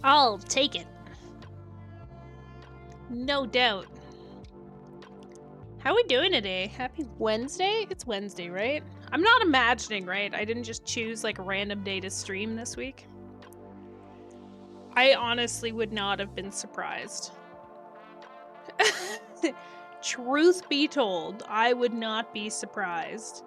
I'll take it. No doubt. How are we doing today? Happy Wednesday? It's Wednesday, right? I'm not imagining, right? I didn't just choose like a random day to stream this week. I honestly would not have been surprised. Truth be told, I would not be surprised.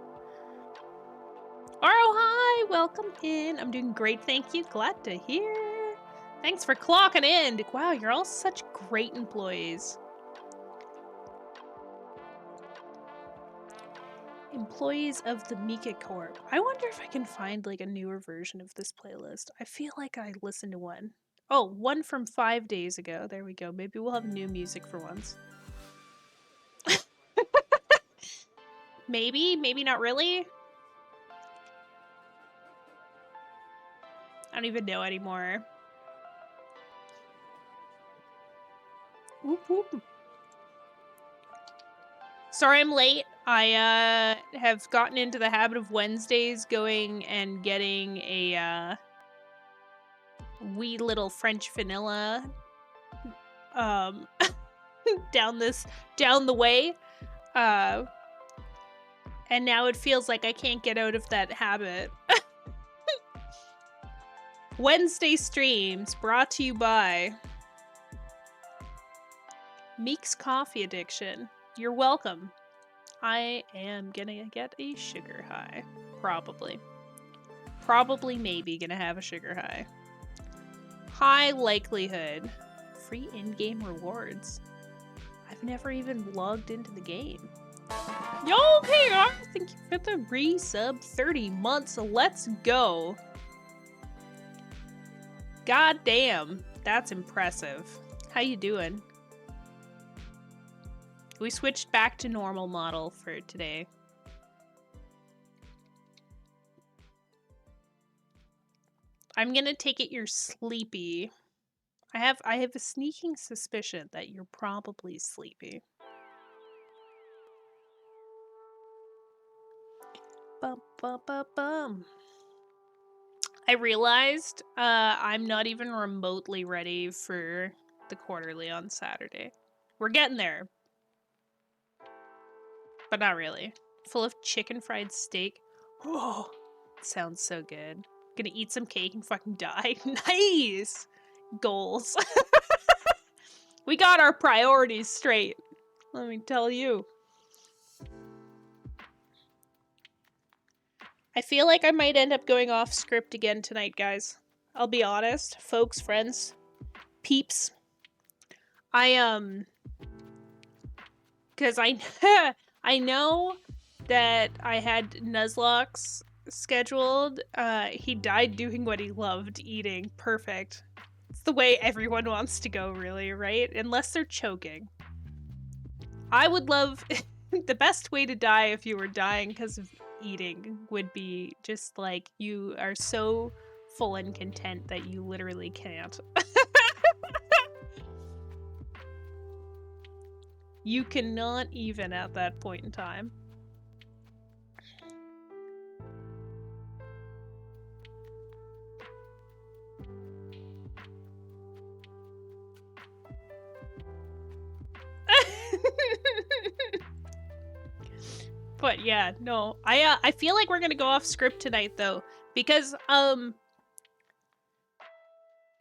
Oh, hi! Welcome in. I'm doing great, thank you. Glad to hear. Thanks for clocking in. Wow, you're all such great employees. Employees of the Mika Corp. I wonder if I can find like a newer version of this playlist. I feel like I listened to one. Oh, one from 5 days ago. There we go. Maybe we'll have new music for once. Maybe not really. I don't even know anymore. Whoop whoop. Sorry I'm late. I have gotten into the habit of Wednesdays going and getting a wee little French vanilla down the way. And now it feels like I can't get out of that habit. Wednesday streams brought to you by Meek's Coffee Addiction. You're welcome. I am gonna get a sugar high. Probably, maybe gonna have a sugar high. High likelihood. Free in-game rewards. I've never even logged into the game. Yo, KR! Thank you for the resub. 30 months. Let's go. God damn. That's impressive. How you doing? We switched back to normal model for today. I'm gonna take it you're sleepy. I have a sneaking suspicion that you're probably sleepy. Bum, bum, bum, bum. I realized I'm not even remotely ready for the quarterly on Saturday. We're getting there. But not really. Full of chicken fried steak. Oh, sounds so good. Gonna eat some cake and fucking die. Nice! Goals. We got our priorities straight. Let me tell you. I feel like I might end up going off script again tonight, guys. I'll be honest. Folks, friends, peeps. Because I know that I had Nuzlocke scheduled. He died doing what he loved, eating. Perfect. It's the way everyone wants to go, really, right? Unless they're choking. I would love... the best way to die if you were dying because of eating would be just like you are so full and content that you literally can't. You cannot even at that point in time. But yeah, no. I feel like we're gonna go off script tonight though, because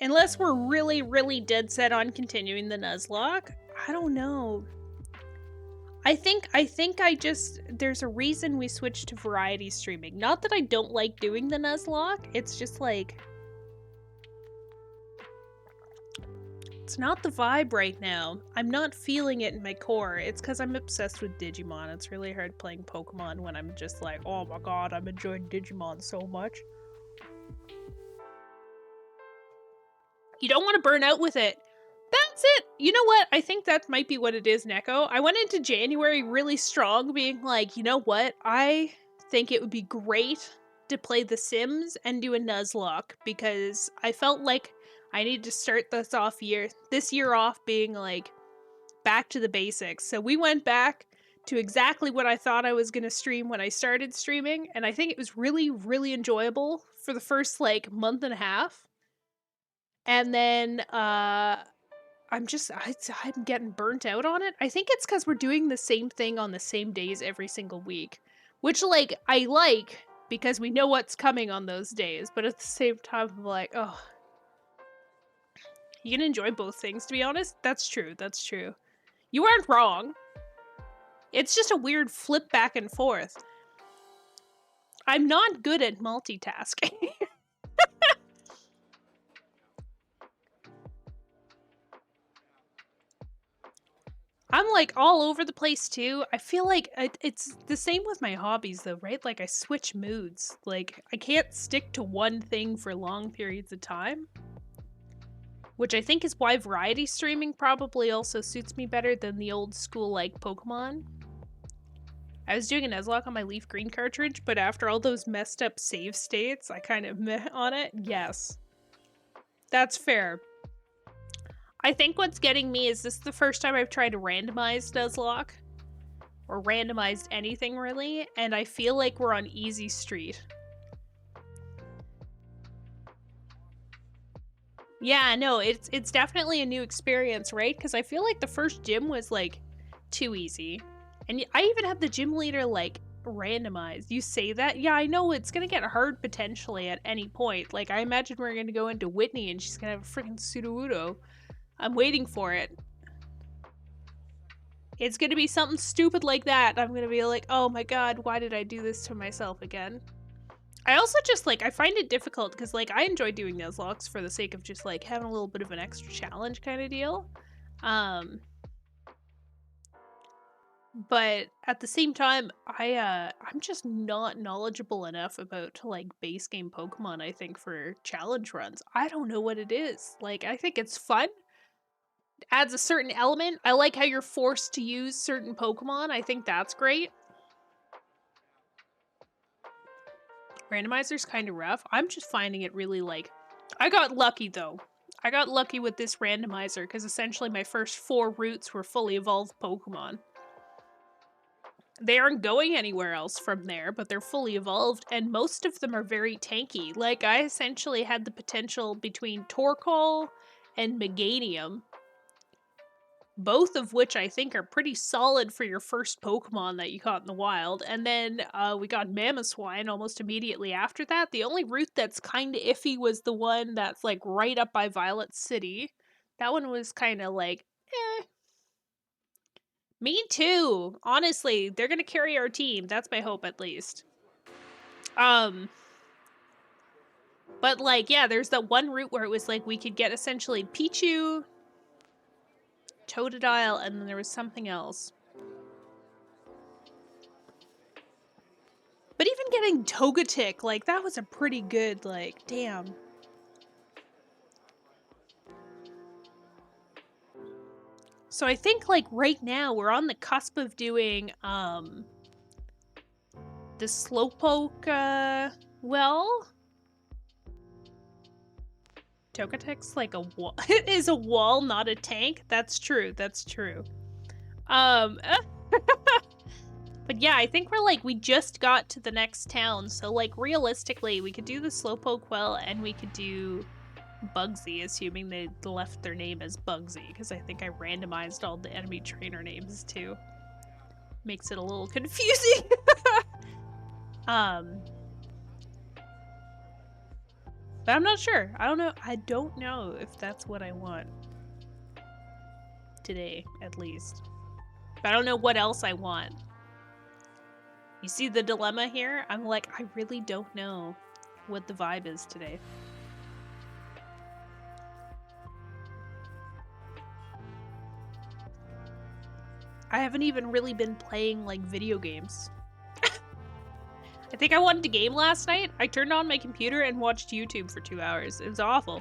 unless we're really, really dead set on continuing the Nuzlocke, I don't know. I think there's a reason we switched to variety streaming. Not that I don't like doing the Nuzlocke, it's just like it's not the vibe right now. I'm not feeling it in my core. It's because I'm obsessed with Digimon. It's really hard playing Pokemon when I'm just like, oh my god, I'm enjoying Digimon so much. You don't want to burn out with it. That's it. You know what? I think that might be what it is, Neko. I went into January really strong, being like, you know what? I think it would be great to play The Sims and do a Nuzlocke because I felt like I need to start this year off being like back to the basics. So we went back to exactly what I thought I was going to stream when I started streaming. And I think it was really, really enjoyable for the first like month and a half. And then I'm getting burnt out on it. I think it's because we're doing the same thing on the same days every single week, which like I like because we know what's coming on those days. But at the same time, I'm like, oh, you can enjoy both things. To be honest, that's true. That's true. You aren't wrong. It's just a weird flip back and forth. I'm not good at multitasking. I'm like all over the place too. I feel like it's the same with my hobbies though, right? Like I switch moods. Like I can't stick to one thing for long periods of time. Which I think is why variety streaming probably also suits me better than the old school like Pokemon. I was doing a Nuzlocke on my Leaf Green cartridge, but after all those messed up save states, I kind of meh on it. Yes. That's fair. I think what's getting me is this the first time I've tried a randomized Nuzlocke. Or randomized anything, really. And I feel like we're on easy street. Yeah, no, it's definitely a new experience, right? Because I feel like the first gym was, like, too easy. And I even had the gym leader, like, randomized. You say that? Yeah, I know it's gonna get hard potentially at any point. Like, I imagine we're gonna go into Whitney and she's gonna have a freaking Sudowoodo. I'm waiting for it. It's gonna be something stupid like that. I'm gonna be like, oh my god, why did I do this to myself again? I also just, like, I find it difficult because, like, I enjoy doing Nuzlockes for the sake of just, like, having a little bit of an extra challenge kind of deal. But at the same time, I'm just not knowledgeable enough about, like, base game Pokemon, I think, for challenge runs. I don't know what it is. Like, I think it's fun. It adds a certain element. I like how you're forced to use certain Pokemon. I think that's great. Randomizer's kind of rough. I'm just finding it really, like... I got lucky, though. I got lucky with this randomizer, because essentially my first 4 routes were fully evolved Pokemon. They aren't going anywhere else from there, but they're fully evolved, and most of them are very tanky. Like, I essentially had the potential between Torkoal and Meganium, both of which I think are pretty solid for your first Pokemon that you caught in the wild. And then we got Mamoswine almost immediately after that. The only route that's kind of iffy was the one that's like right up by Violet City. That one was kind of like, eh. Me too. Honestly, they're gonna carry our team. That's my hope, at least. But like, yeah, there's that one route where it was like we could get essentially Pichu, Totodile, and then there was something else. But even getting Togetic, like, that was a pretty good, like, damn. So I think, like, right now, we're on the cusp of doing, the Slowpoke, well... Togetic's like a wall. It is a wall, not a tank. That's true, that's true. But yeah, I think we're like, we just got to the next town, so like realistically, we could do the Slowpoke well, and we could do Bugsy, assuming they left their name as Bugsy, because I think I randomized all the enemy trainer names too. Makes it a little confusing. But I'm not sure. I don't know. I don't know if that's what I want. Today, at least. But I don't know what else I want. You see the dilemma here? I'm like, I really don't know what the vibe is today. I haven't even really been playing, like, video games. I think I wanted to game last night. I turned on my computer and watched YouTube for 2 hours. It was awful.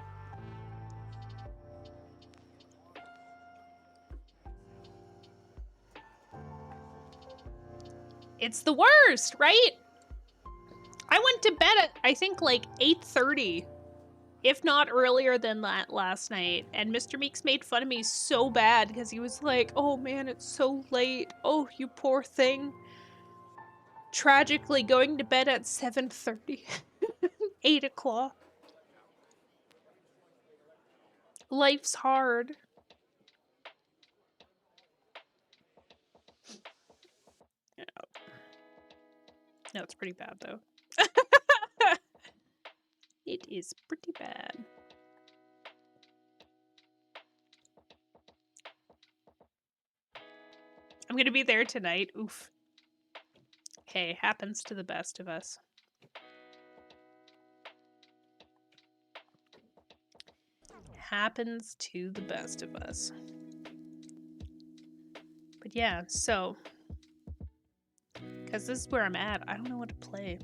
It's the worst, right? I went to bed at, I think, like 8:30, if not earlier than that last night. And Mr. Meeks made fun of me so bad because he was like, oh man, it's so late. Oh, you poor thing. Tragically going to bed at 7:30. 8 o'clock. Life's hard. No, it's pretty bad though. It is pretty bad. I'm gonna be there tonight. Oof. Hey, happens to the best of us. Happens to the best of us. But yeah, so... because this is where I'm at. I don't know what to play.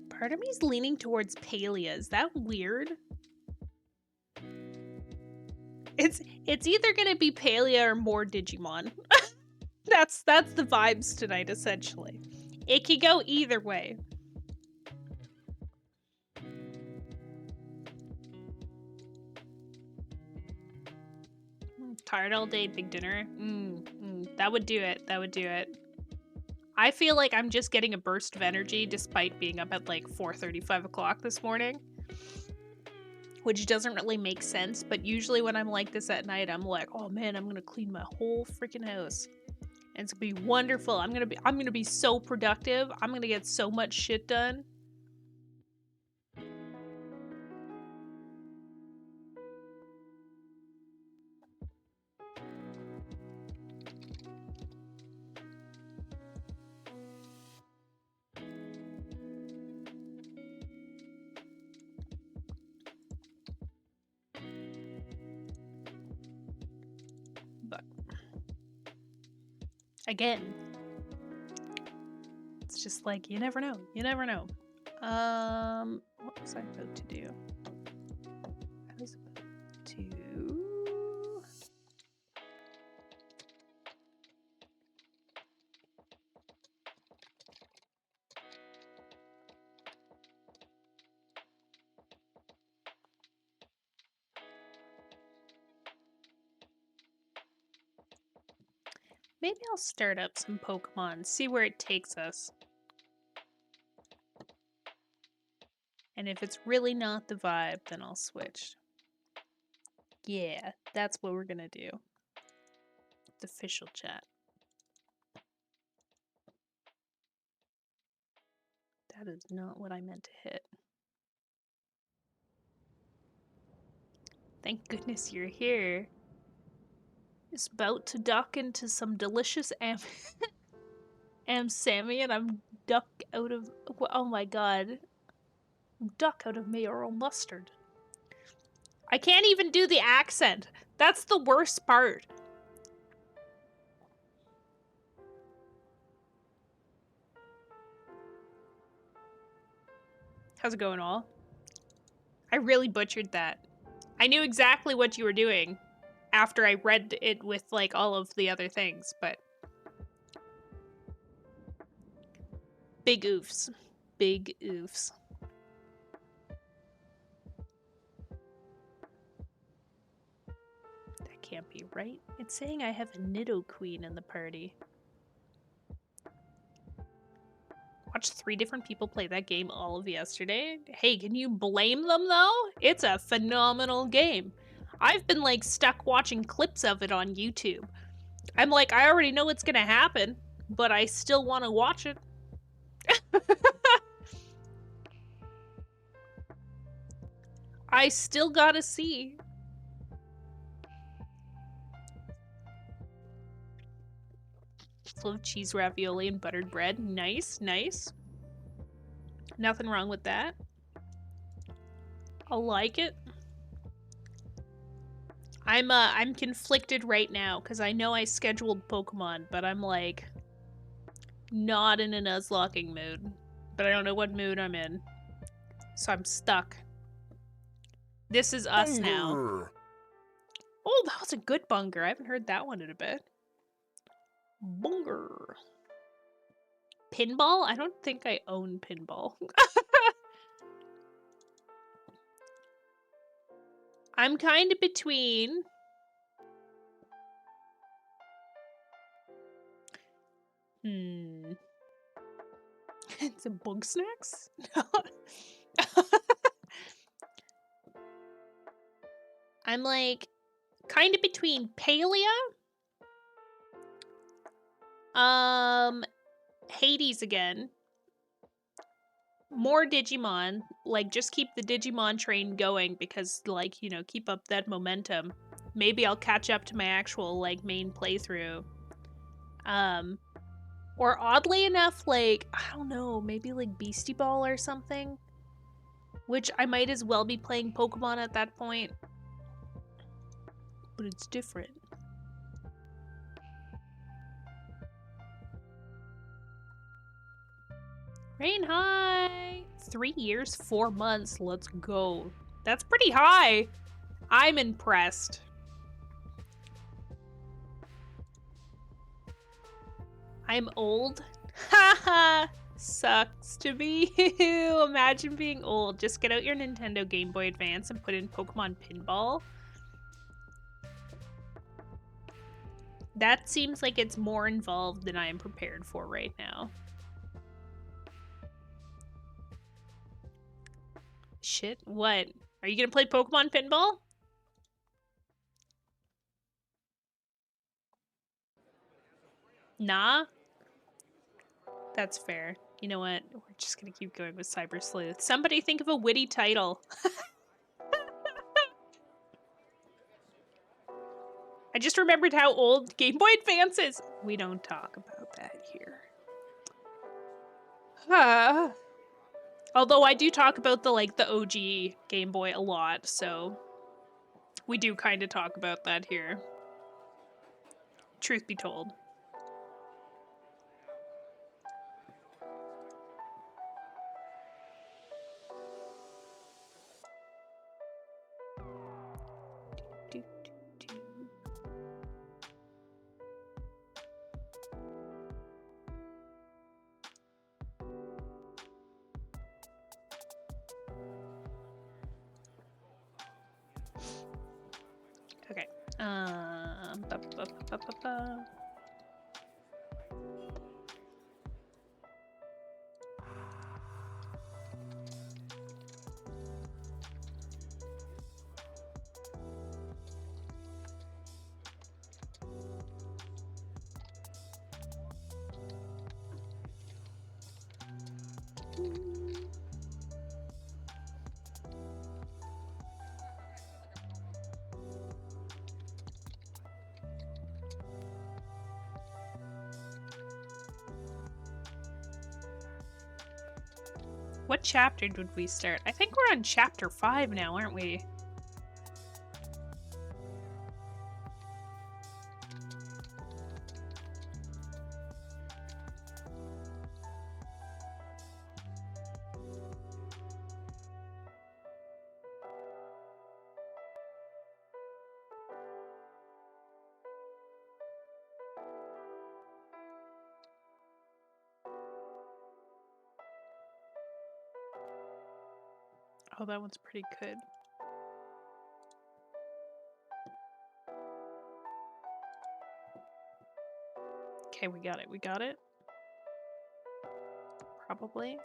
Part of me is leaning towards Palia. Is that weird? It's either gonna be Palia or more Digimon. That's the vibes tonight, essentially. It could go either way. Tired all day, big dinner. That would do it. That would do it. I feel like I'm just getting a burst of energy despite being up at like 4:30, 5 o'clock this morning. Which doesn't really make sense, but usually when I'm like this at night, I'm like, oh man, I'm gonna clean my whole freaking house. And it's gonna be wonderful. I'm gonna be so productive. I'm gonna get so much shit done. Again, it's just like, you never know. You never know. What was I about to do? I was about to... maybe I'll start up some Pokemon, see where it takes us. And if it's really not the vibe, then I'll switch. Yeah, that's what we're gonna do. It's official chat. That is not what I meant to hit. Thank goodness you're here. It's about to duck into some delicious Sammy, and I'm duck out of... oh my god. I'm duck out of mayoral mustard. I can't even do the accent. That's the worst part. How's it going, all? I really butchered that. I knew exactly what you were doing after I read it with, like, all of the other things, but... big oofs. Big oofs. That can't be right. It's saying I have a Nidoqueen in the party. Watched 3 different people play that game all of yesterday. Hey, can you blame them, though? It's a phenomenal game. I've been, like, stuck watching clips of it on YouTube. I'm like, I already know what's gonna happen, but I still want to watch it. I still gotta see. Full of cheese ravioli and buttered bread. Nice, nice. Nothing wrong with that. I'll like it. I'm conflicted right now because I know I scheduled Pokemon, but I'm like not in a Nuzlocking mood. But I don't know what mood I'm in. So I'm stuck. This is us now. Oh, that was a good bunger. I haven't heard that one in a bit. Bunger. Pinball? I don't think I own Pinball. I'm kind of between... Some bug snacks? I'm like kind of between Palia, Hades again, more Digimon, like just keep the Digimon train going because like, you know, keep up that momentum. Maybe I'll catch up to my actual like main playthrough. Or oddly enough, like, I don't know, maybe like Beastie Ball or something, which I might as well be playing Pokemon at that point. But it's different. Rain high! 3 years, 4 months, let's go. That's pretty high. I'm impressed. I'm old. Haha! Sucks to be you. Imagine being old. Just get out your Nintendo Game Boy Advance and put in Pokemon Pinball. That seems like it's more involved than I am prepared for right now. Shit, what? Are you gonna play Pokemon Pinball? Nah? That's fair. You know what? We're just gonna keep going with Cyber Sleuth. Somebody think of a witty title. I just remembered how old Game Boy Advance is. We don't talk about that here. Although I do talk about the OG Game Boy a lot, so we do kind of talk about that here. Truth be told. Okay. Ba, ba, ba, ba, ba. What chapter did we start? I think we're on chapter 5 now, aren't we? Oh, that one's pretty good. Okay, we got it. We got it. Probably.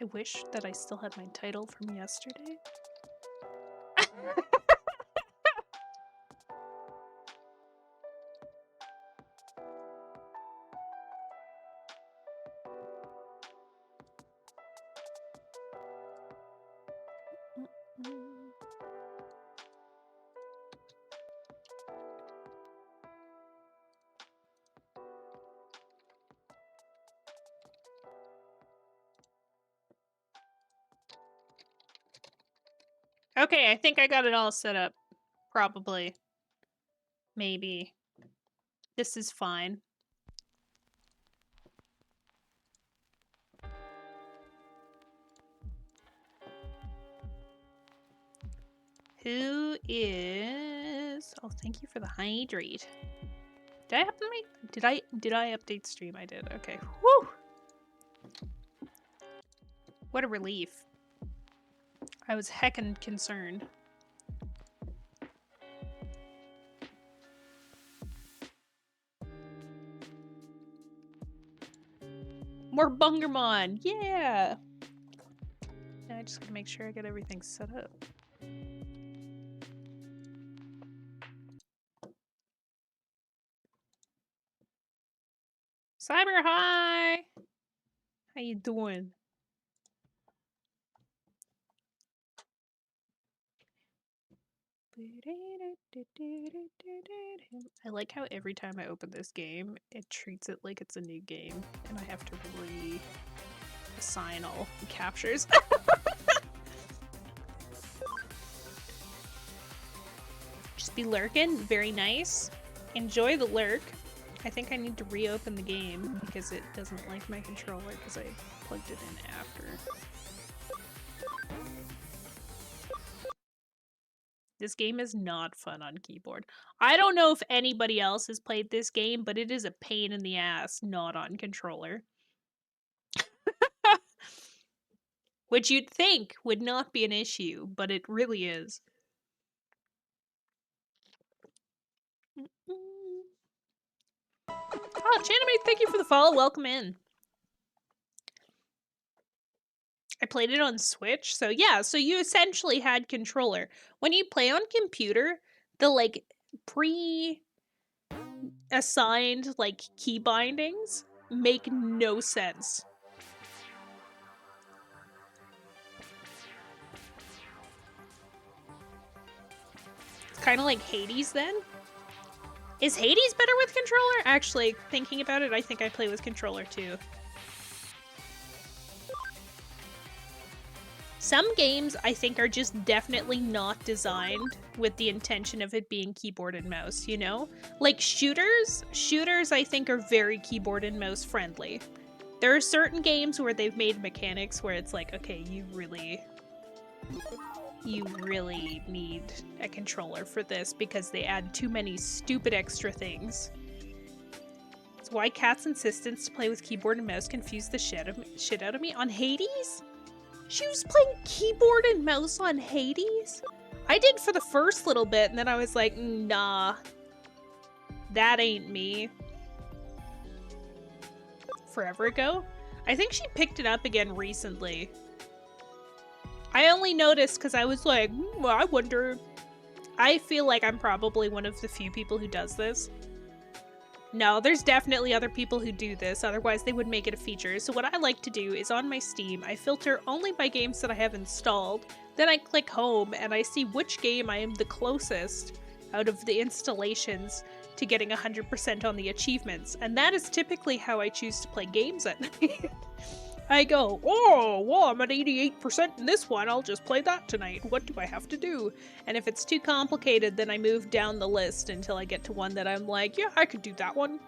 I wish that I still had my title from yesterday. Okay, I think I got it all set up. Probably. Maybe. This is fine. Who is... Oh, thank you for the hydrate. Did I update? Did I update stream? I did. Okay. Woo! What a relief. I was heckin' concerned. More Bungermon! Yeah! Now I just gotta make sure I get everything set up. Cyber, hi! How you doing? I like how every time I open this game, it treats it like it's a new game, and I have to reassign all the captures. Just be lurking, very nice. Enjoy the lurk. I think I need to reopen the game because it doesn't like my controller because I plugged it in after. This game is not fun on keyboard. I don't know if anybody else has played this game, but it is a pain in the ass not on controller. Which you'd think would not be an issue, but it really is. Oh, Chanimate, thank you for the follow. Welcome in. I played it on Switch, so yeah, so you essentially had controller. When you play on computer, the like pre-assigned like key bindings make no sense. It's kind of like Hades then. Is Hades better with controller? Actually, thinking about it, I think I play with controller too. Some games I think are just definitely not designed with the intention of it being keyboard and mouse, you know? Like shooters I think are very keyboard and mouse friendly. There are certain games where they've made mechanics where it's like, okay, you really need a controller for this because they add too many stupid extra things. It's why Kat's insistence to play with keyboard and mouse confused the shit out of me. On Hades? She was playing keyboard and mouse on Hades? I did for the first little bit, and then I was like, nah. That ain't me. Forever ago? I think she picked it up again recently. I only noticed because I was like, well, I wonder. I feel like I'm probably one of the few people who does this. No, there's definitely other people who do this, otherwise they would make it a feature. So what I like to do is on my Steam, I filter only by games that I have installed, then I click home and I see which game I am the closest out of the installations to getting 100% on the achievements, and that is typically how I choose to play games at night. I go, oh, well, I'm at 88% in this one, I'll just play that tonight. What do I have to do? And if it's too complicated, then I move down the list until I get to one that I'm like, yeah, I could do that one.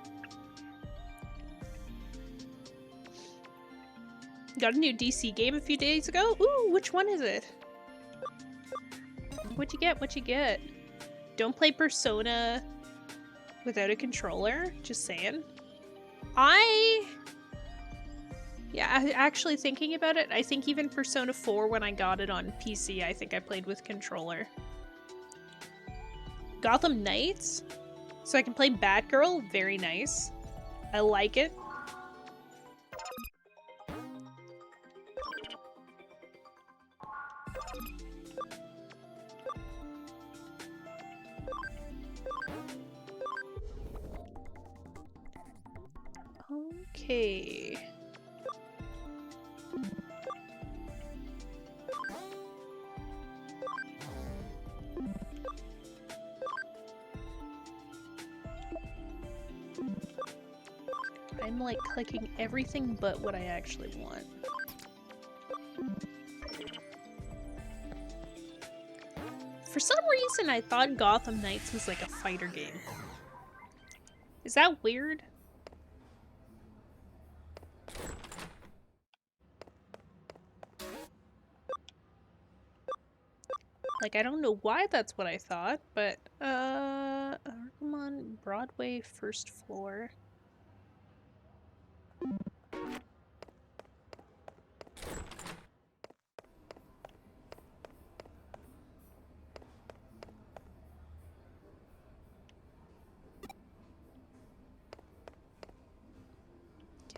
Got a new DC game a few days ago. Ooh, which one is it? What'd you get? What'd you get? Don't play Persona without a controller. Just saying. Yeah, actually thinking about it, I think even Persona 4 when I got it on PC, I think I played with controller. Gotham Knights? So I can play Batgirl? Very nice. I like it. Okay. I'm like clicking everything but what I actually want. For some reason I thought Gotham Knights was like a fighter game. Is that weird? Like, I don't know why that's what I thought, but, Arkham Broadway first floor.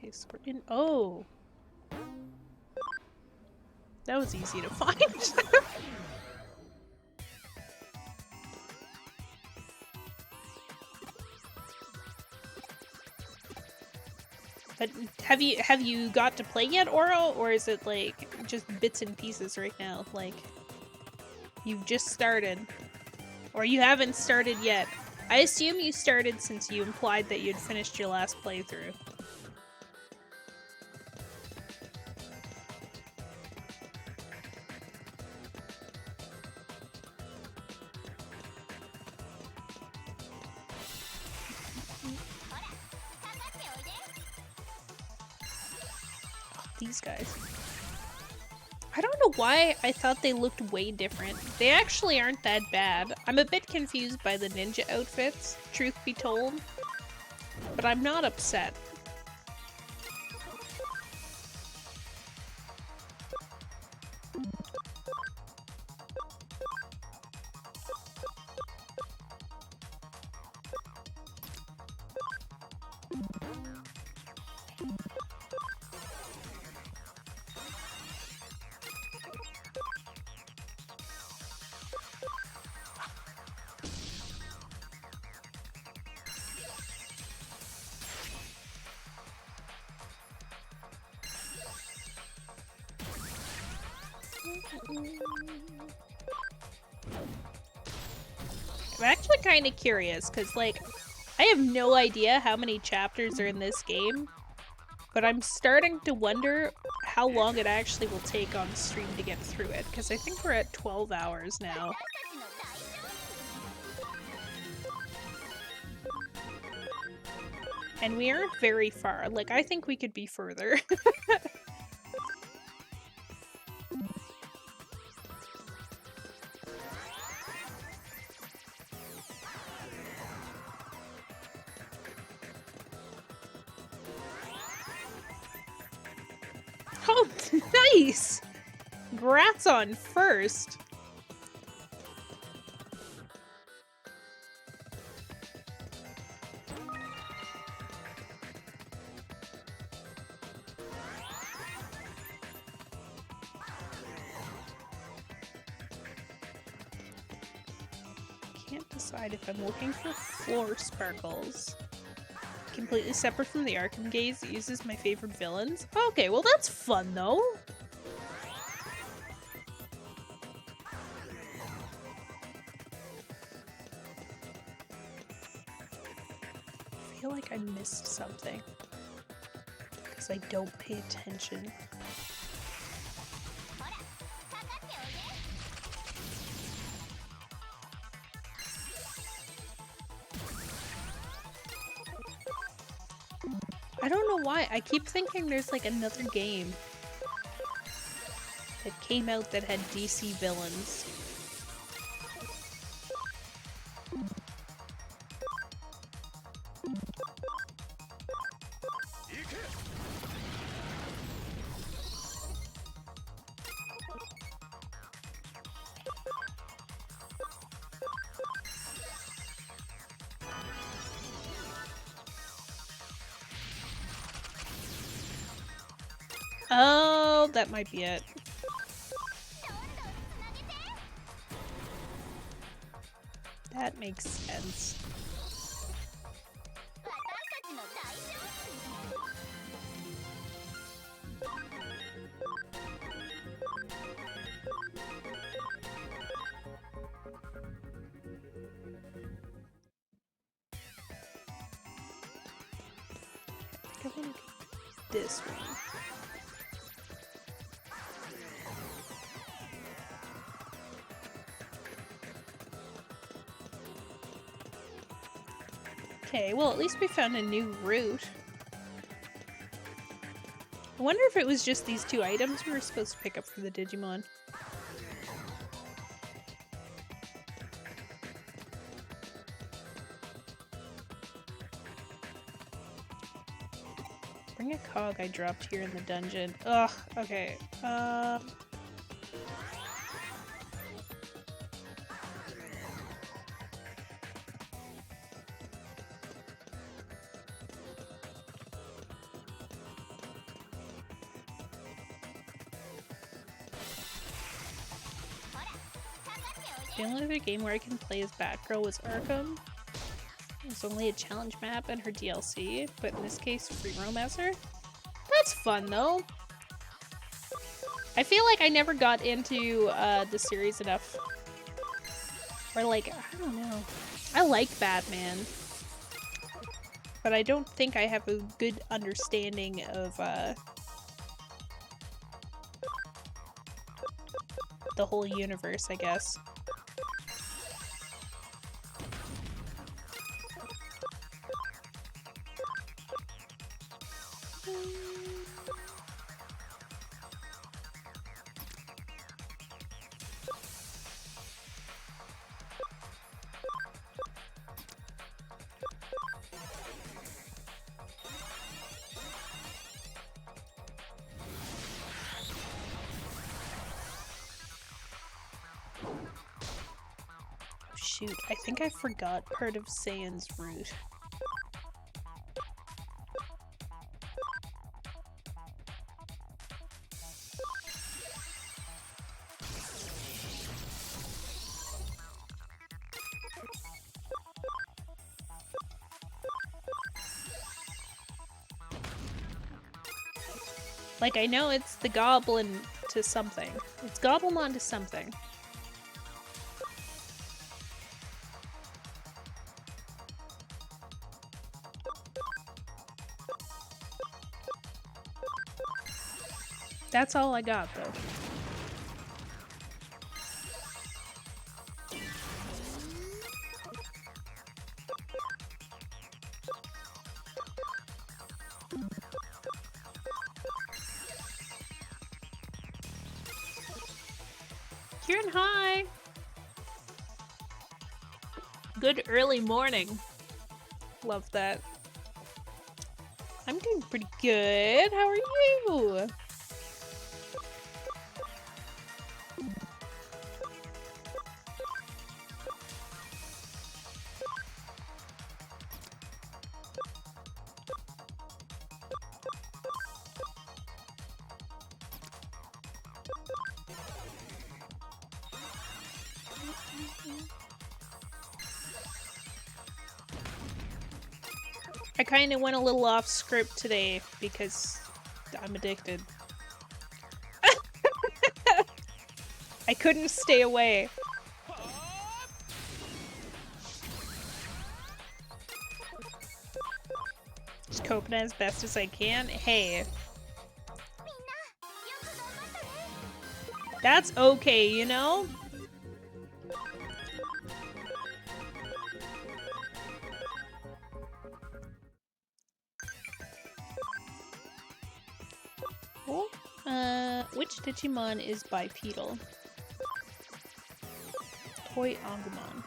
Okay, so we're in. Oh, that was easy to find. But have you got to play yet, Oro, or is it like just bits and pieces right now? Like you've just started, or you haven't started yet? I assume you started since you implied that you'd finished your last playthrough. These guys. I don't know why I thought they looked way different. They actually aren't that bad. I'm a bit confused by the ninja outfits, truth be told. But I'm not upset. I'm actually kind of curious, because, like, I have no idea how many chapters are in this game, but I'm starting to wonder how long it actually will take on stream to get through it, because I think we're at 12 hours now. And we aren't very far. Like, I think we could be further. Oh, nice! Grats on first. Can't decide if I'm looking for floor sparkles. Completely separate from the Arkham Gaze that uses my favorite villains. Okay, well that's fun though. I feel like I missed something because I don't pay attention. I don't know why. I keep thinking there's like another game that came out that had DC villains. Oh, that might be it. That makes sense. I think I want to do this one. Okay, well at least we found a new route. I wonder if it was just these two items we were supposed to pick up for the Digimon. Bring a cog I dropped here in the dungeon. Ugh, okay. The only other game where I can play as Batgirl was Arkham. It's only a challenge map and her DLC, but in this case, free roam as her. That's fun though. I feel like I never got into the series enough. Or like, I don't know. I like Batman. But I don't think I have a good understanding of the whole universe, I guess. Shoot, I think I forgot part of Saiyan's route. Like, I know it's the goblin to something. It's Goblimon to something. That's all I got, though. Kieran, hi! Good early morning. Love that. I'm doing pretty good. How are you? I kind of went a little off script today because I'm addicted. I couldn't stay away. Just coping as best as I can. Hey. That's okay, you know? Which Digimon is bipedal? Toy Agumon.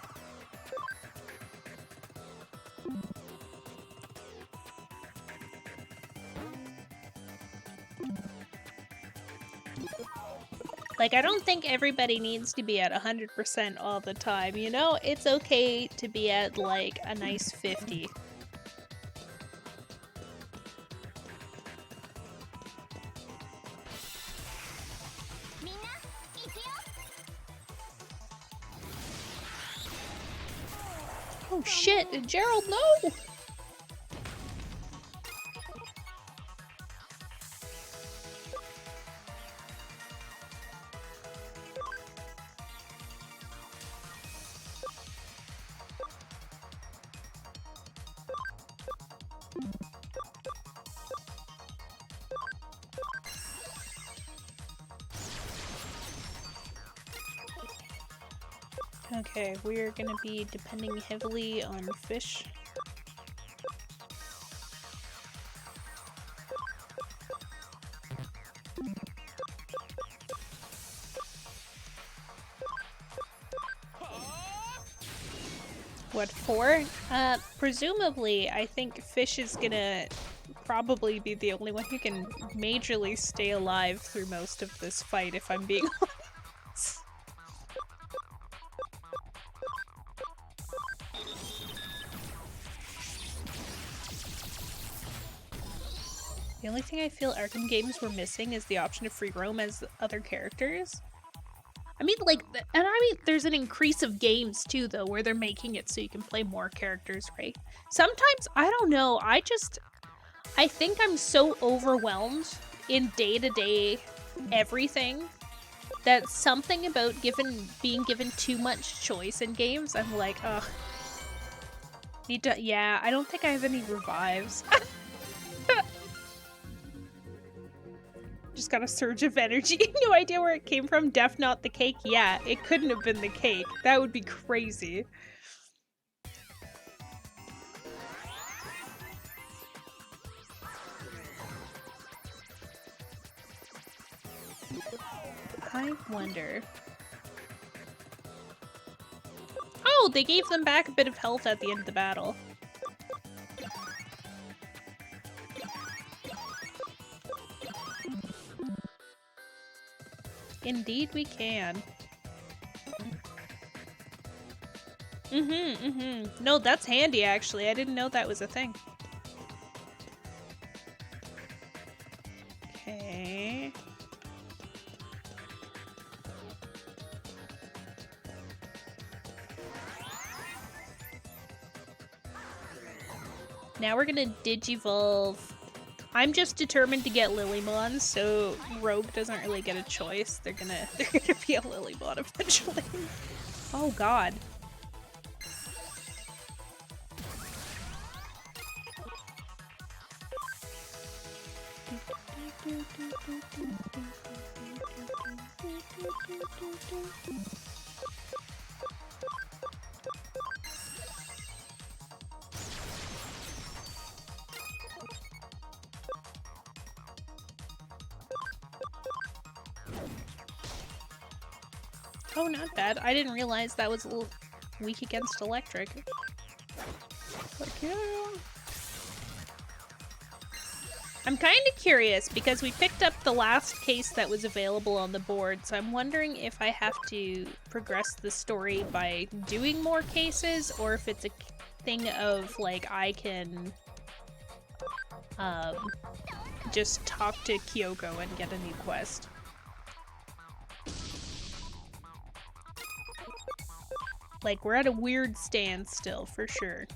Like, I don't think everybody needs to be at 100% all the time, you know? It's okay to be at, like, a nice 50. Oh shit, Gerald, no! Okay, we're gonna be depending heavily on fish. What for? Presumably, I think Fish is gonna probably be the only one who can majorly stay alive through most of this fight, if I'm being honest. The only thing I feel Arkham games were missing is the option to free roam as other characters. I mean, like, and I mean, there's an increase of games too, though, where they're making it so you can play more characters, right? Sometimes, I don't know, I think I'm so overwhelmed in day-to-day everything that something about being given too much choice in games, I'm like, ugh. Yeah, I don't think I have any revives. Just got a surge of energy. No idea where it came from. Def not the cake. Yeah, it couldn't have been the cake. That would be crazy. I wonder. Oh, they gave them back a bit of health at the end of the battle. Indeed we can. No, that's handy, actually. I didn't know that was a thing. Okay. Now we're gonna Digivolve. I'm just determined to get Lilymon, so Rogue doesn't really get a choice. They're gonna be a Lilymon eventually. Oh god. Oh, not bad. I didn't realize that was a little weak against electric. Like, yeah. I'm kind of curious because we picked up the last case that was available on the board, so I'm wondering if I have to progress the story by doing more cases or if it's a thing of, like, I can just talk to Kyoko and get a new quest. Like, we're at a weird standstill, for sure.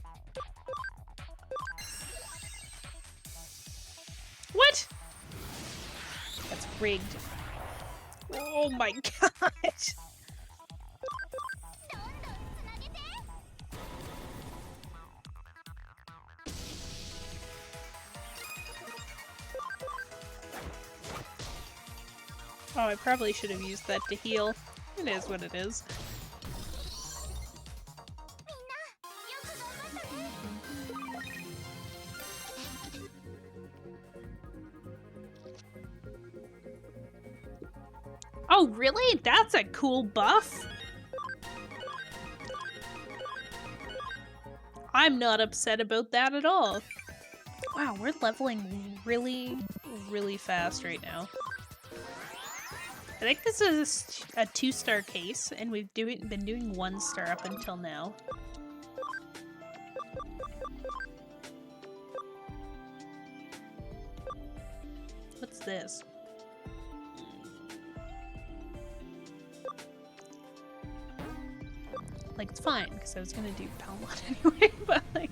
What? That's rigged. Oh my god! Oh, I probably should have used that to heal. It is what it is. Oh, really? That's a cool buff? I'm not upset about that at all. Wow, we're leveling really, really fast right now. I think this is a 2-star case, and we've been doing 1-star up until now. What's this? Like, it's fine, because I was gonna do Palmon anyway, but like...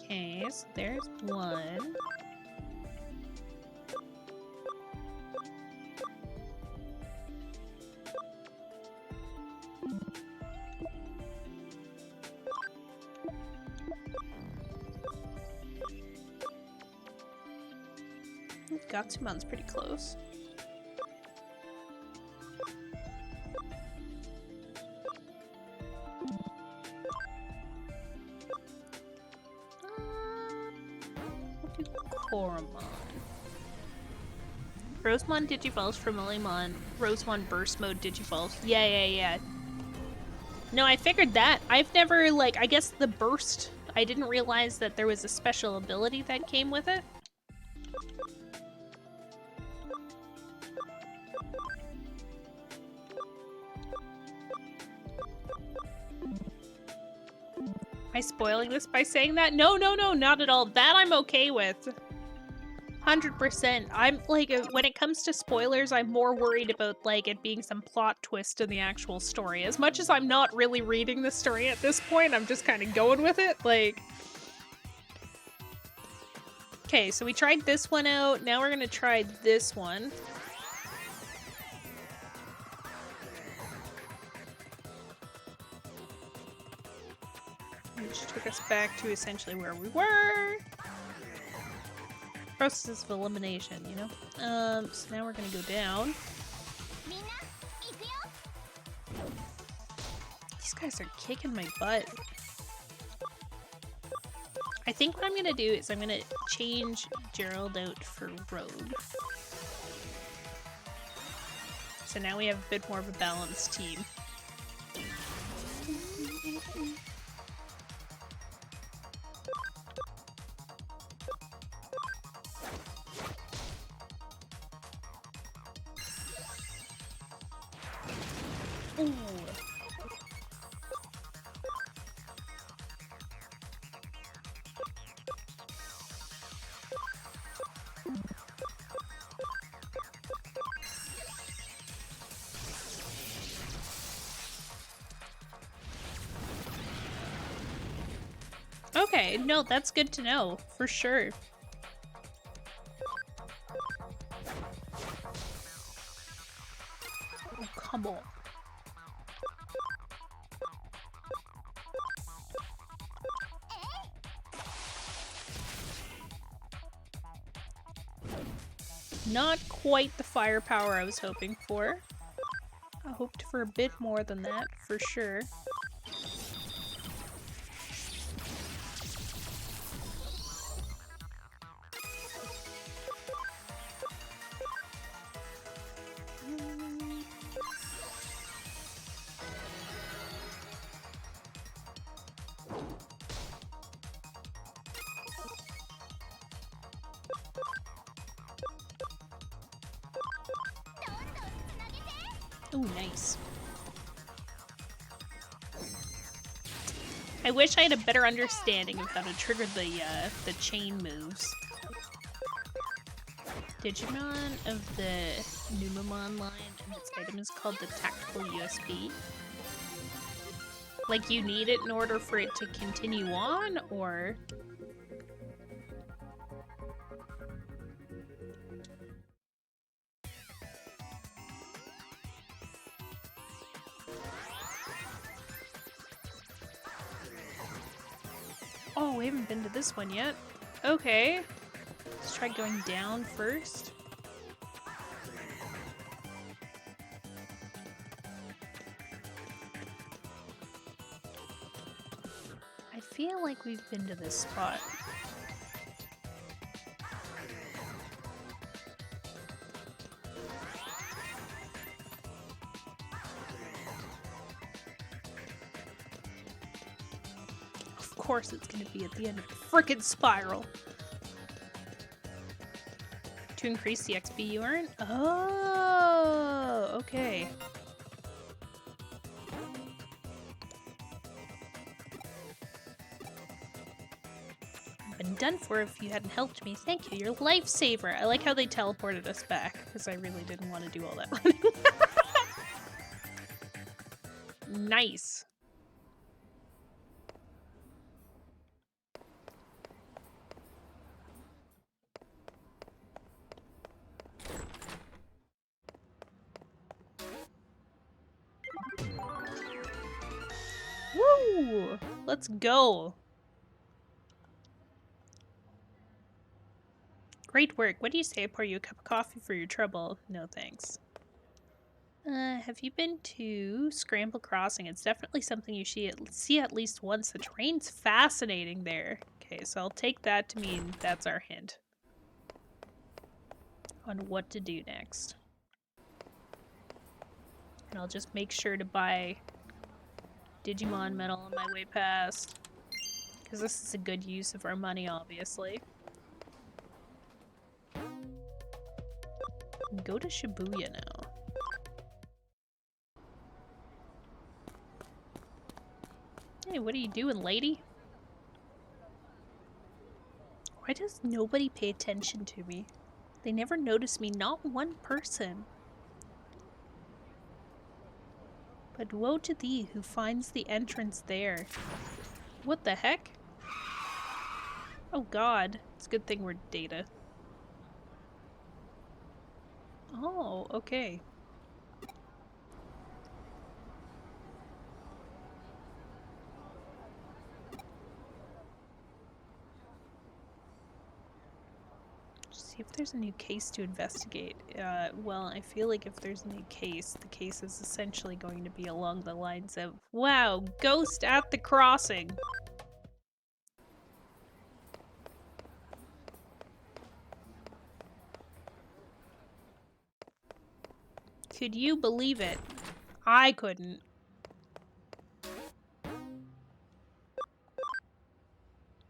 Okay, so there's one. Gatsumon's pretty close. We'll do Koromon. Rosemon Digivolves from Lilymon. Rosemon Burst Mode Digivolves. Yeah. No, I figured that. I've never, like, I guess the Burst, I didn't realize that there was a special ability that came with it. I spoiling this by saying that? No, no, no, not at all. That I'm okay with. 100%. I'm like, when it comes to spoilers, I'm more worried about like it being some plot twist in the actual story. As much as I'm not really reading the story at this point, I'm just kind of going with it. Like, okay, so we tried this one out. Now we're gonna try this one. Which took us back to essentially where we were. Process of elimination, you know? So now we're gonna go down. These guys are kicking my butt. I think what I'm gonna do is I'm gonna change Gerald out for Rogue. So now we have a bit more of a balanced team. Ooh. Okay, no, that's good to know, for sure. Oh, come on. Not quite the firepower I was hoping for. I hoped for a bit more than that, for sure. Ooh, nice. I wish I had a better understanding of how to trigger the chain moves. Digimon of the Numemon line and its item is called the Tactical USB. Like, you need it in order for it to continue on, or...? Oh, we haven't been to this one yet. Okay. Let's try going down first. I feel like we've been to this spot. Of course it's gonna be at the end of the frickin' spiral. To increase the XP you earn? Oh, okay. Been done for if you hadn't helped me. Thank you, you're a lifesaver. I like how they teleported us back, because I really didn't want to do all that running. Nice. Woo! Let's go. Great work. What do you say? I pour you a cup of coffee for your trouble. No thanks. Have you been to Scramble Crossing? It's definitely something you should see at least once. The terrain's fascinating there. Okay, so I'll take that to mean that's our hint on what to do next. And I'll just make sure to buy Digimon Medal on my way past, because this is a good use of our money, obviously. Go to Shibuya now. Hey, what are you doing, lady? Why does nobody pay attention to me? They never notice me, not one person. But woe to thee who finds the entrance there. What the heck? Oh god. It's a good thing we're data. Oh, okay. See if there's a new case to investigate. Well, I feel like if there's a new case, the case is essentially going to be along the lines of, wow, ghost at the crossing. Could you believe it? I couldn't.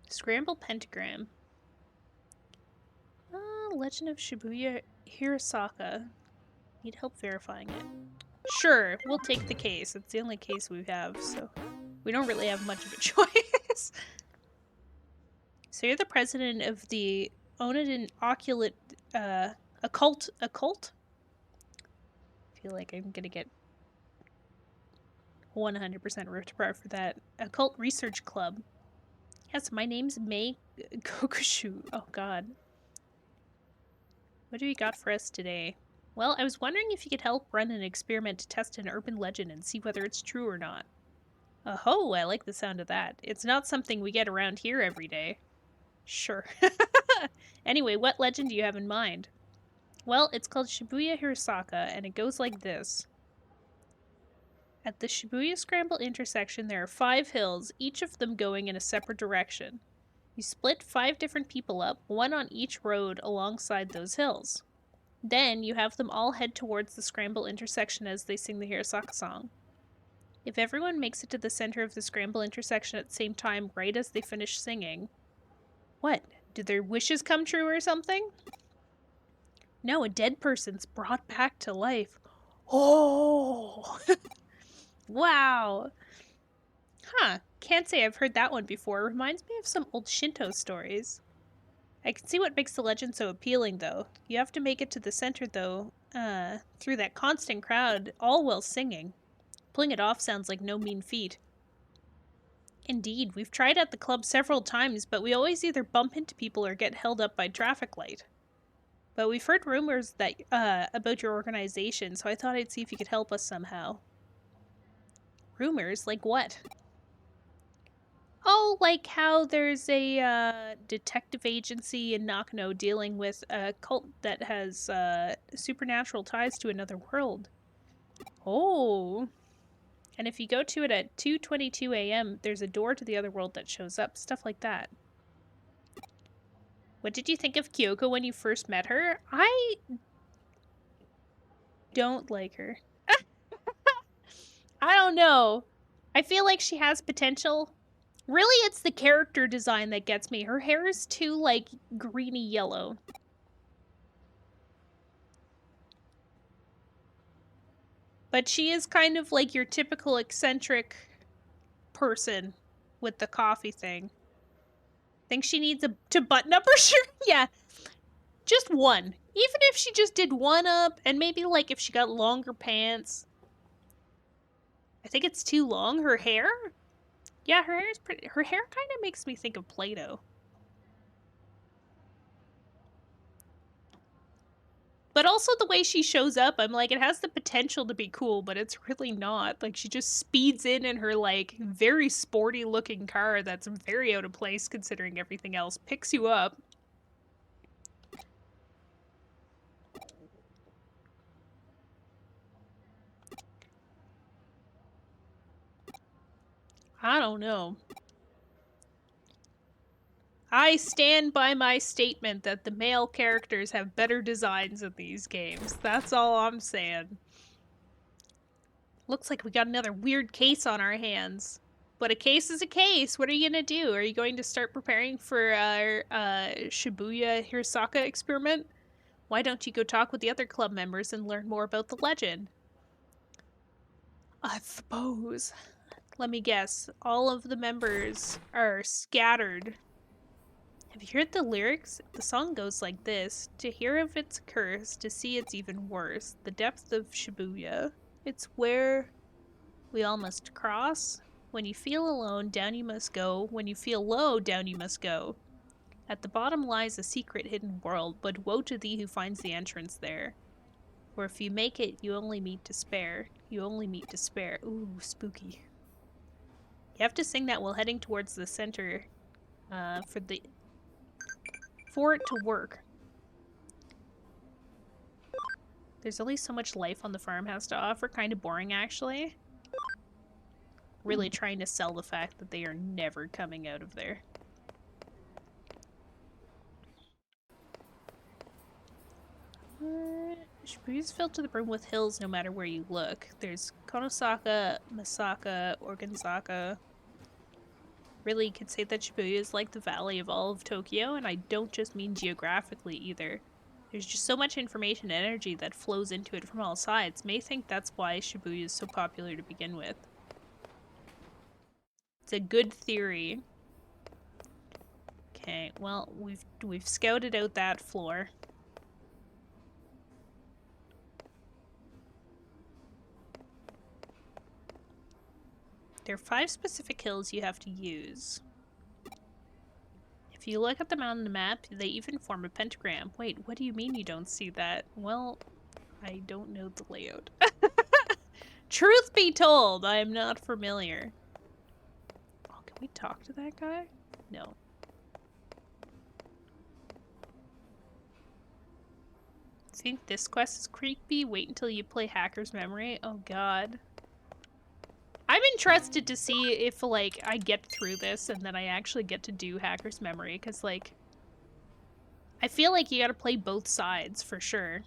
Scramble pentagram. Legend of Shibuya Hirasaka. Need help verifying it. Sure, we'll take the case. It's the only case we have, so we don't really have much of a choice. So you're the president of the Onodin Oculate Occult? I feel like I'm gonna get 100% ripped apart for that. Occult Research Club. Yes, my name's Mei Kokushu. Oh god. What do you got for us today? Well, I was wondering if you could help run an experiment to test an urban legend and see whether it's true or not. Oh, I like the sound of that. It's not something we get around here every day. Sure. Anyway, what legend do you have in mind? Well, it's called Shibuya Hirasaka, and it goes like this. At the Shibuya Scramble intersection, there are 5 hills, each of them going in a separate direction. You split 5 different people up, one on each road alongside those hills. Then, you have them all head towards the Scramble intersection as they sing the Hirasaka song. If everyone makes it to the center of the Scramble intersection at the same time right as they finish singing... What? Did their wishes come true or something? No, a dead person's brought back to life. Oh! Wow! Huh, can't say I've heard that one before. Reminds me of some old Shinto stories. I can see what makes the legend so appealing, though. You have to make it to the center, though, through that constant crowd, all while singing. Pulling it off sounds like no mean feat. Indeed, we've tried at the club several times, but we always either bump into people or get held up by traffic light. But we've heard rumors that, about your organization, so I thought I'd see if you could help us somehow. Rumors? Like what? Oh, like how there's a, detective agency in Nakano dealing with a cult that has, supernatural ties to another world. Oh. And if you go to it at 2:22 a.m., there's a door to the other world that shows up. Stuff like that. What did you think of Kyoko when you first met her? I don't like her. I don't know. I feel like she has potential. Really, it's the character design that gets me. Her hair is too, like, greeny yellow. But she is kind of like your typical eccentric person with the coffee thing. Think she needs to button up her shirt? Yeah. Just one. Even if she just did one up, and maybe, like, if she got longer pants. I think it's too long. Her hair? Yeah, her hair is pretty. Her hair kind of makes me think of Play-Doh. But also the way she shows up, I'm like, it has the potential to be cool, but it's really not. Like, she just speeds in her, like, very sporty looking car that's very out of place considering everything else, picks you up. I don't know. I stand by my statement that the male characters have better designs in these games. That's all I'm saying. Looks like we got another weird case on our hands. But a case is a case. What are you gonna do? Are you going to start preparing for our Shibuya Hirasaka experiment? Why don't you go talk with the other club members and learn more about the legend? I suppose. Let me guess. All of the members are scattered. Have you heard the lyrics? The song goes like this. To hear of its curse, to see it's even worse. The depth of Shibuya. It's where we all must cross. When you feel alone, down you must go. When you feel low, down you must go. At the bottom lies a secret hidden world, but woe to thee who finds the entrance there. For if you make it, you only meet despair. You only meet despair. Ooh, spooky. You have to sing that while heading towards the center for it to work. There's only so much life on the farm has to offer. Kind of boring, actually. Really trying to sell the fact that they are never coming out of there. Shibuya's filled to the brim with hills no matter where you look. There's Konosaka, Masaka, Organsaka. Really, you could say that Shibuya is like the valley of all of Tokyo, and I don't just mean geographically either. There's just so much information and energy that flows into it from all sides. May think that's why Shibuya is so popular to begin with. It's a good theory. Okay, well, we've scouted out that floor. There are 5 specific hills you have to use. If you look at them on the map, they even form a pentagram. Wait, what do you mean you don't see that? Well, I don't know the layout. Truth be told, I am not familiar. Oh, can we talk to that guy? No. Think this quest is creepy? Wait until you play Hacker's Memory? Oh god. I'm interested to see if, like, I get through this and then I actually get to do Hacker's Memory, because, like, I feel like you gotta play both sides, for sure.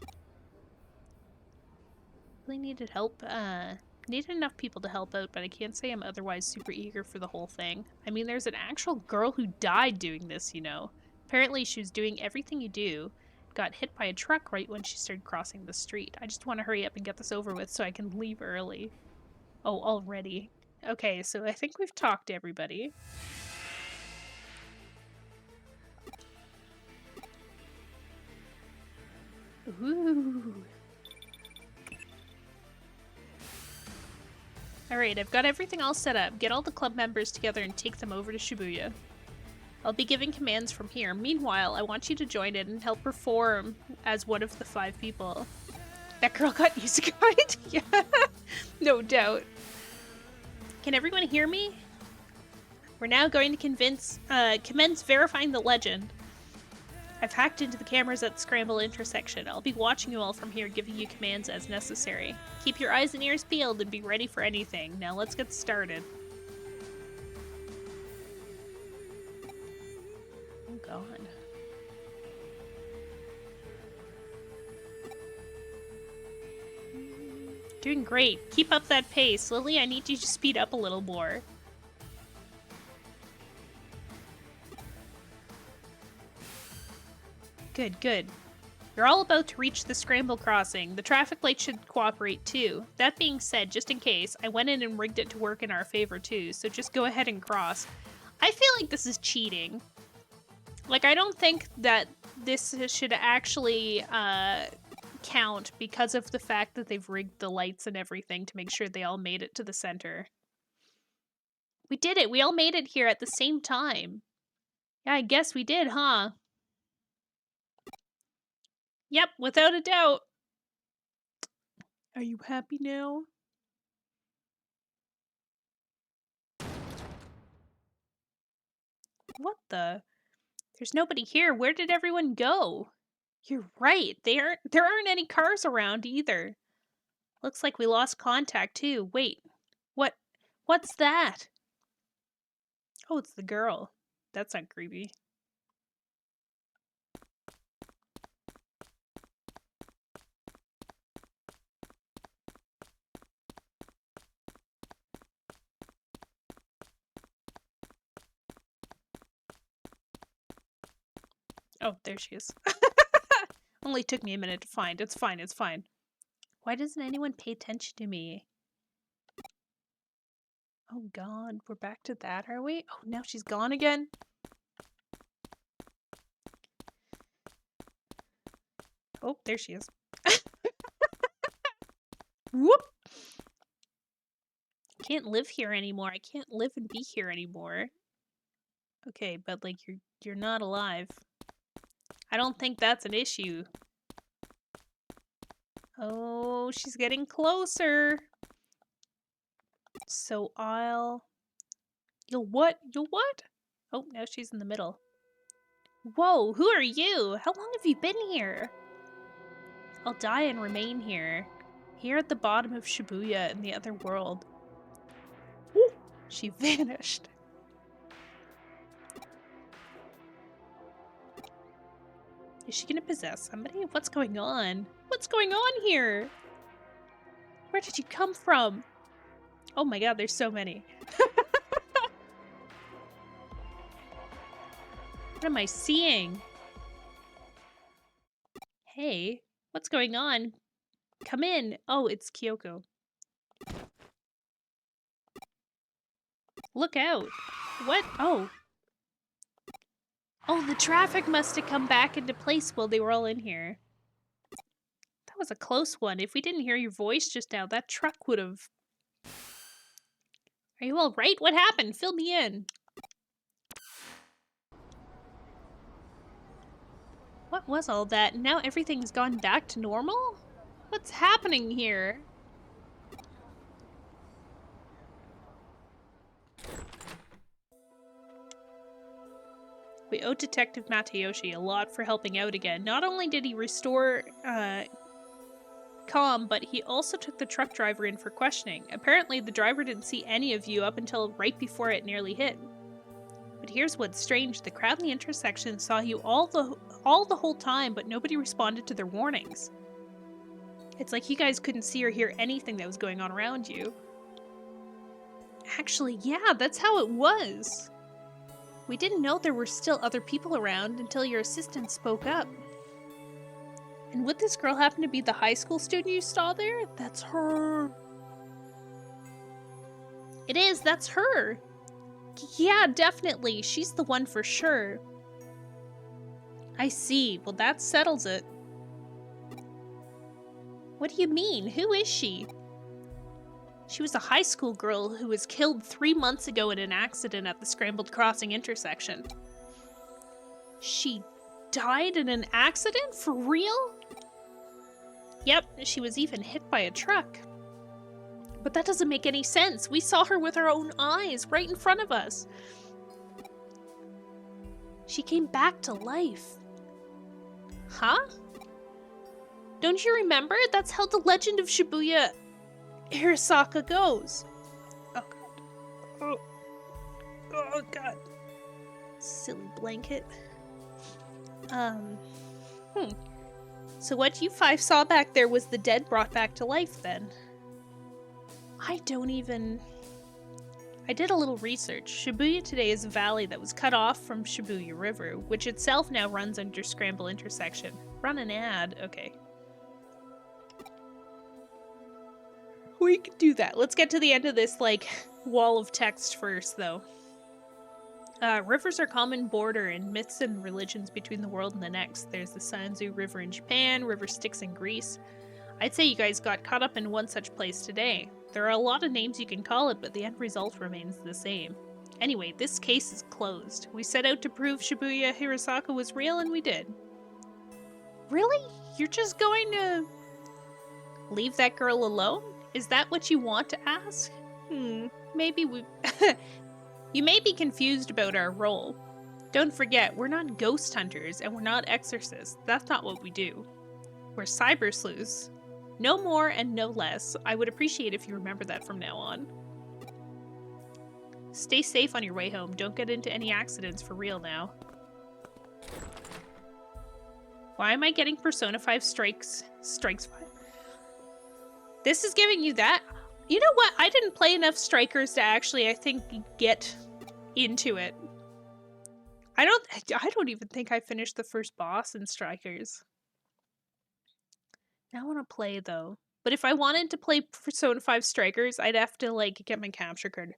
Really needed help, needed enough people to help out, but I can't say I'm otherwise super eager for the whole thing. I mean, there's an actual girl who died doing this, you know. Apparently she was doing everything you do, got hit by a truck right when she started crossing the street. I just want to hurry up and get this over with so I can leave early. Oh, already. Okay, so I think we've talked to everybody. Ooh. Alright, I've got everything all set up. Get all the club members together and take them over to Shibuya. I'll be giving commands from here. Meanwhile, I want you to join in and help perform as one of the 5 people. That girl got isekai? Yeah, no doubt. Can everyone hear me? We're now going to commence verifying the legend. I've hacked into the cameras at the Scramble intersection. I'll be watching you all from here, giving you commands as necessary. Keep your eyes and ears peeled and be ready for anything. Now let's get started. Oh god. Doing great. Keep up that pace. Lily, I need you to speed up a little more. Good, good. You're all about to reach the Scramble crossing. The traffic light should cooperate too. That being said, just in case, I went in and rigged it to work in our favor too, so just go ahead and cross. I feel like this is cheating. Like, I don't think that this should actually count because of the fact that they've rigged the lights and everything to make sure they all made it to the center. We did it! We all made it here at the same time. Yeah, I guess we did, huh? Yep, without a doubt. Are you happy now? What the? There's nobody here. Where did everyone go? You're right. There aren't any cars around either. Looks like we lost contact too. Wait. What's that? Oh, it's the girl. That's not creepy. Oh, there she is. Only took me a minute to find. It's fine, it's fine. Why doesn't anyone pay attention to me? Oh god, we're back to that, are we? Oh, now she's gone again? Oh, there she is. Whoop! Can't live here anymore. I can't live and be here anymore. Okay, but like you're not alive. I don't think that's an issue. Oh, she's getting closer. So you'll what? You'll what? Oh, now she's in the middle. Whoa, who are you? How long have you been here? I'll die and remain here. Here at the bottom of Shibuya in the other world. Woo! She vanished. Is she gonna possess somebody? What's going on? What's going on here? Where did you come from? Oh my god, there's so many. What am I seeing? Hey, what's going on? Come in. Oh, it's Kyoko. Look out. What? Oh. Oh, the traffic must have come back into place while they were all in here. That was a close one. If we didn't hear your voice just now, that truck would have... Are you all right? What happened? Fill me in. What was all that? Now everything's gone back to normal? What's happening here? We owe Detective Matayoshi a lot for helping out again. Not only did he restore calm, but he also took the truck driver in for questioning. Apparently, the driver didn't see any of you up until right before it nearly hit. But here's what's strange. The crowd in the intersection saw you all the whole time, but nobody responded to their warnings. It's like you guys couldn't see or hear anything that was going on around you. Actually, yeah, that's how it was. We didn't know there were still other people around until your assistant spoke up. And would this girl happen to be the high school student you saw there? That's her. It is, that's her. Yeah, definitely. She's the one for sure. I see. Well, that settles it. What do you mean? Who is she? She was a high school girl who was killed 3 months ago in an accident at the Scrambled Crossing intersection. She died in an accident? For real? Yep, she was even hit by a truck. But that doesn't make any sense. We saw her with our own eyes, right in front of us. She came back to life. Huh? Don't you remember? That's how the legend of Shibuya Hirasaka goes. Oh god. Oh god. Silly blanket. So what you 5 saw back there was the dead brought back to life then? I did a little research. Shibuya today is a valley that was cut off from Shibuya River, which itself now runs under Scramble intersection. Run an ad. Okay. We can do that. Let's get to the end of this, like, wall of text first, though. Rivers are common border in myths and religions between the world and the next. There's the Sanzu River in Japan, River Styx in Greece. I'd say you guys got caught up in one such place today. There are a lot of names you can call it, but the end result remains the same. Anyway, this case is closed. We set out to prove Shibuya Hirasaka was real, and we did. Really? You're just going to leave that girl alone? Is that what you want to ask? Maybe we... You may be confused about our role. Don't forget, we're not ghost hunters, and we're not exorcists. That's not what we do. We're cyber sleuths. No more and no less. I would appreciate if you remember that from now on. Stay safe on your way home. Don't get into any accidents for real now. Why am I getting Persona 5 Strikes 5? This is giving you that? You know what? I didn't play enough Strikers to actually, I think, get into it. I don't even think I finished the first boss in Strikers. Now I want to play, though. But if I wanted to play Persona 5 Strikers, I'd have to, like, get my capture card.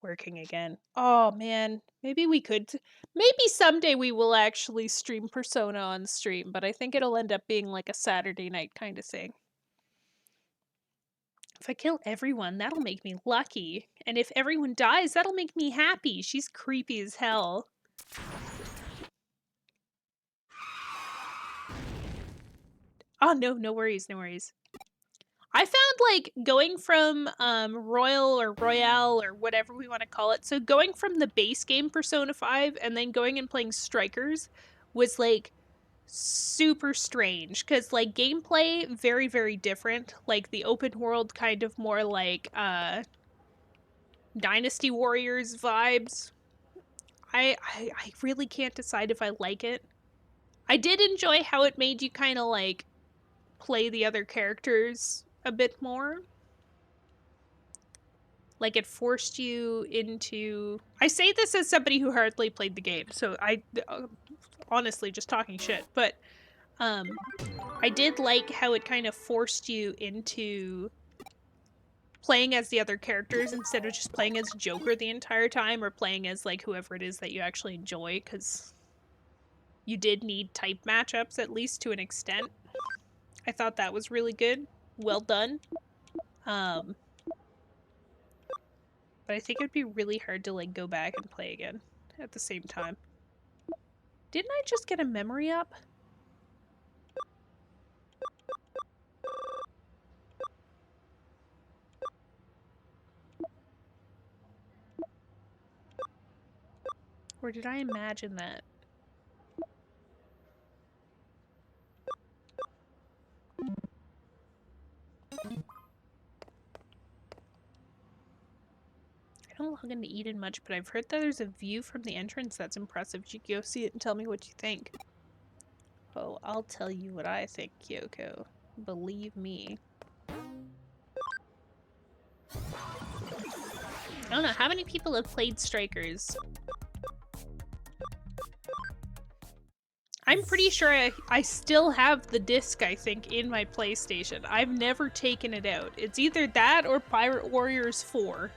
working again. Oh man, maybe we could. Maybe someday we will actually stream Persona on stream, but I think it'll end up being like a Saturday night kind of thing. If I kill everyone, that'll make me lucky. And if everyone dies, that'll make me happy. She's creepy as hell. Oh no, no worries, no worries. I found like going from Royal or Royale or whatever we want to call it. So going from the base game Persona 5 and then going and playing Strikers was like super strange because like gameplay very very different. Like the open world kind of more like Dynasty Warriors vibes. I really can't decide if I like it. I did enjoy how it made you kind of like play the other characters a bit more. Like it forced you into. I say this as somebody who hardly played the game, so I honestly just talking shit, but I did like how it kind of forced you into playing as the other characters instead of just playing as Joker the entire time or playing as like whoever it is that you actually enjoy, because you did need type matchups at least to an extent. I thought that was really good. Well done. But I think it'd be really hard to like go back and play again at the same time. Didn't I just get a memory up? Or did I imagine that? I don't log into Eden much, but I've heard that there's a view from the entrance that's impressive. You go see it and tell me what you think. Oh, I'll tell you what I think, Kyoko. Believe me. I don't know, how many people have played Strikers? I'm pretty sure I still have the disc, I think, in my PlayStation. I've never taken it out. It's either that or Pirate Warriors 4.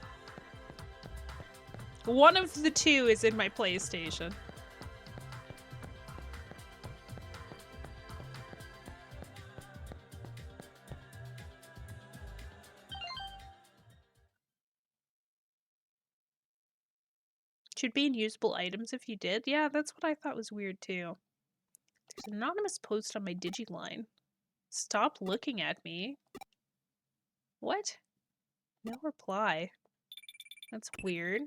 One of the two is in my PlayStation. Should be in usable items if you did. Yeah, that's what I thought was weird too. There's an anonymous post on my Digiline. Stop looking at me. What? No reply. That's weird.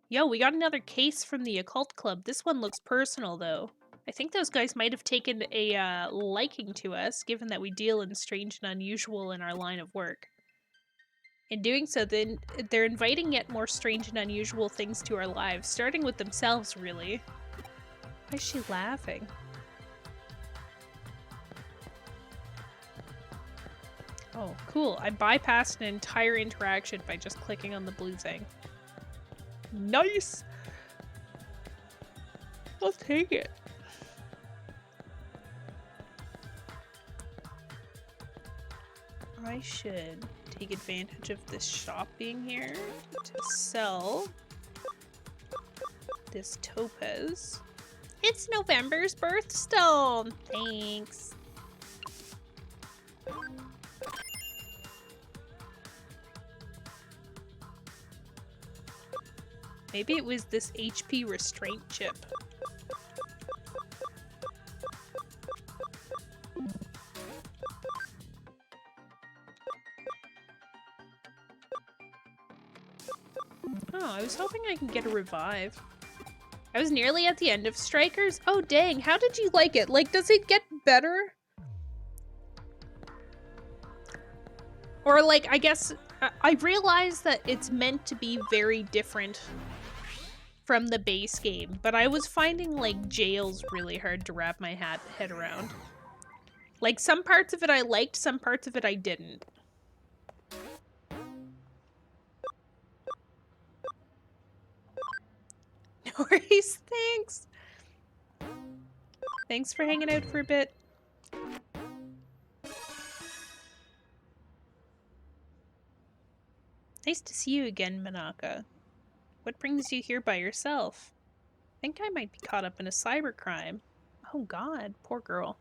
Yo, we got another case from the Occult Club. This one looks personal, though. I think those guys might have taken a liking to us, given that we deal in strange and unusual in our line of work. In doing so, then they're inviting yet more strange and unusual things to our lives, starting with themselves, really. Why is she laughing? Oh, cool. I bypassed an entire interaction by just clicking on the blue thing. Nice! I'll take it. I should take advantage of this shop being here to sell this topaz. It's November's birthstone! Thanks. Maybe it was this HP restraint chip. Oh, I was hoping I could get a revive. I was nearly at the end of Strikers. Oh dang, how did you like it? Like, does it get better? Or like, I guess, I realize that it's meant to be very different from the base game, but I was finding like jails really hard to wrap my head around. Like, some parts of it I liked, some parts of it I didn't. No worries, thanks. Thanks for hanging out for a bit. Nice to see you again, Manaka. What brings you here by yourself? I think I might be caught up in a cybercrime. Oh god, poor girl.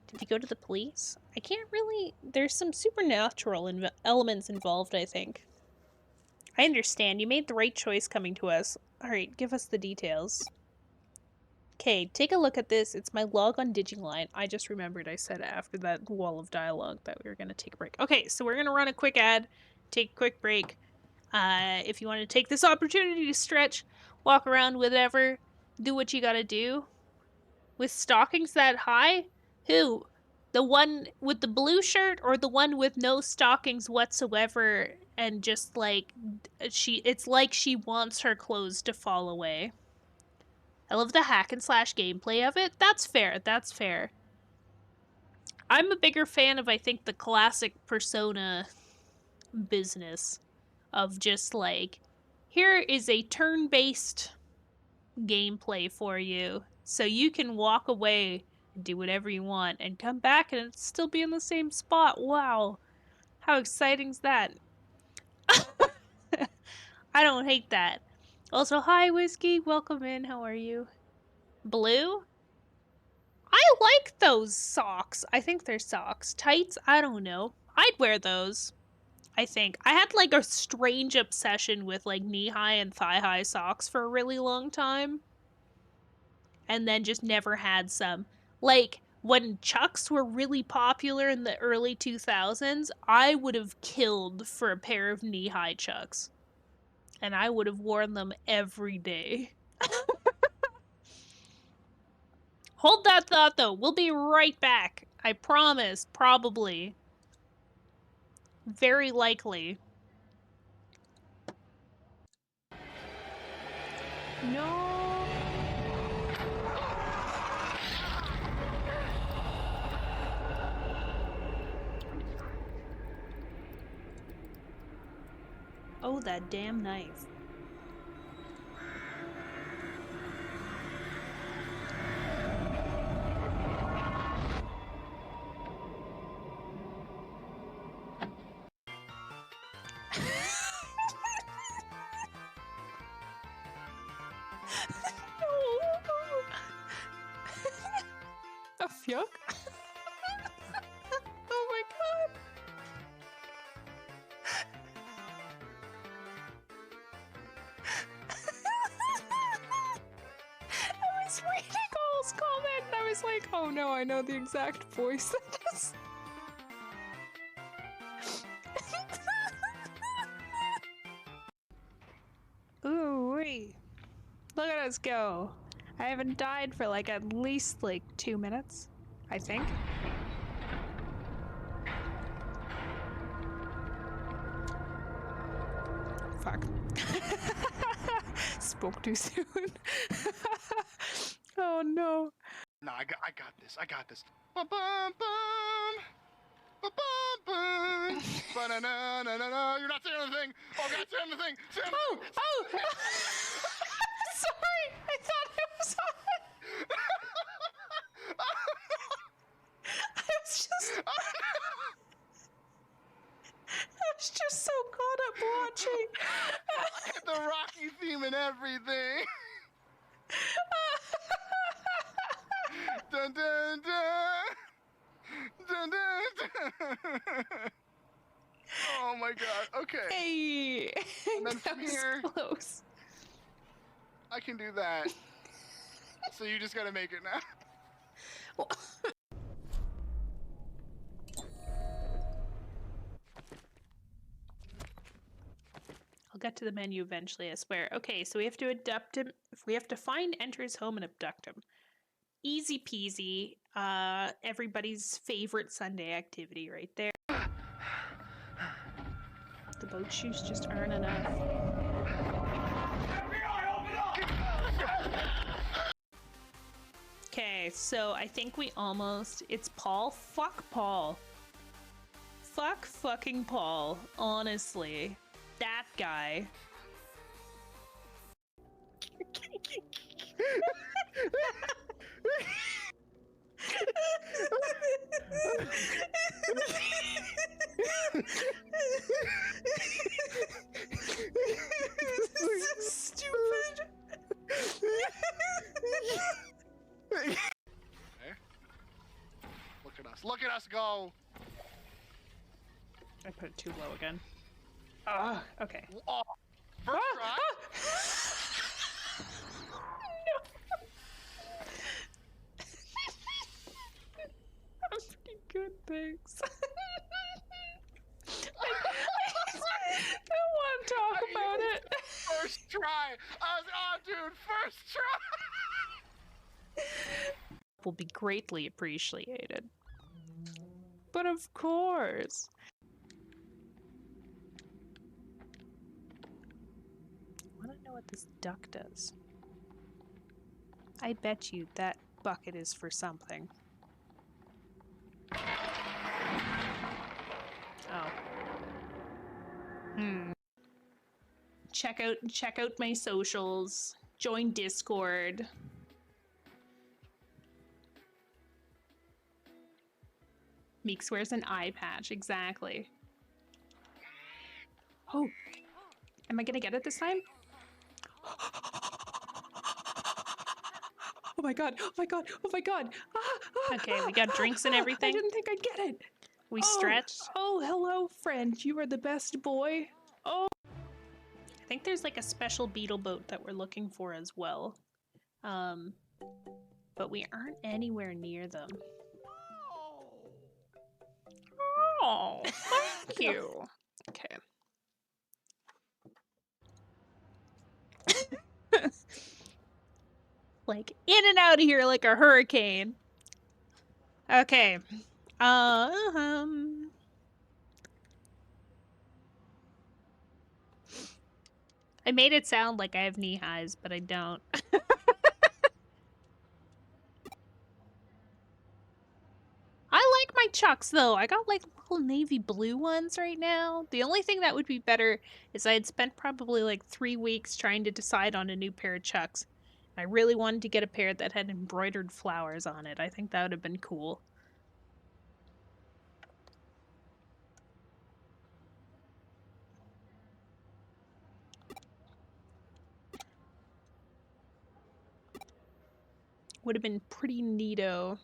Did you go to the police? I can't really... There's some supernatural elements involved, I think. I understand. You made the right choice coming to us. Alright, give us the details. Okay, take a look at this. It's my log on Digiline. I just remembered I said after that wall of dialogue that we were going to take a break. Okay, so we're going to run a quick ad, take a quick break. If you want to take this opportunity to stretch, walk around, whatever, do what you gotta do. With stockings that high? Who? The one with the blue shirt or the one with no stockings whatsoever and just like it's like she wants her clothes to fall away. I love the hack and slash gameplay of it. That's fair. That's fair. I'm a bigger fan of, I think, the classic Persona business of just like, here is a turn-based gameplay for you, so you can walk away and do whatever you want and come back and it'll still be in the same spot. Wow. How exciting's that? I don't hate that. Also, hi, Whiskey. Welcome in. How are you? Blue? I like those socks. I think they're socks. Tights? I don't know. I'd wear those. I think. I had like a strange obsession with like knee-high and thigh-high socks for a really long time. And then just never had some. Like, when Chucks were really popular in the early 2000s, I would have killed for a pair of knee-high Chucks. And I would have worn them every day. Hold that thought, though. We'll be right back. I promise. Probably. Very likely. No. Oh, that damn knife. A fuck? Oh my god. I was reading Cole's comment and I was like, oh no, I know the exact voice that is. Ooh wee. Look at us go. I haven't died for like at least like 2 minutes, I think. Fuck. Spoke too soon. Oh no. No, I got this. I got this. Ba bum bum. Ba bum bum. Ba na na na na na. You're not saying anything. Oh God, say anything. Say anything. Oh! Sorry, I thought it was on. I was just so caught up watching. The Rocky theme and everything. Dun dun dun. Dun dun dun. Oh my God. Okay. Hey, And then that from was here, close. I can do that. So you just gotta make it now. Well, I'll get to the menu eventually, I swear. Okay, so we have to abduct him. We have to find, enter his home, and abduct him. Easy peasy. Everybody's favorite Sunday activity right there. The boat shoes just aren't enough. Okay, so I think we almost... It's Paul? Fuck Paul. Fuck fucking Paul, honestly. That guy. us. Look at us go. I put it too low again. Okay. Oh, first try. I'm pretty good, thanks. I don't want to talk about it. First try. Dude, first try. Will be greatly appreciated. But of course. I want to know what this duck does. I bet you that bucket is for something. Oh. Check out my socials. Join Discord. Meeks wears an eye patch, exactly. Oh, am I gonna get it this time? Oh my god, oh my god, oh my god. Okay, we got drinks and everything. I didn't think I'd get it. We stretched. Oh, hello, friend. You are the best boy. Oh. I think there's like a special beetle boat that we're looking for as well. But we aren't anywhere near them. Oh, thank you. Okay. Like in and out of here like a hurricane. Okay. I made it sound like I have knee highs, but I don't. I like my Chucks though. I got like little navy blue ones right now. The only thing that would be better is I had spent probably like 3 weeks trying to decide on a new pair of Chucks. I really wanted to get a pair that had embroidered flowers on it. I think that would have been cool. Would have been pretty neato.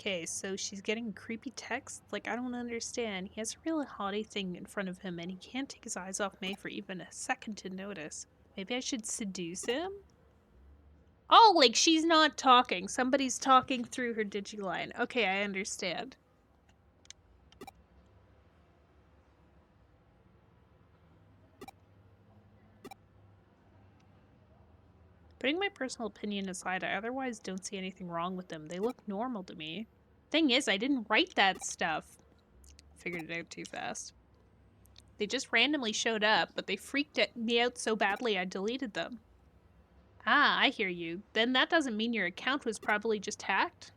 Okay, so she's getting creepy texts? Like, I don't understand. He has a real haughty thing in front of him, and he can't take his eyes off May for even a second to notice. Maybe I should seduce him? Oh, like she's not talking. Somebody's talking through her digiline. Okay, I understand. Putting my personal opinion aside, I otherwise don't see anything wrong with them. They look normal to me. Thing is, I didn't write that stuff. Figured it out too fast. They just randomly showed up, but they freaked me out so badly I deleted them. Ah, I hear you. Then that doesn't mean your account was probably just hacked?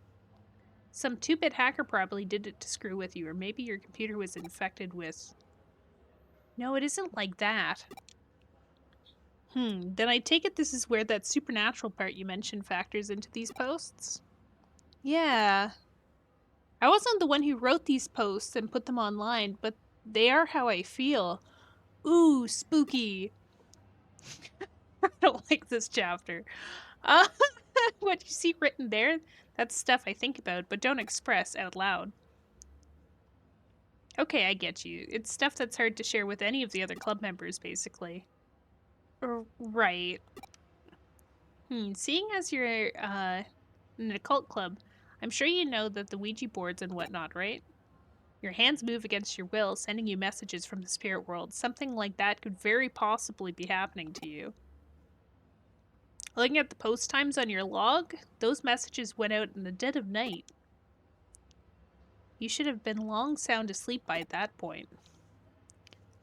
Some 2-bit hacker probably did it to screw with you, or maybe your computer was infected with... No, it isn't like that. Then I take it this is where that supernatural part you mentioned factors into these posts? Yeah. I wasn't the one who wrote these posts and put them online, but they are how I feel. Ooh, spooky. I don't like this chapter. What you see written there, that's stuff I think about, but don't express out loud. Okay, I get you. It's stuff that's hard to share with any of the other club members, basically. Right. Seeing as you're, in a cult club, I'm sure you know that the Ouija boards and whatnot, right? Your hands move against your will, sending you messages from the spirit world. Something like that could very possibly be happening to you. Looking at the post times on your log, those messages went out in the dead of night. You should have been long sound asleep by that point.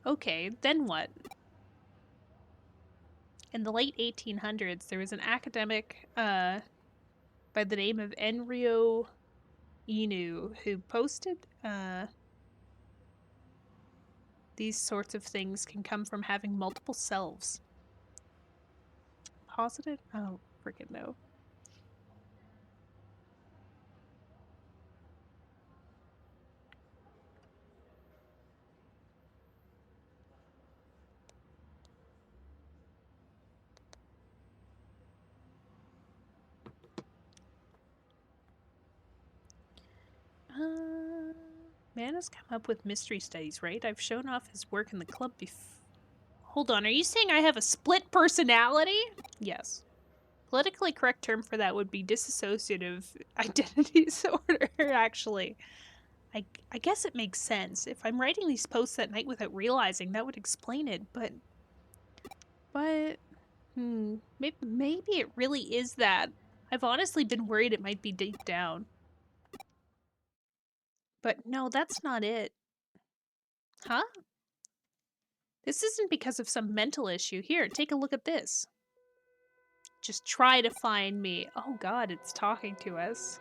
Okay, then what? In the late 1800s, there was an academic by the name of Enryo Inu who posted these sorts of things can come from having multiple selves. Positive? Oh, freaking no. Man has come up with mystery studies, right? I've shown off his work in the club before. Hold on, are you saying I have a split personality? Yes. Politically correct term for that would be dissociative identity disorder, actually. I guess it makes sense. If I'm writing these posts at night without realizing, that would explain it, but maybe it really is that. I've honestly been worried it might be deep down. But no, that's not it. Huh? This isn't because of some mental issue. Here, take a look at this. Just try to find me. Oh god, it's talking to us.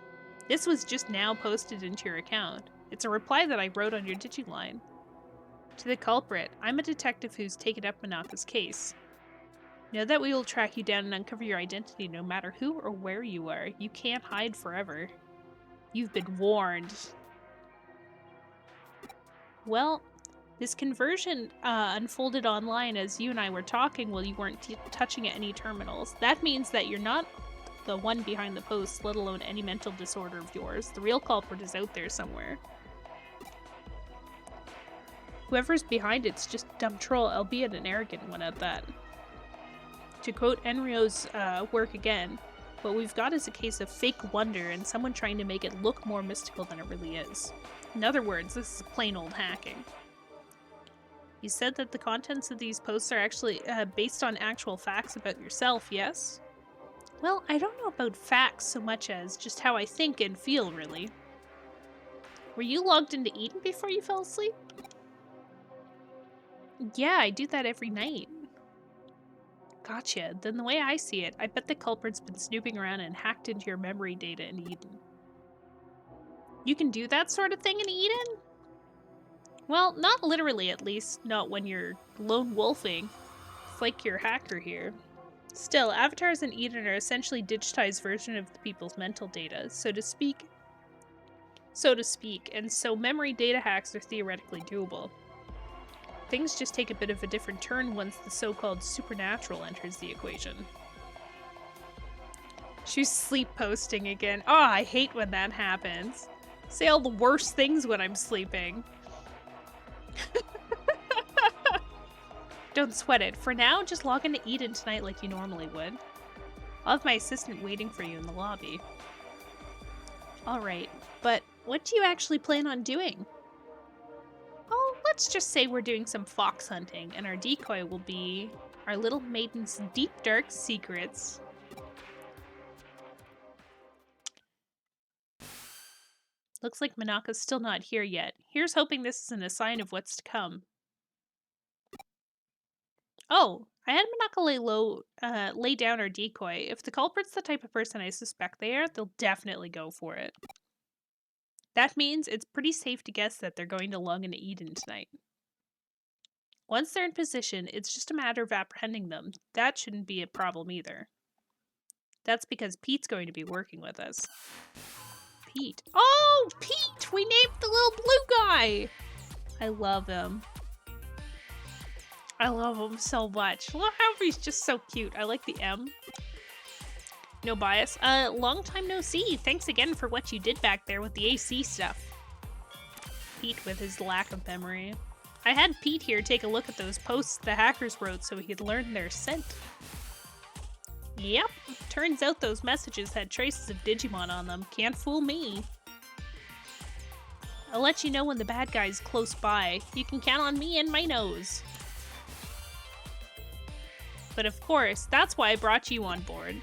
This was just now posted into your account. It's a reply that I wrote on your Digiline. To the culprit, I'm a detective who's taken up Monaka's case. Know that we will track you down and uncover your identity no matter who or where you are. You can't hide forever. You've been warned. Well, this conversion unfolded online as you and I were talking while you weren't touching at any terminals. That means that you're not the one behind the post, let alone any mental disorder of yours. The real culprit is out there somewhere. Whoever's behind it's just a dumb troll, albeit an arrogant one at that. To quote Enryo's work again, what we've got is a case of fake wonder and someone trying to make it look more mystical than it really is. In other words, this is plain old hacking. You said that the contents of these posts are actually based on actual facts about yourself, yes? Well, I don't know about facts so much as just how I think and feel, really. Were you logged into Eden before you fell asleep? Yeah, I do that every night. Gotcha. Then the way I see it, I bet the culprit's been snooping around and hacked into your memory data in Eden. You can do that sort of thing in Eden? Well, not literally, at least. Not when you're lone wolfing. It's like you're a hacker here. Still, avatars in Eden are essentially digitized version of the people's mental data, so to speak, and so memory data hacks are theoretically doable. Things just take a bit of a different turn once the so-called supernatural enters the equation. She's sleep posting again. Oh, I hate when that happens. Say all the worst things when I'm sleeping. Don't sweat it. For now, just log into Eden tonight like you normally would. I'll have my assistant waiting for you in the lobby. Alright, but what do you actually plan on doing? Oh, let's just say we're doing some fox hunting, and our decoy will be our little maiden's deep dark secrets. Looks like Monaka's still not here yet. Here's hoping this isn't a sign of what's to come. Oh, I had Monaka lay down our decoy. If the culprit's the type of person I suspect they are, they'll definitely go for it. That means it's pretty safe to guess that they're going to log into Eden tonight. Once they're in position, it's just a matter of apprehending them. That shouldn't be a problem either. That's because Pete's going to be working with us. Pete. Oh, Pete! We named the little blue guy! I love him. I love him so much. Look how he's just so cute. I like the M. No bias. Long time no see. Thanks again for what you did back there with the AC stuff. Pete with his lack of memory. I had Pete here take a look at those posts the hackers wrote so he could learn their scent. Yep. Turns out those messages had traces of Digimon on them. Can't fool me. I'll let you know when the bad guy's close by. You can count on me and my nose. But of course, that's why I brought you on board.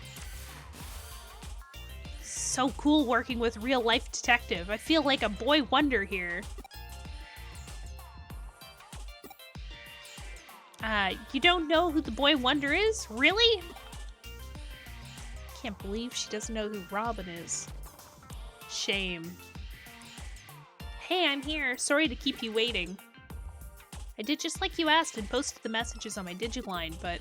So cool working with real-life detective. I feel like a boy wonder here. You don't know who the boy wonder is? Really? Can't believe she doesn't know who Robin is. Shame. Hey, I'm here. Sorry to keep you waiting. I did just like you asked and posted the messages on my Digiline, but...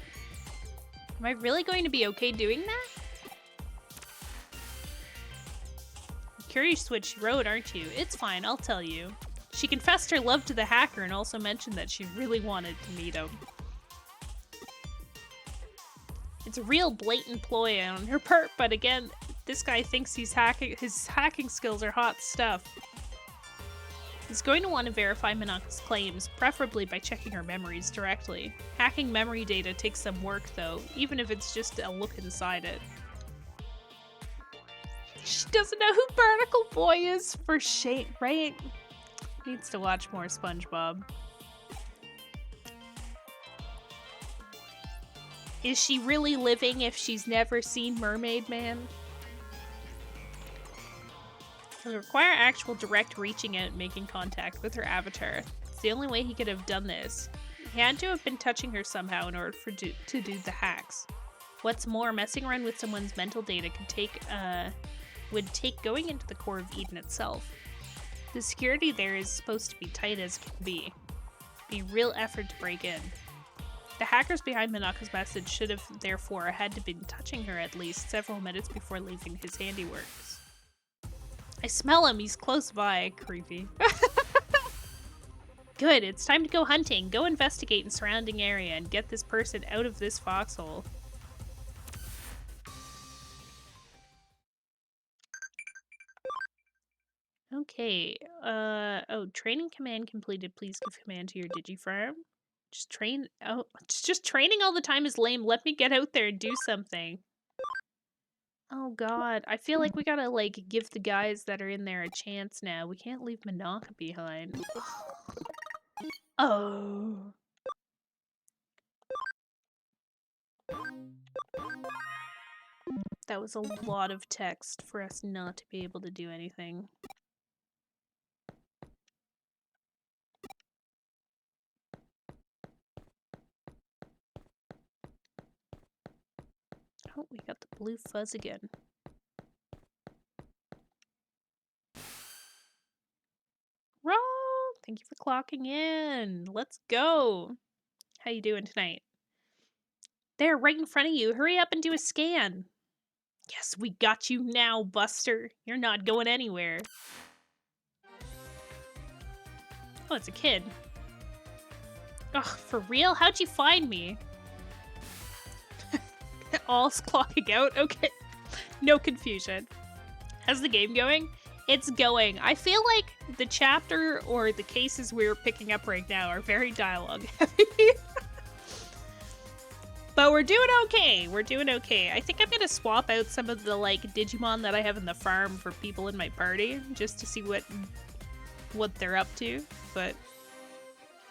Am I really going to be okay doing that? Curious what she wrote, aren't you? It's fine, I'll tell you. She confessed her love to the hacker and also mentioned that she really wanted to meet him. It's a real blatant ploy on her part, but again, this guy thinks his hacking skills are hot stuff. He's going to want to verify Minaka's claims, preferably by checking her memories directly. Hacking memory data takes some work though, even if it's just a look inside it. She doesn't know who Barnacle Boy is, for shame, right? Needs to watch more SpongeBob. Is she really living if she's never seen Mermaid Man? It would require actual direct reaching out and making contact with her avatar. It's the only way he could have done this. He had to have been touching her somehow in order to do the hacks. What's more, messing around with someone's mental data would take going into the core of Eden itself. The security there is supposed to be tight as can be. Be a real effort to break in. The hackers behind Minaka's message should have therefore had to been touching her at least several minutes before leaving his handiworks. I smell him, he's close by. Creepy. Good, it's time to go hunting. Go investigate in surrounding area and get this person out of this foxhole. Okay, oh, training command completed. Please give command to your Digifarm. Just training all the time is lame. Let me get out there and do something. Oh god, I feel like we gotta, like, give the guys that are in there a chance now. We can't leave Minaka behind. Oh. That was a lot of text for us not to be able to do anything. Oh, we got the blue fuzz again. Wrong! Thank you for clocking in. Let's go. How you doing tonight? There, right in front of you. Hurry up and do a scan. Yes, we got you now, Buster. You're not going anywhere. Oh, it's a kid. Ugh, for real? How'd you find me? All's clocking out? Okay. No confusion. How's the game going? It's going. I feel like the chapter or the cases we're picking up right now are very dialogue heavy. But we're doing okay. We're doing okay. I think I'm gonna swap out some of the, like, Digimon that I have in the farm for people in my party, just to see what they're up to. But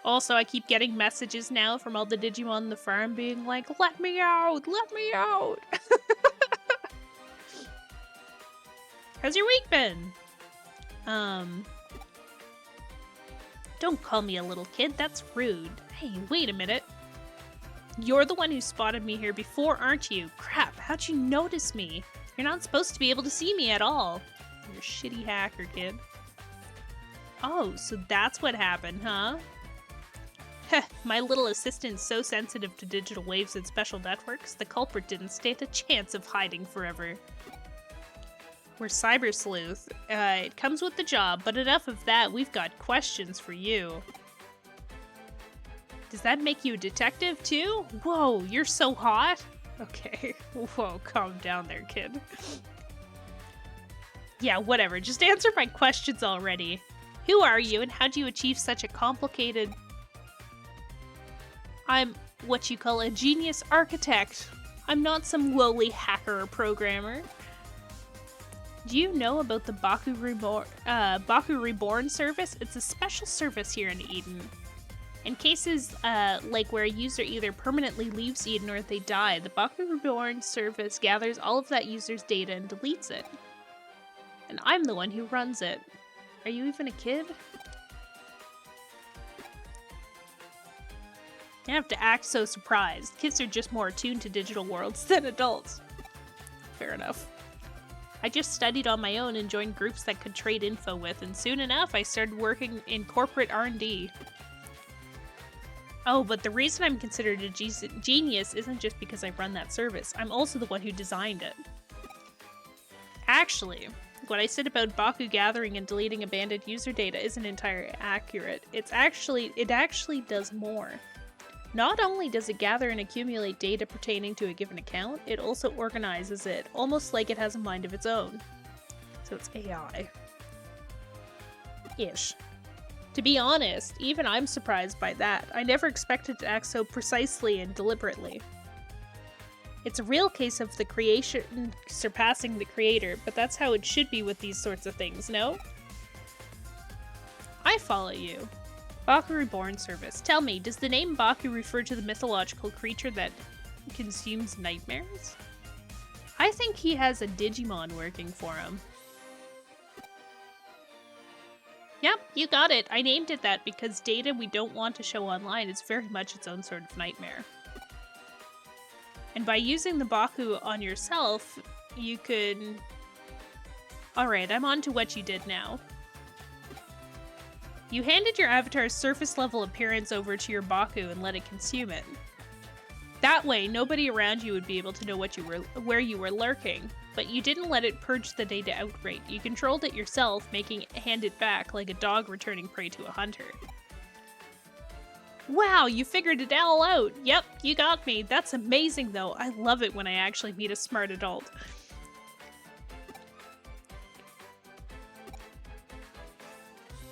also, I keep getting messages now from all the Digimon in the farm being like, let me out! Let me out! How's your week been? Don't call me a little kid, that's rude. Hey, wait a minute. You're the one who spotted me here before, aren't you? Crap, how'd you notice me? You're not supposed to be able to see me at all. You're a shitty hacker, kid. Oh, so that's what happened, huh? Heh, my little assistant's so sensitive to digital waves and special networks, the culprit didn't stand a chance of hiding forever. We're Cyber Sleuth. It comes with the job, but enough of that, we've got questions for you. Does that make you a detective, too? Whoa, you're so hot? Okay, whoa, calm down there, kid. Yeah, whatever, just answer my questions already. Who are you, and how do you achieve such a complicated... I'm what you call a genius architect. I'm not some lowly hacker or programmer. Do you know about the Baku Reborn service? It's a special service here in Eden. In cases like where a user either permanently leaves Eden or they die, the Baku Reborn service gathers all of that user's data and deletes it. And I'm the one who runs it. Are you even a kid? You have to act so surprised. Kids are just more attuned to digital worlds than adults. Fair enough. I just studied on my own and joined groups that could trade info with, and soon enough I started working in corporate R&D. Oh, but the reason I'm considered a genius isn't just because I run that service. I'm also the one who designed it. Actually, what I said about Baku gathering and deleting abandoned user data isn't entirely accurate. It actually does more. Not only does it gather and accumulate data pertaining to a given account, it also organizes it, almost like it has a mind of its own. So it's AI. Ish. To be honest, even I'm surprised by that. I never expected to act so precisely and deliberately. It's a real case of the creation surpassing the creator, but that's how it should be with these sorts of things, no? I follow you. Baku Reborn service. Tell me, does the name Baku refer to the mythological creature that consumes nightmares? I think he has a Digimon working for him. Yep, you got it. I named it that because data we don't want to show online is very much its own sort of nightmare. And by using the Baku on yourself, you could... Alright, I'm on to what you did now. You handed your avatar's surface-level appearance over to your Baku and let it consume it. That way, nobody around you would be able to know where you were lurking, but you didn't let it purge the data outright. You controlled it yourself, making it hand it back like a dog returning prey to a hunter. Wow, you figured it all out! Yep, you got me. That's amazing, though. I love it when I actually meet a smart adult.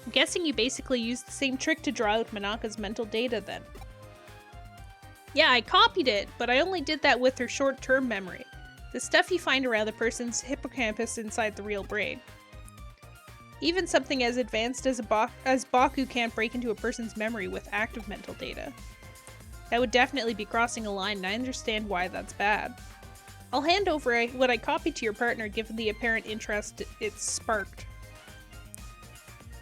I'm guessing you basically used the same trick to draw out Manaka's mental data, then. Yeah, I copied it, but I only did that with her short-term memory. The stuff you find around the person's hippocampus inside the real brain. Even something as advanced as Baku can't break into a person's memory with active mental data. That would definitely be crossing a line, and I understand why that's bad. I'll hand over what I copied to your partner given the apparent interest it sparked.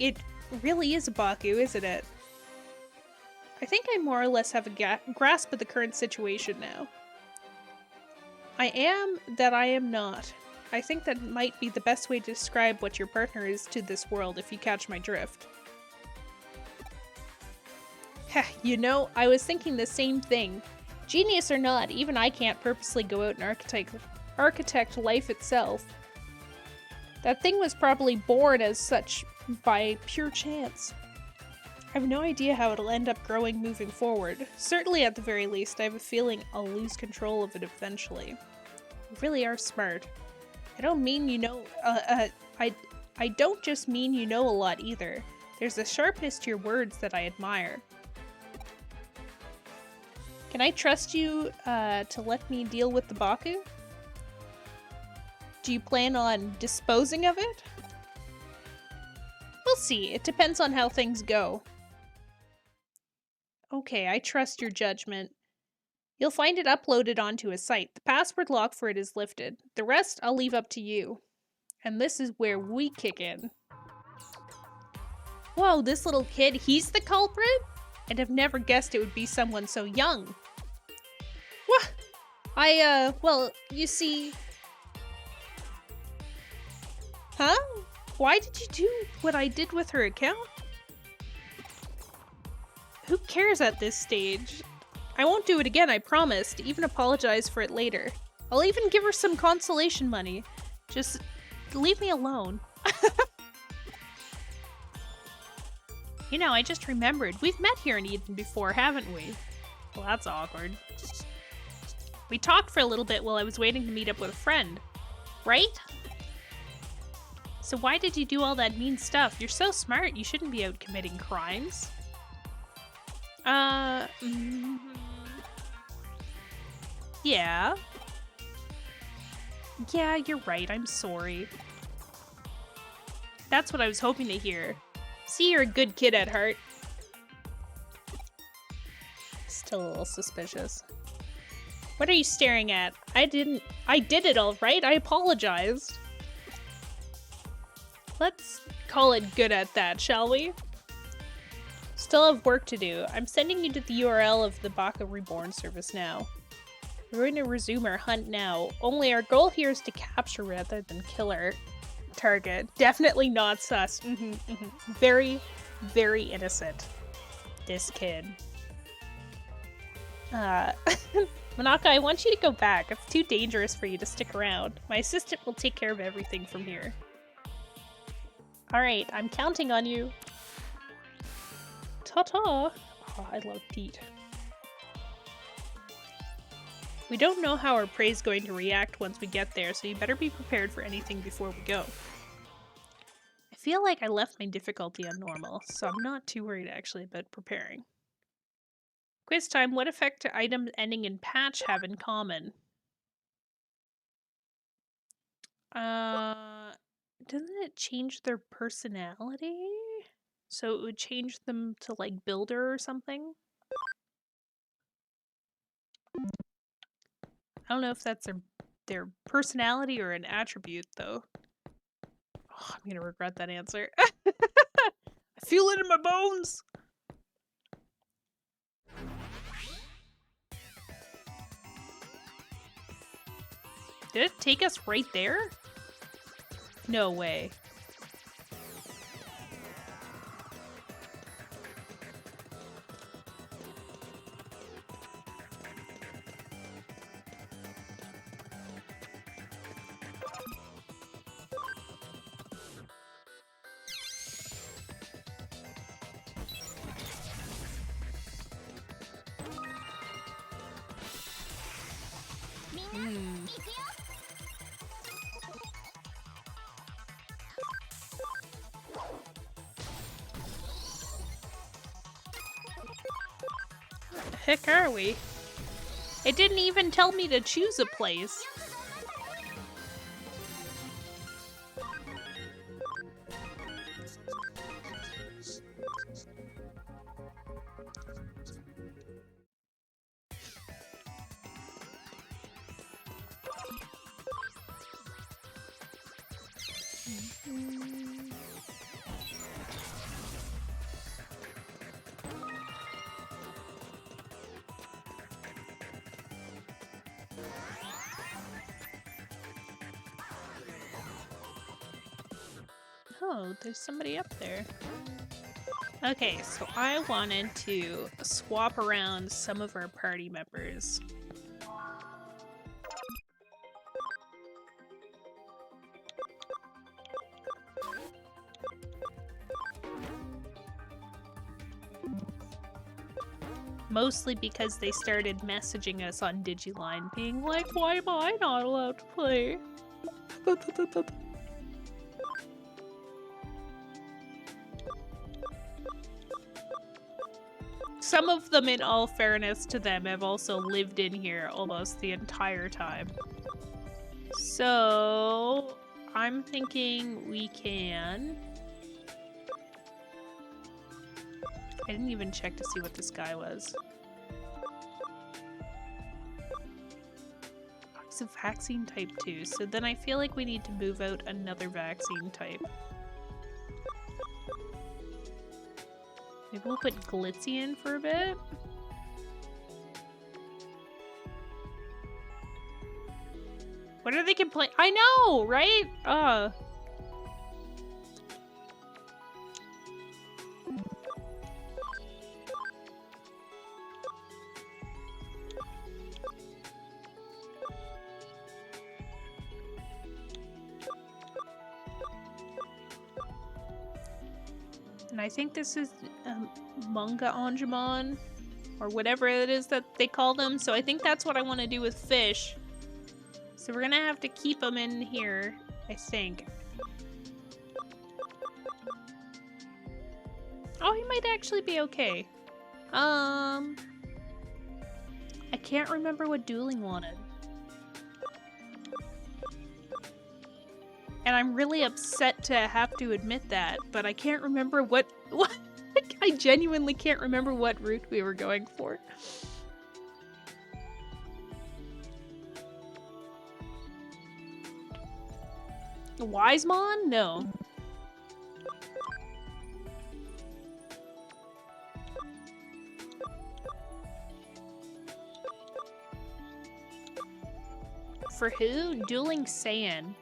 It really is a Baku, isn't it? I think I more or less have a grasp of the current situation now. I am that I am not. I think that might be the best way to describe what your partner is to this world, if you catch my drift. Heh, you know, I was thinking the same thing. Genius or not, even I can't purposely go out and architect life itself. That thing was probably born as such by pure chance. I have no idea how it'll end up growing moving forward. Certainly, at the very least, I have a feeling I'll lose control of it eventually. You really are smart. I don't mean you know, I don't just mean you know a lot either. There's a sharpness to your words that I admire. Can I trust you, to let me deal with the Baku? Do you plan on disposing of it? We'll see. It depends on how things go. Okay, I trust your judgment. You'll find it uploaded onto a site. The password lock for it is lifted. The rest I'll leave up to you. And this is where we kick in. Whoa, this little kid, he's the culprit? I'd have never guessed it would be someone so young. What? Well, you see... Huh? Why did you do what I did with her account? Who cares at this stage? I won't do it again, I promise, to even apologize for it later. I'll even give her some consolation money. Just leave me alone. You know, I just remembered. We've met here in Eden before, haven't we? Well, that's awkward. We talked for a little bit while I was waiting to meet up with a friend. Right? So why did you do all that mean stuff? You're so smart, you shouldn't be out committing crimes. Yeah. Yeah, you're right, I'm sorry. That's what I was hoping to hear. See, you're a good kid at heart. Still a little suspicious. What are you staring at? I did it all right, I apologized. Let's call it good at that, shall we? Just still have work to do. I'm sending you to the URL of the Baka Reborn service now. We're going to resume our hunt now. Only our goal here is to capture rather than kill our target. Definitely not sus. Very, very innocent. This kid. Manaka, I want you to go back. It's too dangerous for you to stick around. My assistant will take care of everything from here. Alright, I'm counting on you. Ta-ta! Oh, I love Pete. We don't know how our prey's going to react once we get there, so you better be prepared for anything before we go. I feel like I left my difficulty on normal, so I'm not too worried actually about preparing. Quiz time, what effect do items ending in patch have in common? Doesn't it change their personality? So it would change them to like builder or something? I don't know if that's their personality or an attribute though. Oh, I'm gonna regret that answer. I feel it in my bones! Did it take us right there? No way. Where the heck are we? It didn't even tell me to choose a place. Oh, there's somebody up there. Okay, so I wanted to swap around some of our party members. Mostly because they started messaging us on Digiline being like, why am I not allowed to play? Some of them, in all fairness to them, have also lived in here almost the entire time. So, I'm thinking we can... I didn't even check to see what this guy was. It's a vaccine type 2, so then I feel like we need to move out another vaccine type. Maybe we'll put Glitzy in for a bit. What are they complaining? I know, right? And I think this is Manga Angemon, or whatever it is that they call them. So I think that's what I want to do with Fish. So we're gonna have to keep them in here, I think. Oh, he might actually be okay. I can't remember what Dueling wanted. And I'm really upset to have to admit that, but I can't remember what I genuinely can't remember what route we were going for. Wisemon? No. For who? Dueling Saiyan.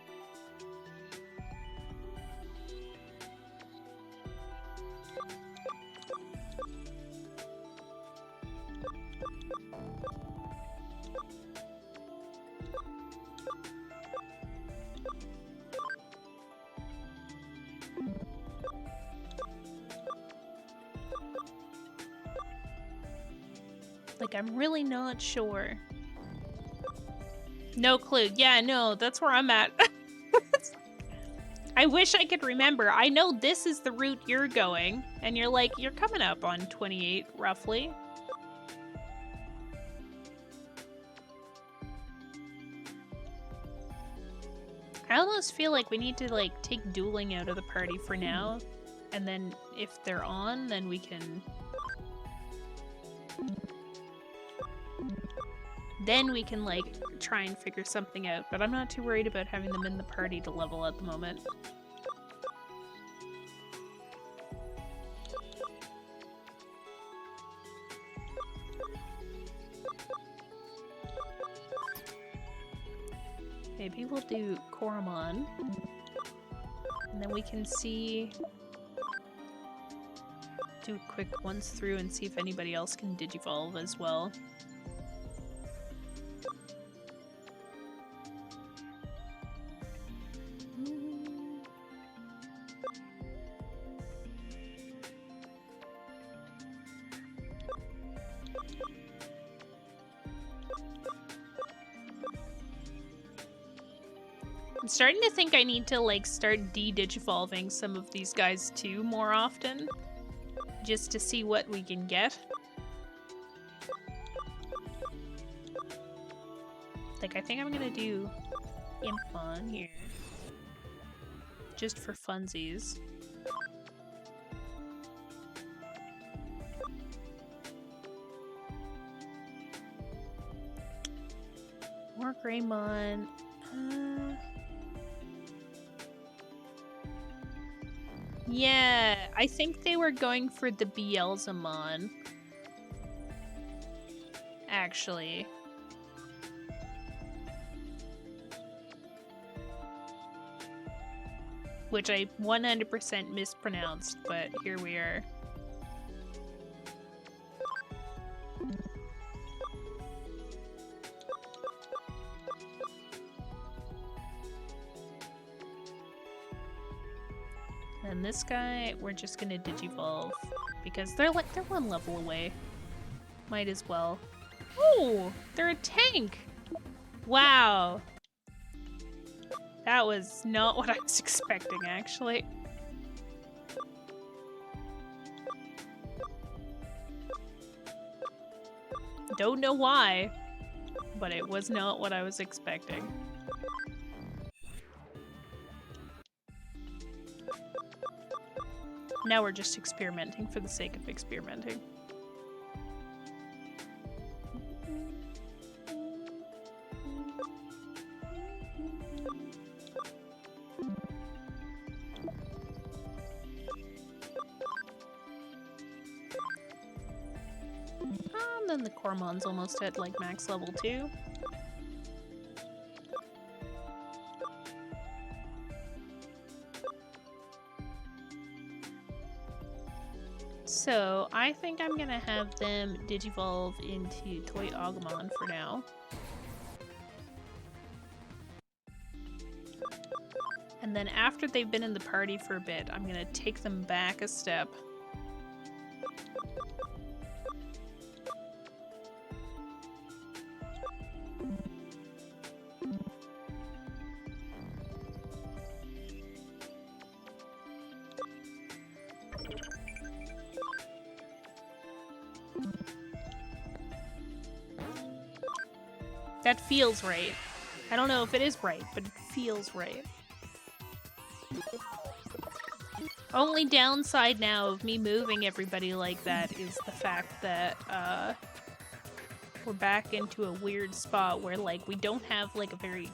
Like, I'm really not sure. No clue. Yeah, no, that's where I'm at. I wish I could remember. I know this is the route you're going, and you're like, you're coming up on 28, roughly. I almost feel like we need to, like, take dueling out of the party for now, and then if they're on, then we can... Then we can, like, try and figure something out, but I'm not too worried about having them in the party to level at the moment. Maybe we'll do Koromon, and then we can see... Do a quick once through and see if anybody else can digivolve as well. I'm starting to think I need to, like, start de-digivolving some of these guys too more often, just to see what we can get. Like, I think I'm gonna do Impmon here, just for funsies. More Greymon. Yeah, I think they were going for the Beelzemon. Actually. Which I 100% mispronounced, but here we are. And this guy, we're just gonna digivolve because they're one level away. Might as well. Oh, they're a tank. Wow. That was not what I was expecting, actually. Don't know why, but it was not what I was expecting. Now we're just experimenting for the sake of experimenting. And then the Koromon's almost at, like, max level 2. So, I think I'm gonna have them digivolve into Toy Agumon for now. And then after they've been in the party for a bit, I'm gonna take them back a step. That feels right. I don't know if it is right, but it feels right. Only downside now of me moving everybody like that is the fact that we're back into a weird spot where, like, we don't have, like, a very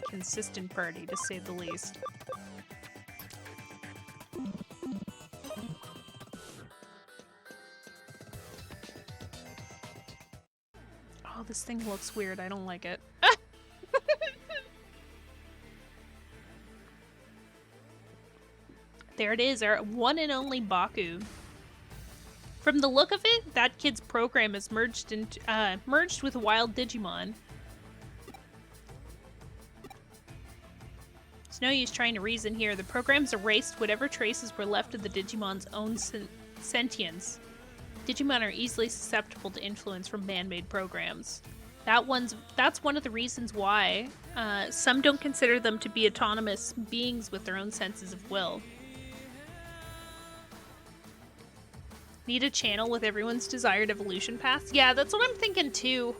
consistent party, to say the least. Oh, this thing looks weird. I don't like it. There it is, our one and only Baku. From the look of it, that kid's program is merged with wild Digimon. It's no use trying to reason here. The program's erased whatever traces were left of the Digimon's own sentience. Digimon are easily susceptible to influence from man-made programs. That's one of the reasons why some don't consider them to be autonomous beings with their own senses of will. Need a channel with everyone's desired evolution paths? Yeah, that's what I'm thinking too.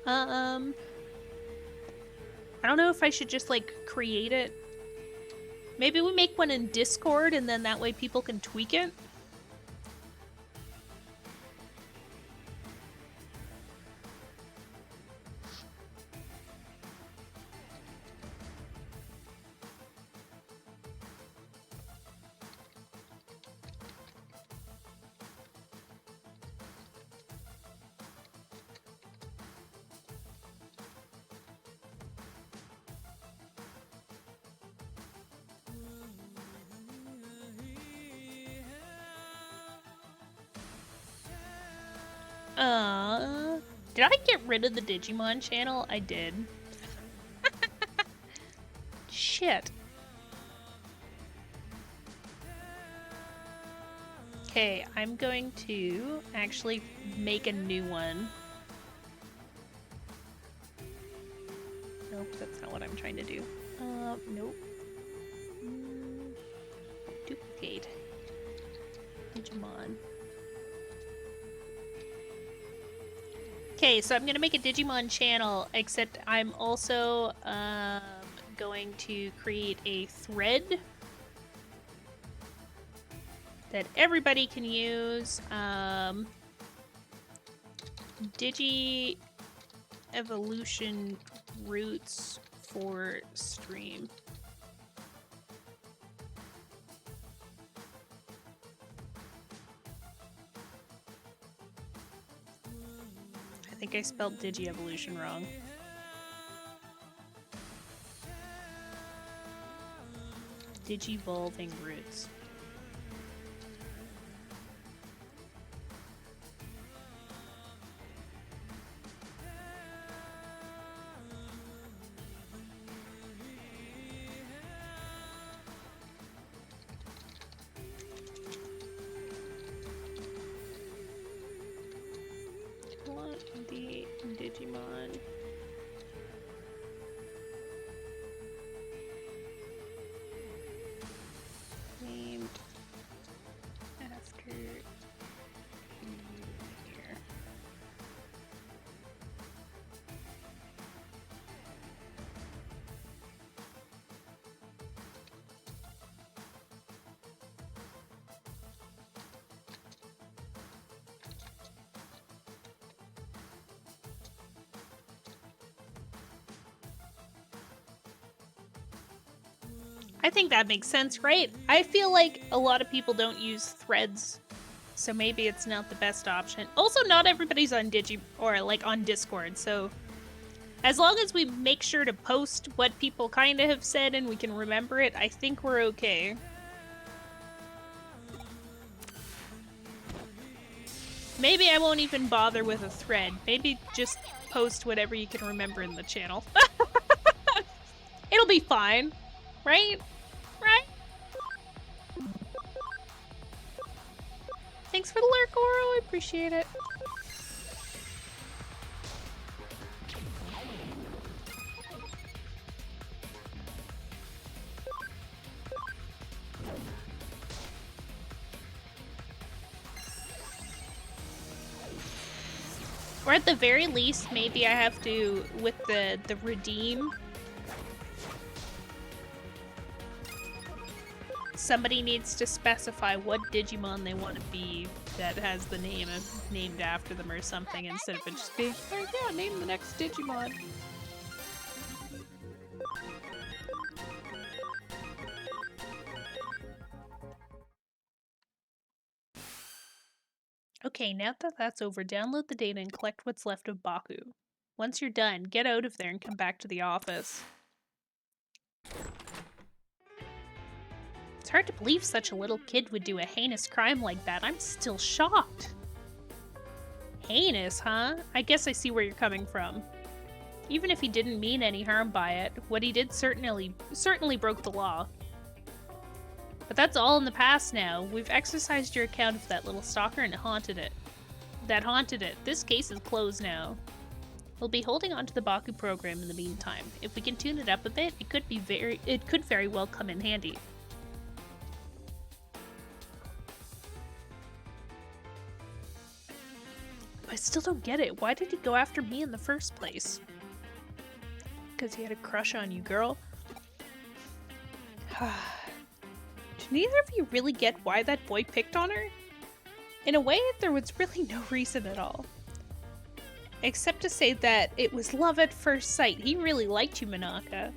I don't know if I should just like create it. Maybe we make one in Discord and then that way people can tweak it. Did I get rid of the Digimon channel? I did. Shit. Okay, I'm going to actually make a new one. Nope, that's not what I'm trying to do. Nope. Duplicate. Digimon. Okay, so I'm gonna make a Digimon channel, except I'm also going to create a thread that everybody can use. Digi evolution roots for stream. I think I spelled Digi-Evolution wrong. Digivolving roots. Digimon. Named after here. I think that makes sense, right? I feel like a lot of people don't use threads, so maybe it's not the best option. Also, not everybody's on or like on Discord, so as long as we make sure to post what people kind of have said and we can remember it, I think we're okay. Maybe I won't even bother with a thread. Maybe just post whatever you can remember in the channel. It'll be fine, right? Right? Thanks for the lurk, Oro. I appreciate it. Or at the very least, maybe I have to, with the redeem, somebody needs to specify what Digimon they want to be that has the name named after them or something, instead of it just being like, yeah, name the next Digimon. Okay, now that that's over, download the data and collect what's left of Baku. Once you're done, get out of there and come back to the office. It's hard to believe such a little kid would do a heinous crime like that. I'm still shocked. Heinous, huh? I guess I see where you're coming from. Even if he didn't mean any harm by it, what he did certainly broke the law. But that's all in the past now. We've exercised your account of that little stalker and haunted it. This case is closed now. We'll be holding on to the Baku program in the meantime. If we can tune it up a bit, it could very well come in handy. I still don't get it. Why did he go after me in the first place? Because he had a crush on you, girl. Do neither of you really get why that boy picked on her? In a way, there was really no reason at all. Except to say that it was love at first sight. He really liked you, Monaka.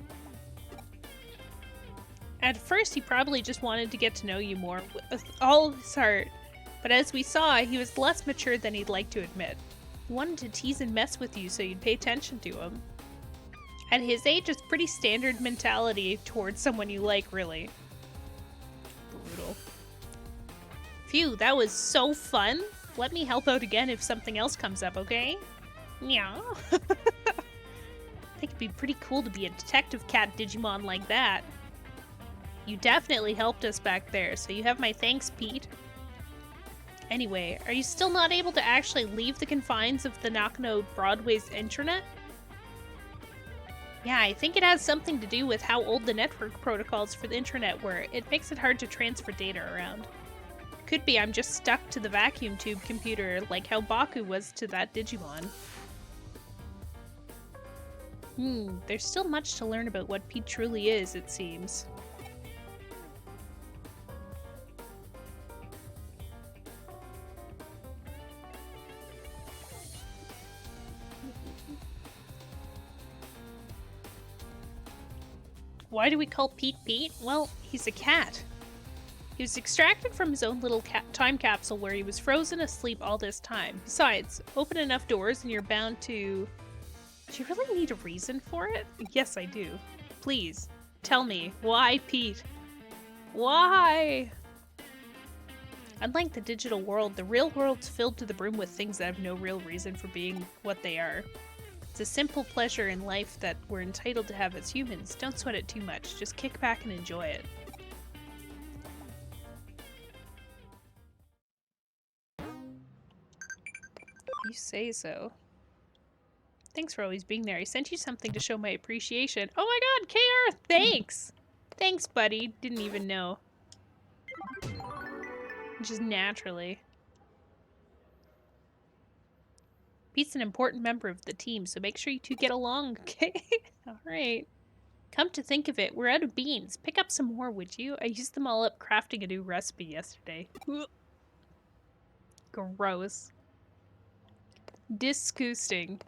At first, he probably just wanted to get to know you more with all of his heart. But as we saw, he was less mature than he'd like to admit. He wanted to tease and mess with you so you'd pay attention to him. At his age, it's pretty standard mentality towards someone you like, really. Brutal. Phew, that was so fun. Let me help out again if something else comes up, okay? Yeah. I think it'd be pretty cool to be a detective cat Digimon like that. You definitely helped us back there, so you have my thanks, Pete. Anyway, are you still not able to actually leave the confines of the Nakano Broadway's intranet? Yeah, I think it has something to do with how old the network protocols for the intranet were. It makes it hard to transfer data around. Could be I'm just stuck to the vacuum tube computer like how Baku was to that Digimon. There's still much to learn about what Pete truly is, it seems. Why do we call Pete Pete? Well, he's a cat. He was extracted from his own little time capsule where he was frozen asleep all this time. Besides, open enough doors and you're bound to... Do you really need a reason for it? Yes, I do. Please, tell me. Why Pete? Why? Unlike the digital world, the real world's filled to the brim with things that have no real reason for being what they are. It's a simple pleasure in life that we're entitled to have as humans. Don't sweat it too much. Just kick back and enjoy it. You say so. Thanks for always being there. I sent you something to show my appreciation. Oh my god, KR! Thanks! Thanks, buddy. Didn't even know. Just naturally. Pete's an important member of the team, so make sure you two get along, okay? Alright. Come to think of it, we're out of beans. Pick up some more, would you? I used them all up crafting a new recipe yesterday. Gross. Disgusting.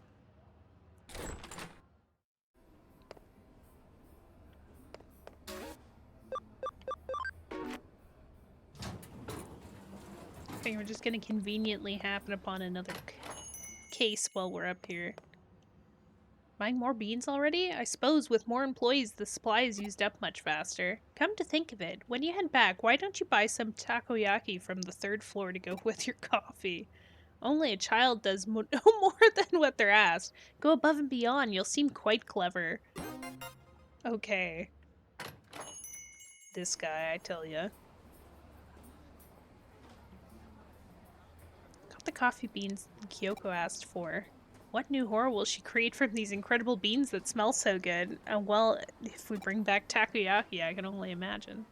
I think we're just gonna conveniently happen upon another case while we're up here. Buying more beans already? I suppose with more employees the supply is used up much faster. Come to think of it, when you head back, why don't you buy some takoyaki from the 3rd floor to go with your coffee? Only a child does no more than what they're asked. Go above and beyond, you'll seem quite clever. Okay. This guy, I tell ya. Got the coffee beans Kyoko asked for. What new horror will she create from these incredible beans that smell so good? Well, if we bring back takoyaki, I can only imagine.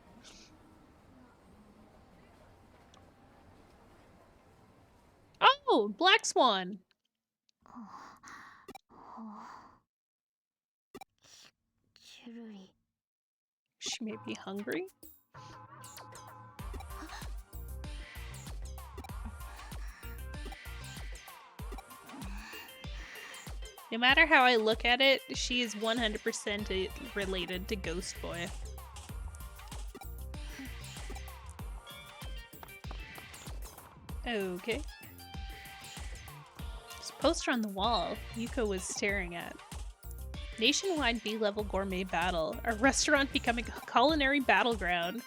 Oh, Black Swan! She may be hungry? No matter how I look at it, she is 100% related to Ghost Boy. Okay. There's a poster on the wall Yuko was staring at. Nationwide B-level gourmet battle. A restaurant becoming a culinary battleground.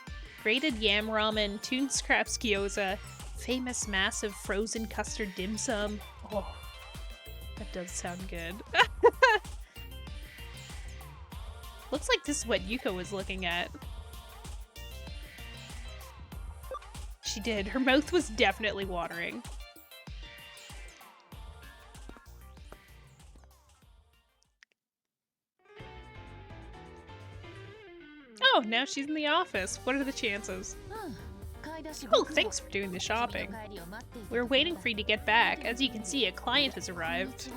Grated yam ramen, Toon Scraps gyoza, famous massive frozen custard dim sum. Oh, that does sound good. Looks like this is what Yuko was looking at. She did. Her mouth was definitely watering. Oh, now she's in the office. What are the chances? Oh, thanks for doing the shopping. We were waiting for you to get back. As you can see, a client has arrived.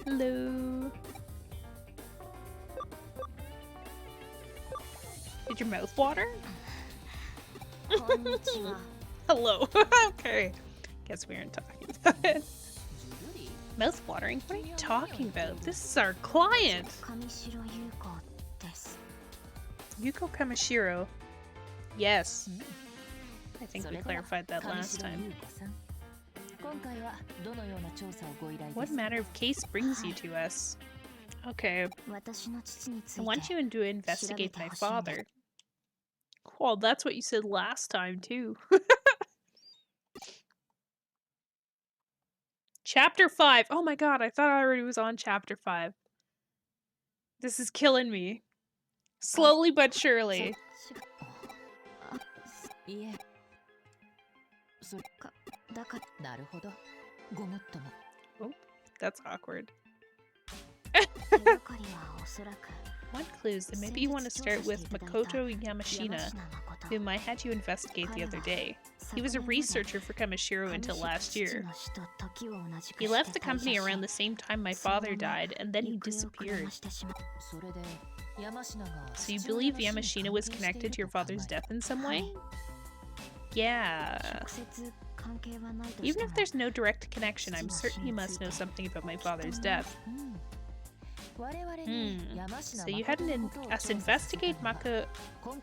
Hello. Did your mouth water? Hello. Okay. Guess we aren't talking about it. Mouth watering? What are you talking about? This is our client. Yuko Kamishiro. Yes. I think we clarified that last time. What matter of case brings you to us? Okay. I want you to investigate my father. Well, that's what you said last time, too. Chapter 5. Oh my god, I thought I already was on Chapter 5. This is killing me. Slowly but surely. Oh, that's awkward. One clue is that maybe you want to start with Makoto Yamashina, whom I had you investigate the other day. He was a researcher for Kamishiro until last year. He left the company around the same time my father died, and then he disappeared. So you believe Yamashina was connected to your father's death in some way? Yeah. Even if there's no direct connection, I'm certain he must know something about my father's death. So you had us investigate Makoto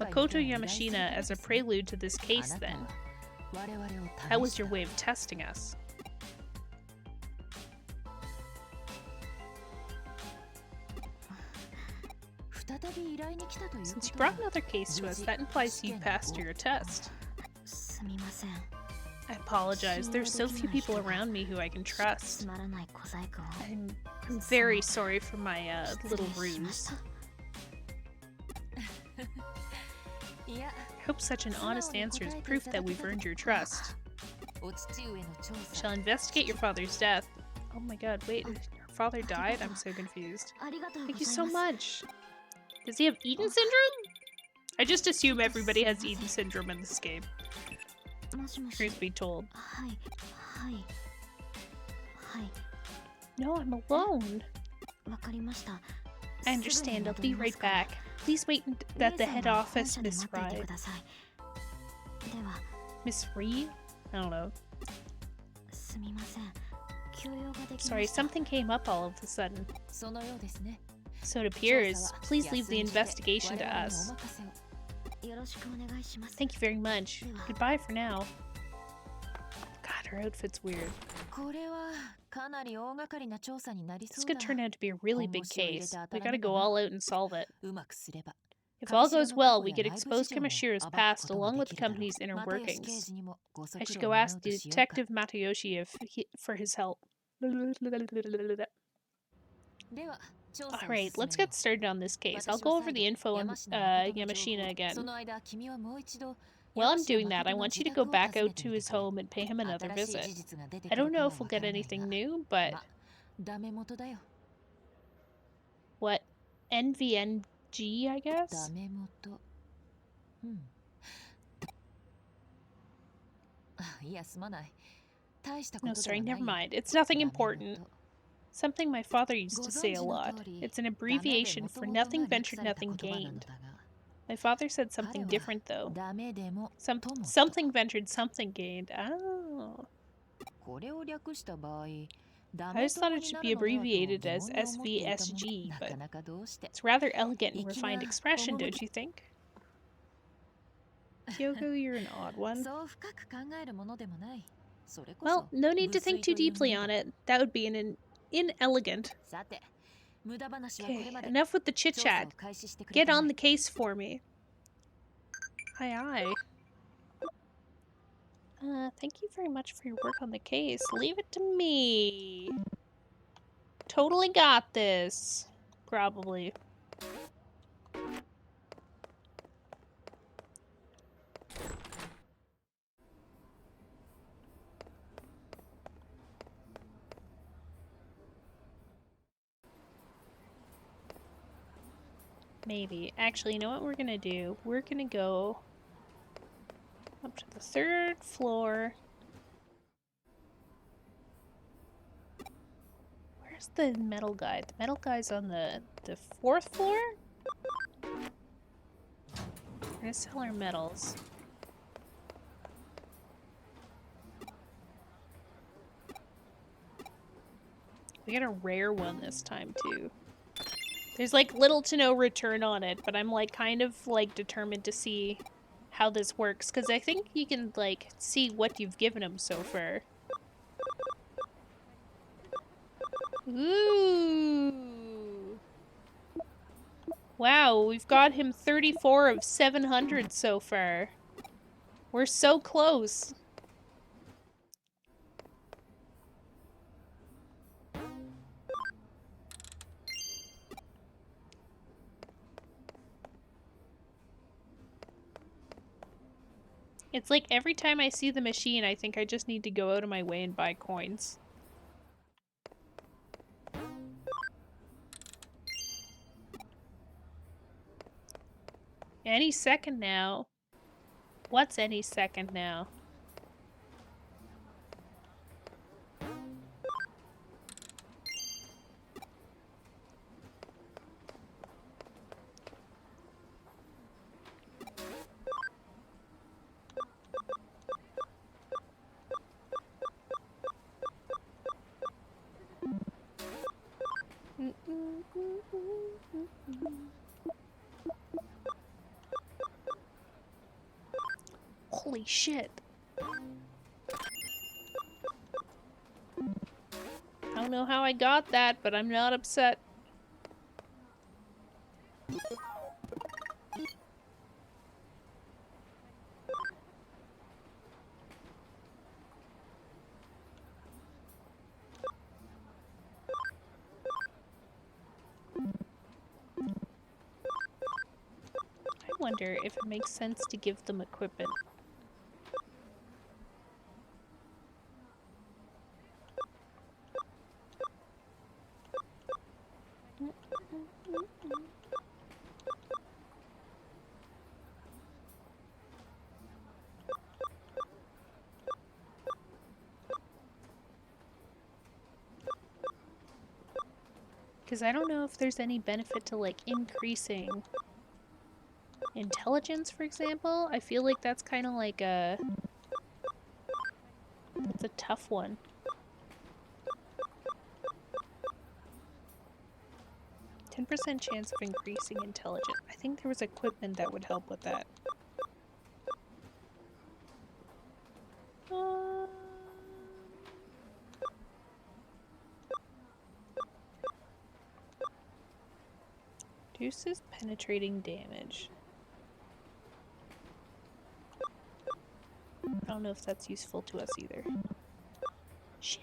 Yamashina as a prelude to this case then. That was your way of testing us. Since you brought another case to us, that implies you passed your test. I apologize, there's so few people around me who I can trust. I'm very sorry for my little ruse. I hope such an honest answer is proof that we've earned your trust. Shall investigate your father's death. Oh my god, wait, your father died? I'm so confused. Thank you so much. Does he have Eden syndrome? I just assume everybody has Eden syndrome in this game. Truth be told. No, I'm alone. I understand. I'll be right back. Please wait at the head office, Miss Rai. Miss Ree? I don't know. Sorry, something came up all of a sudden. So it appears. Please leave the investigation to us. Thank you very much. Goodbye for now. God, her outfit's weird. This could turn out to be a really big case. We gotta go all out and solve it. If all goes well, we could expose Kamashiro's past along with the company's inner workings. I should go ask Detective Matayoshi for his help. Alright, let's get started on this case. I'll go over the info on Yamashina again. While I'm doing that, I want you to go back out to his home and pay him another visit. I don't know if we'll get anything new, but... What? NVNG, I guess? No, sorry, never mind. It's nothing important. Something my father used to say a lot. It's an abbreviation for nothing ventured, nothing gained. My father said something different, though. Something ventured, something gained. Oh. I just thought it should be abbreviated as SVSG, but it's rather elegant and refined expression, don't you think? Kyoko, you're an odd one. Well, no need to think too deeply on it. That would be an inelegant. Okay, enough with the chit-chat. Get on the case for me. Aye, aye. Thank you very much for your work on the case. Leave it to me. Totally got this. Probably. Maybe. Actually, you know what we're gonna do? We're gonna go up to the 3rd floor. Where's the metal guy? The metal guy's on the 4th floor? We're gonna sell our metals. We got a rare one this time, too. There's, like, little to no return on it, but I'm, like, kind of, like, determined to see how this works, because I think you can, like, see what you've given him so far. Ooh! Wow, we've got him 34 of 700 so far. We're so close. It's like every time I see the machine, I think I just need to go out of my way and buy coins. Any second now. What's any second now? Holy shit. I don't know how I got that, but I'm not upset. I wonder if it makes sense to give them equipment. Because I don't know if there's any benefit to, like, increasing intelligence, for example. I feel like that's kind of like a... That's a tough one. 10% chance of increasing intelligence. I think there was equipment that would help with that. Reduces penetrating damage. I don't know if that's useful to us either. Shit.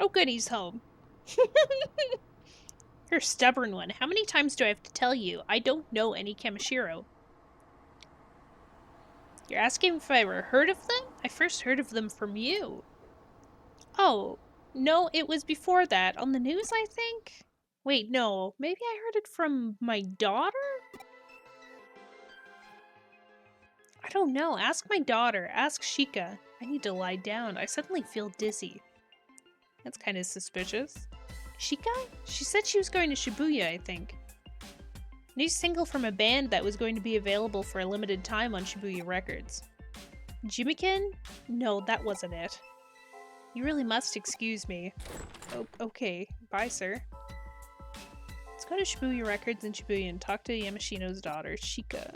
Oh good, he's home. You're a stubborn one. How many times do I have to tell you? I don't know any Kamishiro. You're asking if I ever heard of them? I first heard of them from you. Oh, no, it was before that. On the news, I think? Wait, no. Maybe I heard it from my daughter? I don't know. Ask my daughter. Ask Shika. I need to lie down. I suddenly feel dizzy. That's kind of suspicious. Shika? She said she was going to Shibuya, I think. New single from a band that was going to be available for a limited time on Shibuya Records. Jimmykin? No, that wasn't it. You really must excuse me. Oh, okay. Bye, sir. Let's go to Shibuya Records in Shibuya and talk to Yamashino's daughter, Shika.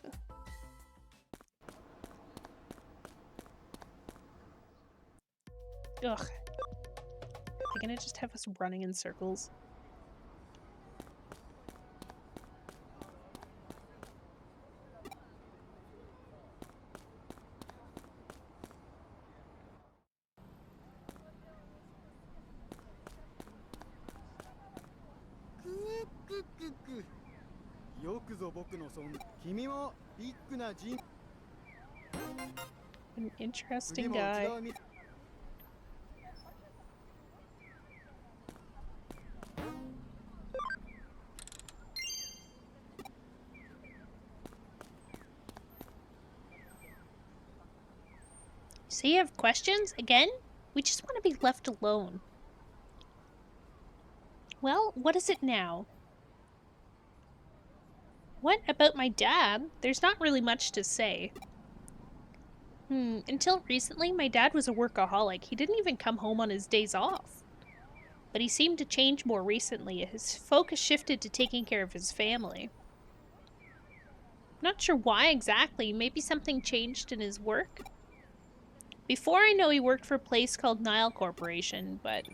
Ugh. They're gonna just have us running in circles. An interesting guy. So you have questions? Again? We just want to be left alone. Well, what is it now? What about my dad? There's not really much to say. Until recently, my dad was a workaholic. He didn't even come home on his days off. But he seemed to change more recently. His focus shifted to taking care of his family. Not sure why exactly. Maybe something changed in his work? Before I know, he worked for a place called Nile Corporation, but...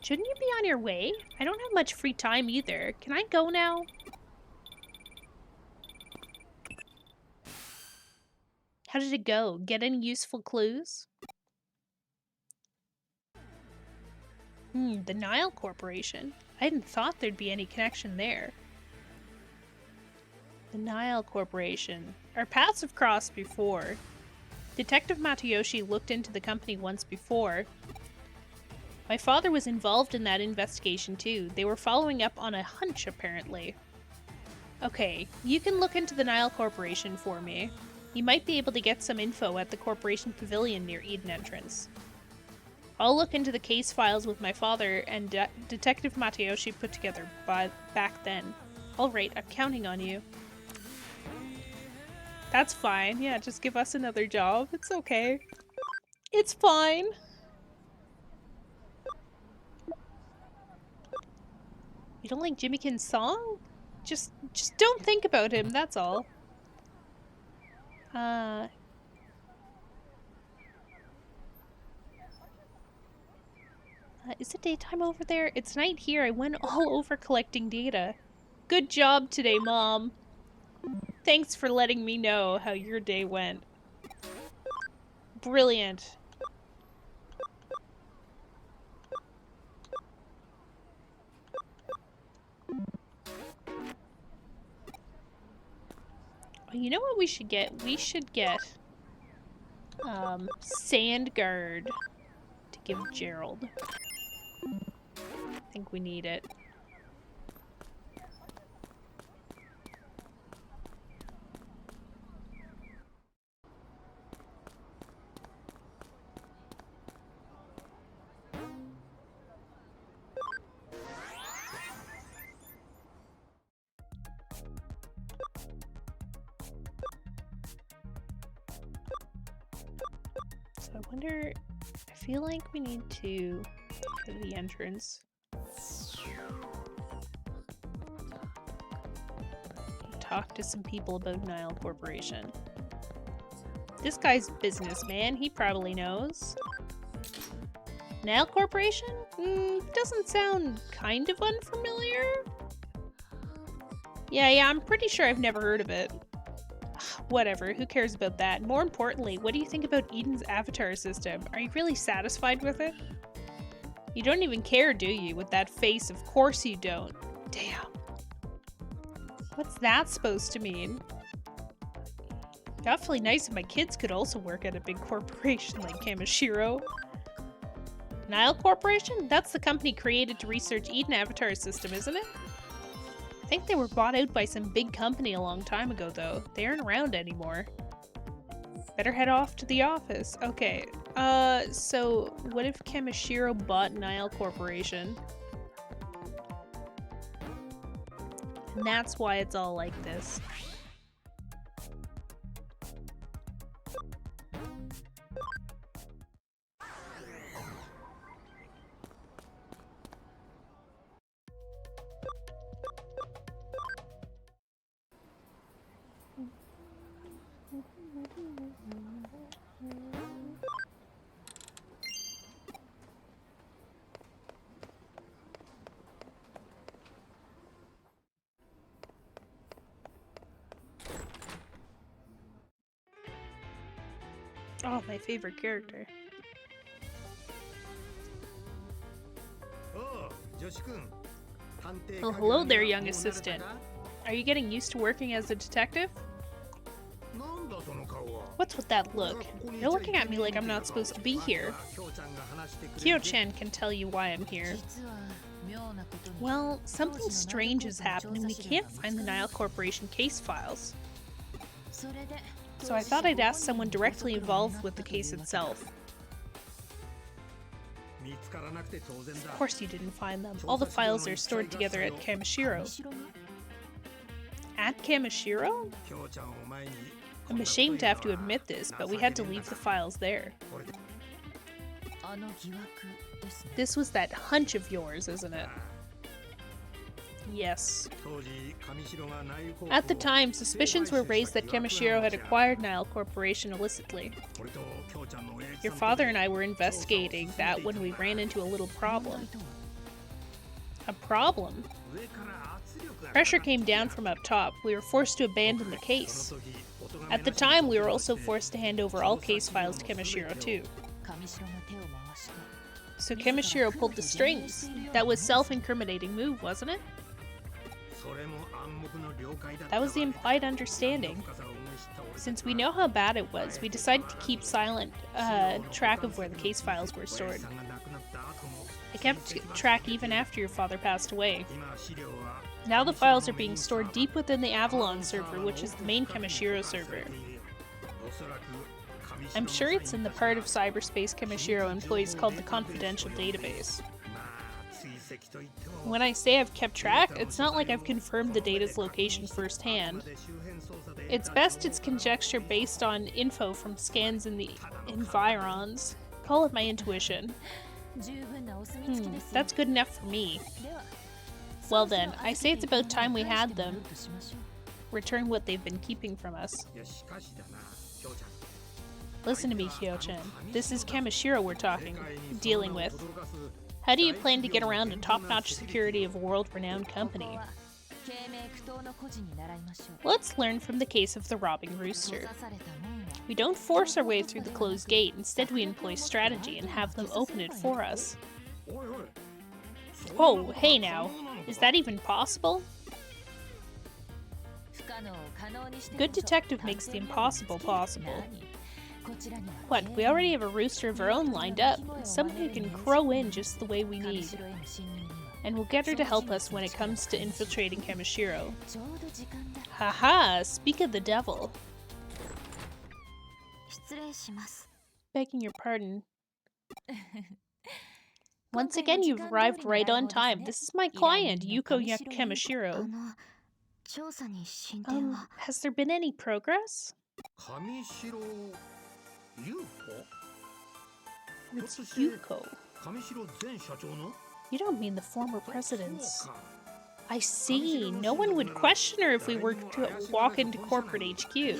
Shouldn't you be on your way? I don't have much free time either. Can I go now? How did it go? Get any useful clues? The Nile Corporation. I hadn't thought there'd be any connection there. The Nile Corporation. Our paths have crossed before. Detective Matayoshi looked into the company once before. My father was involved in that investigation too. They were following up on a hunch, apparently. Okay, you can look into the Nile Corporation for me. You might be able to get some info at the Corporation Pavilion near Eden Entrance. I'll look into the case files with my father and Detective Matayoshi put together back then. Alright, I'm counting on you. That's fine. Yeah, just give us another job. It's okay. It's fine. You don't like Jimmykin's song? Just don't think about him, that's all. Is it daytime over there? It's night here. I went all over collecting data. Good job today, Mom. Thanks for letting me know how your day went. Brilliant. You know what we should get? We should get Sandguard to give Gerald. I think we need it. So I wonder, I feel like we need to go to the entrance. Talk to some people about Nile Corporation. This guy's a businessman, he probably knows. Nile Corporation? Doesn't sound kind of unfamiliar. Yeah, I'm pretty sure I've never heard of it. Whatever, who cares about that? More importantly, what do you think about Eden's avatar system? Are you really satisfied with it? You don't even care, do you? With that face, of course you don't. Damn. What's that supposed to mean? Awfully nice if my kids could also work at a big corporation like Kamishiro. Nile Corporation? That's the company created to research Eden Avatar system, isn't it? think they were bought out by some big company a long time ago, though. They aren't around anymore. Better head off to the office. Okay. So what if Kamishiro bought Nile Corporation? And that's why it's all like this. Oh, my favorite character. Oh, hello there, young assistant. Are you getting used to working as a detective? What's with that look? You're looking at me like I'm not supposed to be here. Kyo-chan can tell you why I'm here. Well, something strange has happened and we can't find the Nile Corporation case files. So I thought I'd ask someone directly involved with the case itself. Of course you didn't find them. All the files are stored together at Kamishiro. At Kamishiro? I'm ashamed to have to admit this, but we had to leave the files there. This was that hunch of yours, isn't it? Yes. At the time, suspicions were raised that Kamishiro had acquired Nile Corporation illicitly. Your father and I were investigating that when we ran into a little problem. A problem? Pressure came down from up top. We were forced to abandon the case. At the time, we were also forced to hand over all case files to Kamishiro too. So Kamishiro pulled the strings. That was self-incriminating move, wasn't it? That was the implied understanding. Since we know how bad it was, we decided to keep silent track of where the case files were stored. I kept track even after your father passed away. Now the files are being stored deep within the Avalon server, which is the main Kamishiro server. I'm sure it's in the part of cyberspace Kamishiro employs called the Confidential Database. When I say I've kept track, it's not like I've confirmed the data's location firsthand. It's best it's conjecture based on info from scans in the environs. Call it my intuition. That's good enough for me. Well then, I say it's about time we had them. Return what they've been keeping from us. Listen to me, Kyo-chan. This is Kamishiro we're dealing with. How do you plan to get around the top-notch security of a world-renowned company? Let's learn from the case of the robbing rooster. We don't force our way through the closed gate, instead we employ strategy and have them open it for us. Whoa, hey now. Is that even possible? Good detective makes the impossible possible. What, we already have a rooster of our own lined up, someone who can crow in just the way we need. And we'll get her to help us when it comes to infiltrating Kamishiro. Haha, speak of the devil. Begging your pardon. Once again, you've arrived right on time. This is my client, Yuko Kamishiro. Has there been any progress? It's Yuko. You don't mean the former president's... I see. No one would question her if we were to walk into corporate HQ.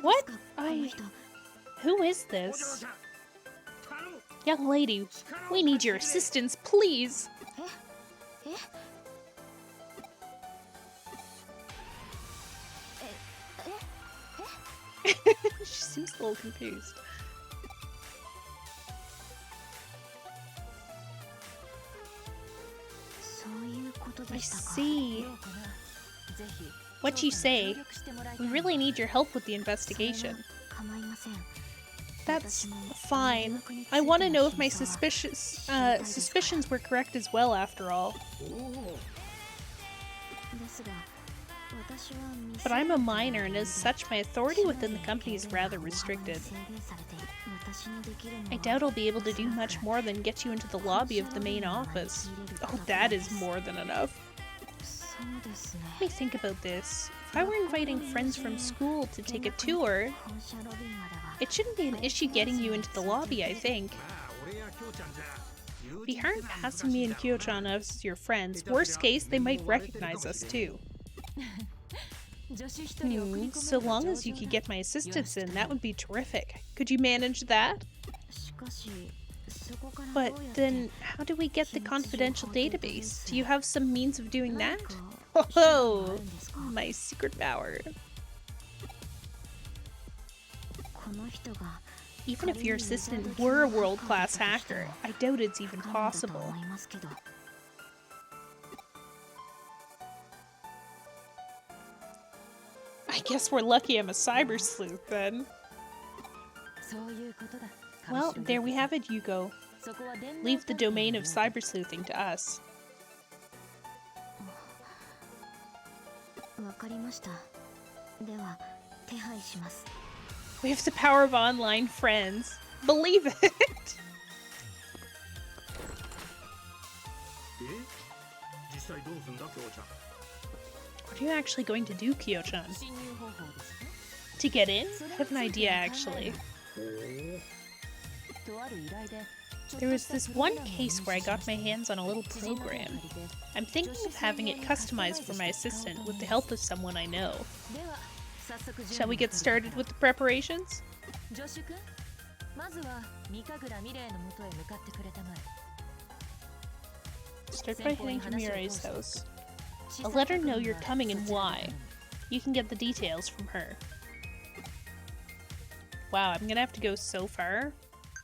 What? Who is this? Young lady, we need your assistance, please! She seems a little confused. I see. What you say? We really need your help with the investigation. That's fine. I want to know if my suspicions were correct as well, after all. But I'm a minor, and as such, my authority within the company is rather restricted. I doubt I'll be able to do much more than get you into the lobby of the main office. Oh, that is more than enough. Let me think about this. If I were inviting friends from school to take a tour, it shouldn't be an issue getting you into the lobby, I think. If you aren't passing me and Kyo-chan as your friends, worst case, they might recognize us too. So long as you could get my assistance in, that would be terrific. Could you manage that? But then, how do we get the confidential database? Do you have some means of doing that? Oh, my secret power. Even if your assistant were a world-class hacker, I doubt it's even possible. I guess we're lucky I'm a cyber sleuth then. Well, there we have it, Yuko. Leave the domain of cyber sleuthing to us. We have the power of online friends. Believe it! What are you actually going to do, Kyo-chan? To get in? I have an idea, actually. There was this one case where I got my hands on a little program. I'm thinking of having it customized for my assistant with the help of someone I know. Shall we get started with the preparations? Start by heading to Mirai's house. I'll let her know you're coming and why. You can get the details from her. Wow, I'm gonna have to go so far.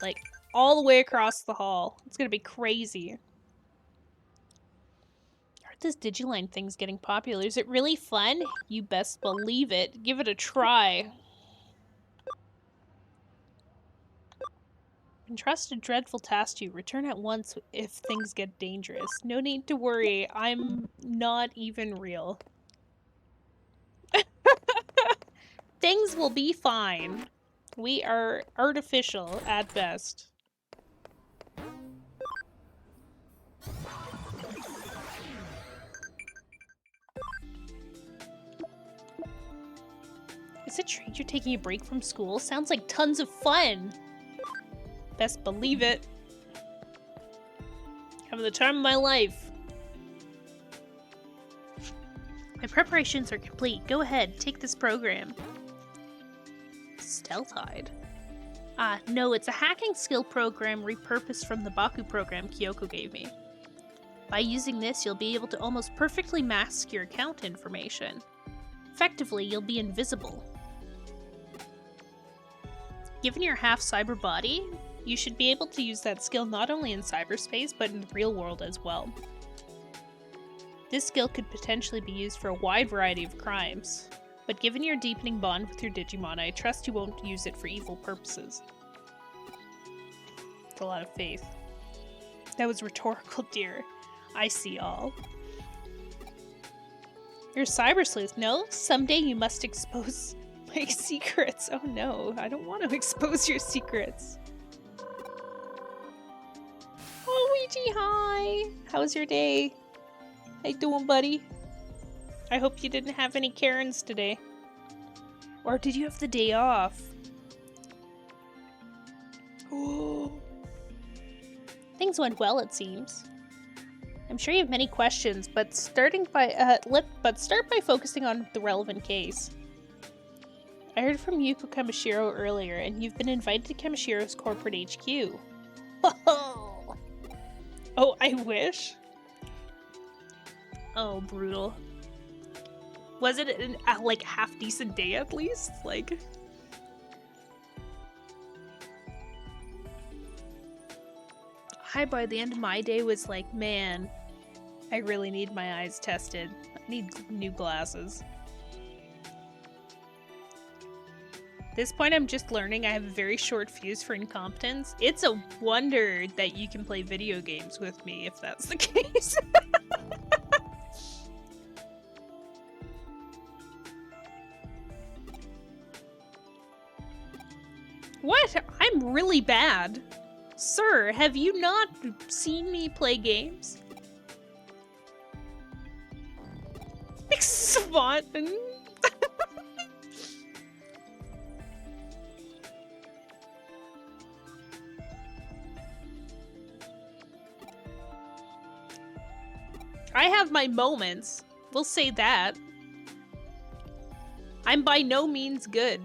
Like, all the way across the hall. It's gonna be crazy. I heard this Digiline thing's getting popular. Is it really fun? You best believe it. Give it a try. Entrust a dreadful task to you. Return at once if things get dangerous. No need to worry. I'm not even real. Things will be fine. We are artificial at best. Is it true you're taking a break from school? Sounds like tons of fun. Best believe it. Having the time of my life. My preparations are complete. Go ahead, take this program. Stealth-eyed? Ah, no, it's a hacking skill program repurposed from the Baku program Kyoko gave me. By using this, you'll be able to almost perfectly mask your account information. Effectively, you'll be invisible. Given your half-cyber body, you should be able to use that skill not only in cyberspace, but in the real world as well. This skill could potentially be used for a wide variety of crimes, but given your deepening bond with your Digimon, I trust you won't use it for evil purposes. It's a lot of faith. That was rhetorical, dear. I see all. You're a cyber sleuth, no? Someday you must expose my secrets. Oh no, I don't want to expose your secrets. Oh, Ouija, hi! How was your day? How you doing, buddy? I hope you didn't have any Karens today. Or did you have the day off? Oh. Things went well, it seems. I'm sure you have many questions, but start by focusing on the relevant case. I heard from Yuko Kamishiro earlier, and you've been invited to Kamishiro's corporate HQ. Oh, I wish? Oh, brutal. Was it a like half-decent day at least? Like... Hi, by the end of my day was like, man, I really need my eyes tested. I need new glasses. At this point, I'm just learning I have a very short fuse for incompetence. It's a wonder that you can play video games with me if that's the case. really bad. Sir, have you not seen me play games? Swan. I have my moments. We'll say that. I'm by no means good.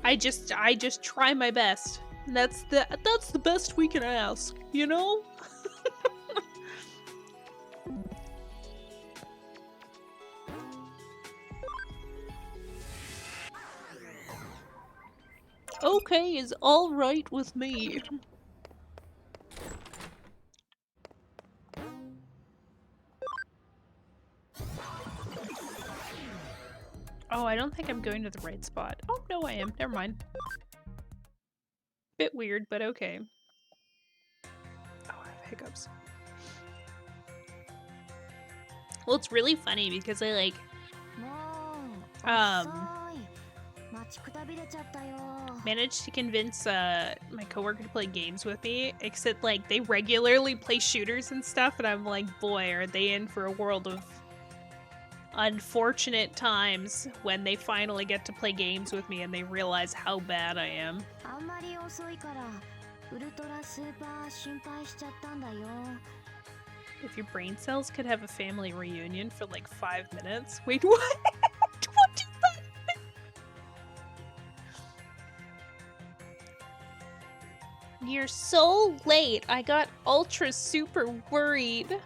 I just try my best. That's the best we can ask, you know? Okay is all right with me. Oh, I don't think I'm going to the right spot. Oh, no, I am. Never mind. Bit weird, but okay. Oh, I have hiccups. Well, it's really funny because I like managed to convince my coworker to play games with me, except like they regularly play shooters and stuff, and I'm like, boy, are they in for a world of unfortunate times when they finally get to play games with me and they realize how bad I am. If your brain cells could have a family reunion for like 5 minutes. Wait, what? What is that? You're so late. I got ultra super worried.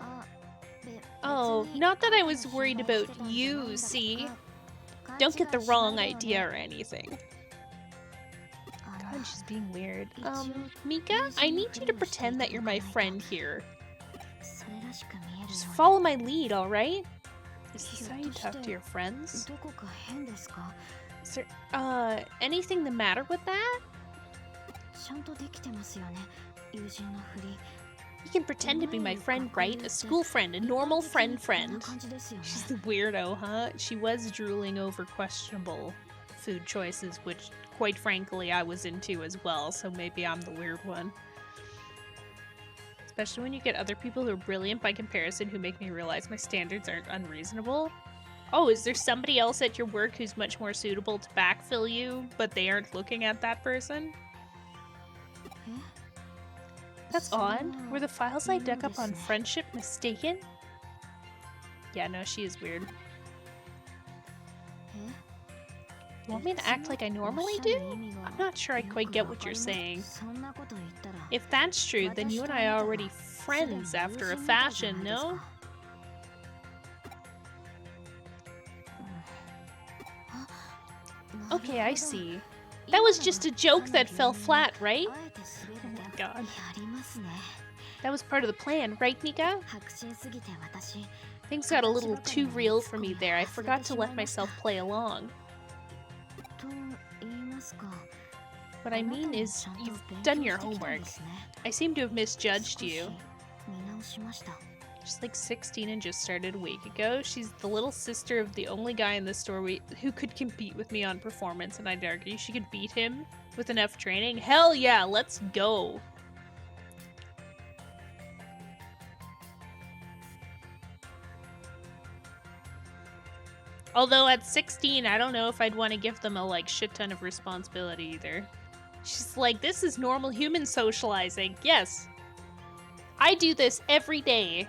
Oh, not that I was worried about you, see? Don't get the wrong idea or anything. God, she's being weird. Mika, I need you to pretend that you're my friend here. Just follow my lead, alright? Is this how you talk to your friends? Is there, anything the matter with that? You can pretend to be my friend, right? A school friend, a normal friend. She's the weirdo, huh? She was drooling over questionable food choices, which, quite frankly, I was into as well, so maybe I'm the weird one. Especially when you get other people who are brilliant by comparison who make me realize my standards aren't unreasonable. Oh, is there somebody else at your work who's much more suitable to backfill you, but they aren't looking at that person? That's odd. Were the files I dug up on friendship mistaken? Yeah, no, she is weird. You want me to act like I normally do? I'm not sure I quite get what you're saying. If that's true, then you and I are already friends after a fashion, no? Okay, I see. That was just a joke that fell flat, right? Oh my god. That was part of the plan, right, Mika? Things got a little too real for me there. I forgot to let myself play along. What I mean is, you've done your homework. I seem to have misjudged you. She's like 16 and just started a week ago. She's the little sister of the only guy in the store who could compete with me on performance, and I'd argue she could beat him with enough training. Hell yeah, let's go. Although at 16, I don't know if I'd want to give them a like shit ton of responsibility either. She's like, this is normal human socializing. Yes. I do this every day.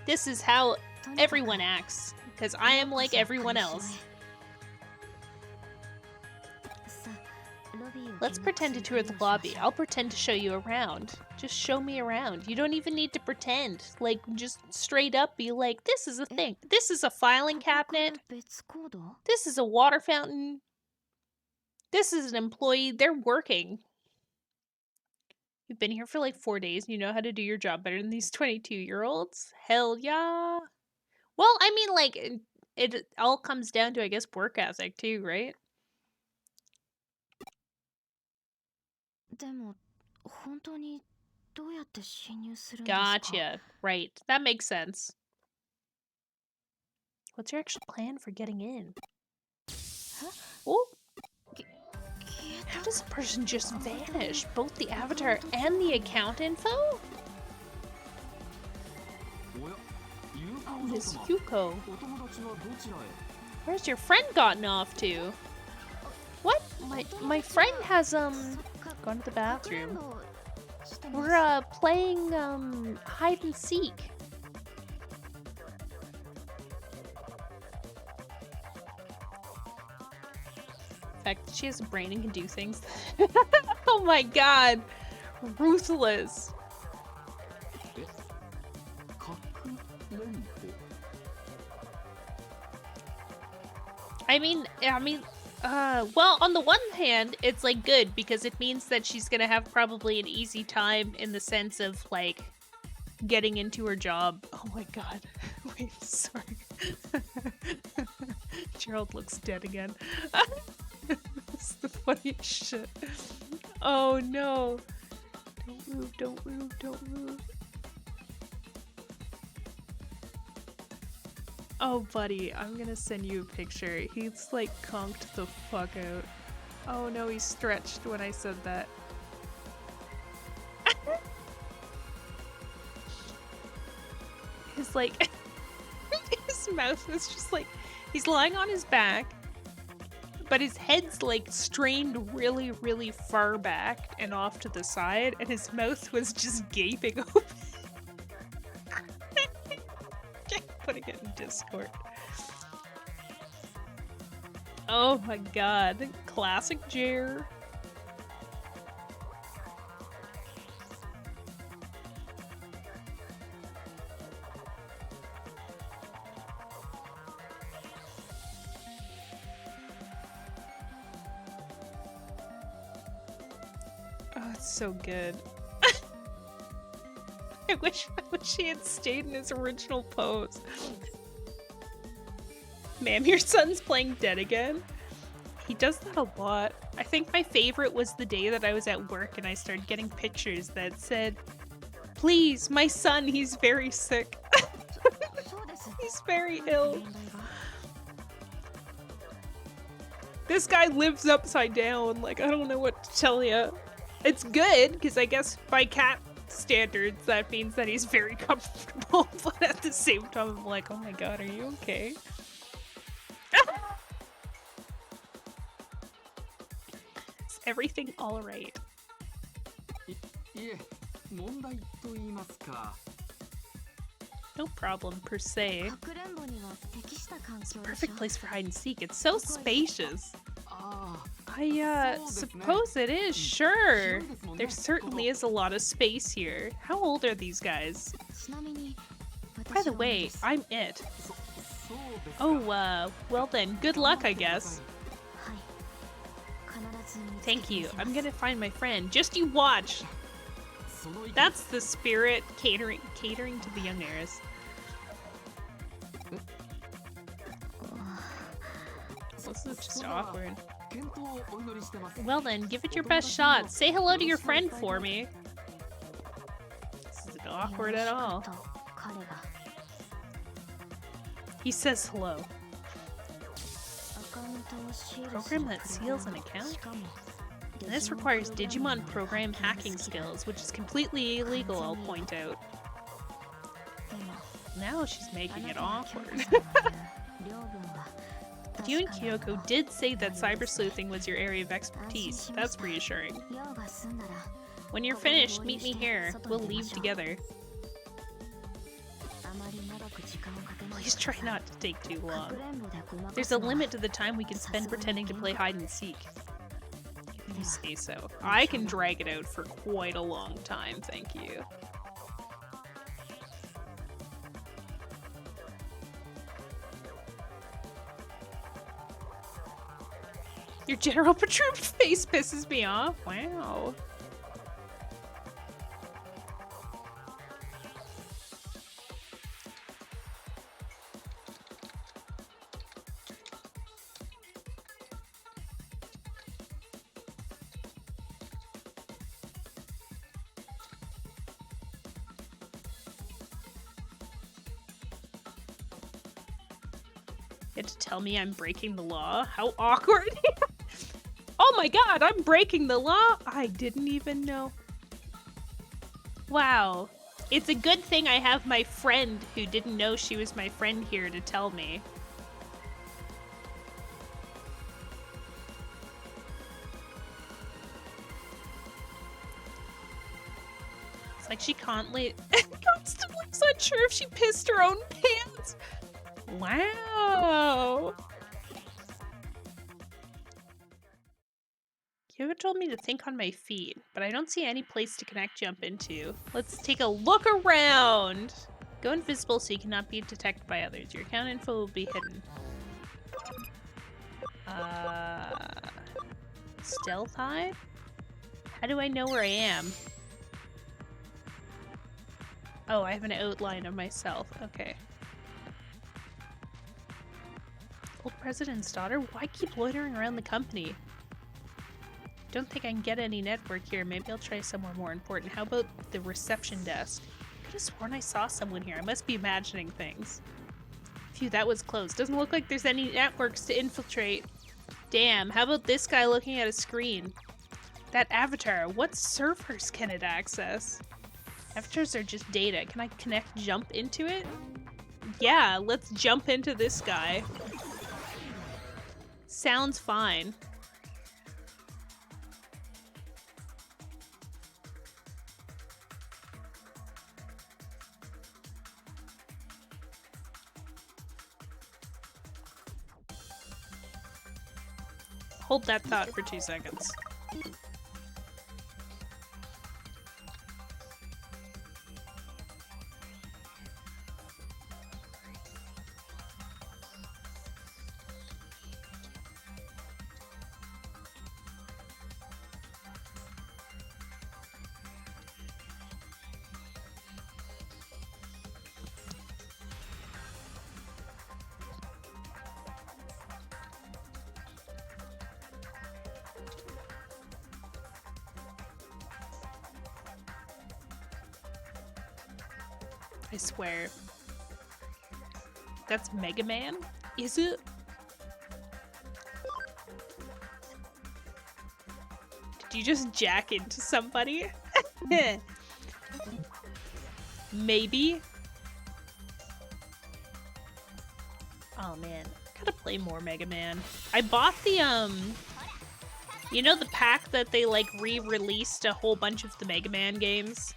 This is how everyone acts, because I am like everyone else. Let's pretend to tour the lobby. I'll pretend to show you around. Just show me around. You don't even need to pretend. Like, just straight up be like, this is a thing. This is a filing cabinet. This is a water fountain. This is an employee. They're working. You've been here for like 4 days and you know how to do your job better than these 22-year-olds? Hell yeah. Well, I mean, like, it all comes down to, I guess, work ethic too, right? どうやって侵入するんですか？ Gotcha. Right. That makes sense. What's your actual plan for getting in? Oh, 消え how た。 does a person just vanish? Both the avatar and the account info? おや、ユウコ Oh, お嬢 Miss 様。 Yuko. お友達はどちらへ？ Where's your friend gotten off to? What? My friend has gone to the かくれん bathroom. ぼしてます。 We're playing hide and seek. The fact that she has a brain and can do things. Oh my god. Ruthless. え、かくれんぼ。 well, on the one hand, it's like good because it means that she's gonna have probably an easy time in the sense of like getting into her job. Oh my god. Wait, sorry. Gerald looks dead again. It's the funniest shit. Oh no. Don't move, don't move, don't move. Oh, buddy, I'm gonna send you a picture. He's like conked the fuck out. Oh no, he stretched when I said that. His like, his mouth was just like, he's lying on his back, but his head's like strained really, really far back and off to the side, and his mouth was just gaping open. Putting it in Discord. Oh my god, classic Jer. Oh, it's so good. I wish he had stayed in his original pose. Ma'am, your son's playing dead again? He does that a lot. I think my favorite was the day that I was at work and I started getting pictures that said, "Please, my son, he's very sick." そうです。 He's very ill. 問題が。 This guy lives upside down. Like, I don't know what to tell you. It's good, because I guess by cat standards, that means that he's very comfortable. But at the same time, I'm like, oh my god, are you okay? Is everything alright? いえ、問題と言いますか。 No problem, per se. かくれんぼには適した環境でしょ。 Perfect place for hide and seek. It's so spacious. ああ、 I suppose it is, sure. There certainly is a lot of space here. How old are these guys? ちなみに、 By 私 the は way, です。 I'm it. そうですか。 Oh, well then, good luck, I guess. はい。必ず見つけ Thank てみ you. せま I'm す。 gonna find my friend. Just you watch. その意見 That's the spirit catering to the young heirs. This is just awkward. 健闘をお祈りしてます。 Well then, give it your best shot. Say hello to your friend for me. This isn't awkward at all. 彼が He says hello. アカウントをシールする Program that seals an プログラム。 account? しかも And this requires Digimon program hacking skills, which is completely illegal, I'll point out. でも Now she's あ making な it たが awkward. 京子さんの言う領分は But you and 確かなも Kyoko の。 did say that cyber sleuthing was your area of expertise. That's reassuring. 用が済んだら When you're finished, meet me here. We'll leave together. あまり長く時間をかけないで Please くだ try さい。 not to take too か long. くれんぼでごまか There's す a のは limit to the time we can spend pretending to play hide and seek. If you say so. I can drag it out for quite a long time, thank you. Your General Patroon face pisses me off. Wow. had to tell me I'm breaking the law. How awkward. Oh my god, I'm breaking the law? I didn't even know. Wow. It's a good thing I have my friend who didn't know she was my friend here to tell me. It's like she constantly was unsure if she pissed her own pants. Wow. Kyogo told me to think on my feet, but I don't see any place to connect jump into. Let's take a look around. Go invisible so you cannot be detected by others. Your account info will be hidden. Stealth hide? How do I know where I am? Oh, I have an outline of myself. Okay. Old president's daughter? Why keep loitering around the company? Don't think I can get any network here. Maybe I'll try somewhere more important. How about the reception desk? I could have sworn I saw someone here. I must be imagining things. Phew, that was close. Doesn't look like there's any networks to infiltrate. Damn, how about this guy looking at a screen? That avatar, what servers can it access? Avatars are just data. Can I connect jump into it? Yeah, let's jump into this guy. Sounds fine. Hold that thought for 2 seconds. I swear. That's Mega Man? Is it? Did you just jack into somebody? Maybe? Oh man, gotta play more Mega Man. I bought the, you know the pack that they like re-released a whole bunch of the Mega Man games?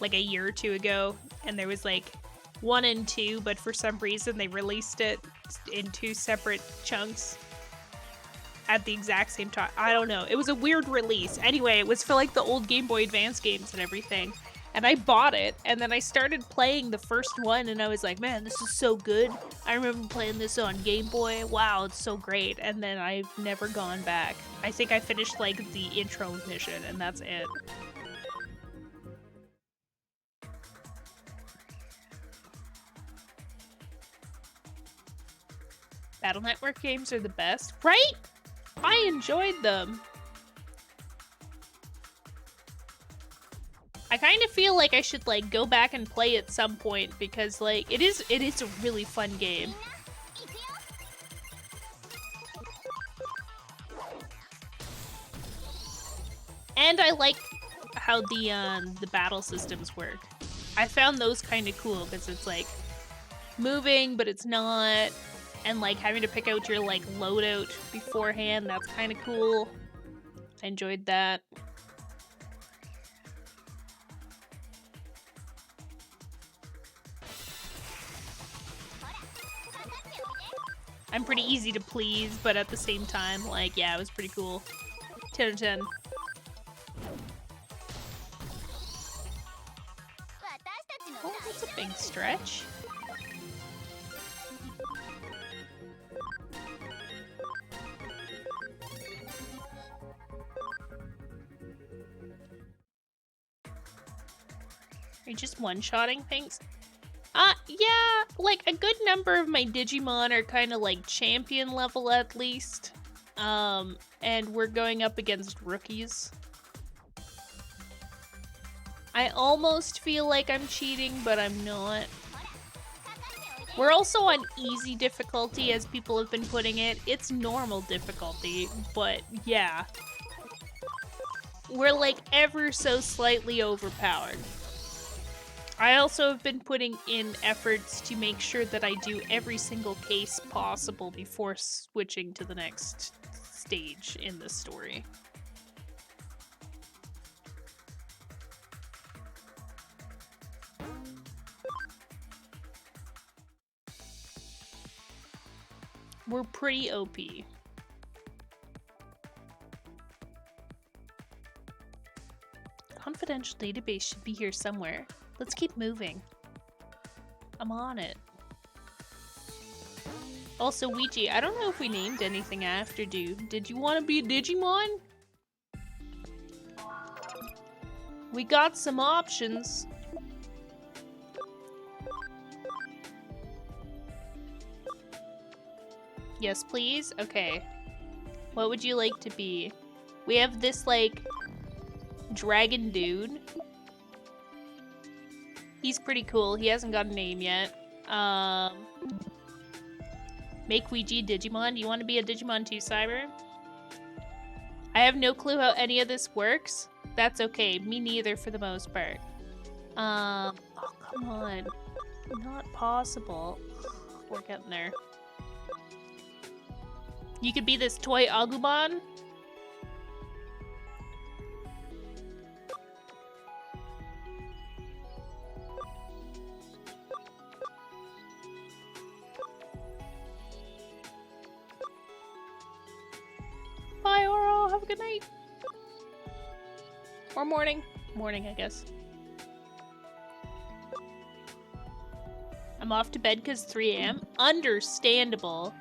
Like a year or 2 ago, and there was like 1 and 2, but for some reason they released it in 2 separate chunks at the exact same time. I don't know. It was a weird release. Anyway, it was for like the old Game Boy Advance games and everything. And I bought it, and then I started playing the first one, and I was like, man, this is so good. I remember playing this on Game Boy. Wow, it's so great. And then I've never gone back. I think I finished like the intro mission, and that's it. Battle Network games are the best, right? I enjoyed them. I kind of feel like I should like go back and play at some point because like it is a really fun game. And I like how the battle systems work. I found those kind of cool because it's like moving, but it's not. And like having to pick out your like loadout beforehand, that's kind of cool. I enjoyed that. I'm pretty easy to please, but at the same time, like, yeah, it was pretty cool. 10 out of 10. Oh, that's a big stretch. Are you just one-shotting things? Yeah, like a good number of my Digimon are kind of like champion level at least. And we're going up against rookies. I almost feel like I'm cheating, but I'm not. We're also on easy difficulty, as people have been putting it. It's normal difficulty, but yeah. We're like ever so slightly overpowered. I also have been putting in efforts to make sure that I do every single case possible before switching to the next stage in the story. We're pretty OP. Confidential database should be here somewhere. Let's keep moving. I'm on it. Also, Ouija, I don't know if we named anything after dude. Did you want to be a Digimon? We got some options. Yes, please? Okay. What would you like to be? We have this, like, dragon dude. He's pretty cool. He hasn't got a name yet. Make Ouija Digimon. Do you want to be a Digimon too, Cyber? I have no clue how any of this works. That's okay. Me neither for the most part. Oh, come on. Not possible. We're getting there. You could be this toy Agumon. Bye, Oro. Have a good night. Or morning. Morning, I guess. I'm off to bed because 3 a.m. Understandable.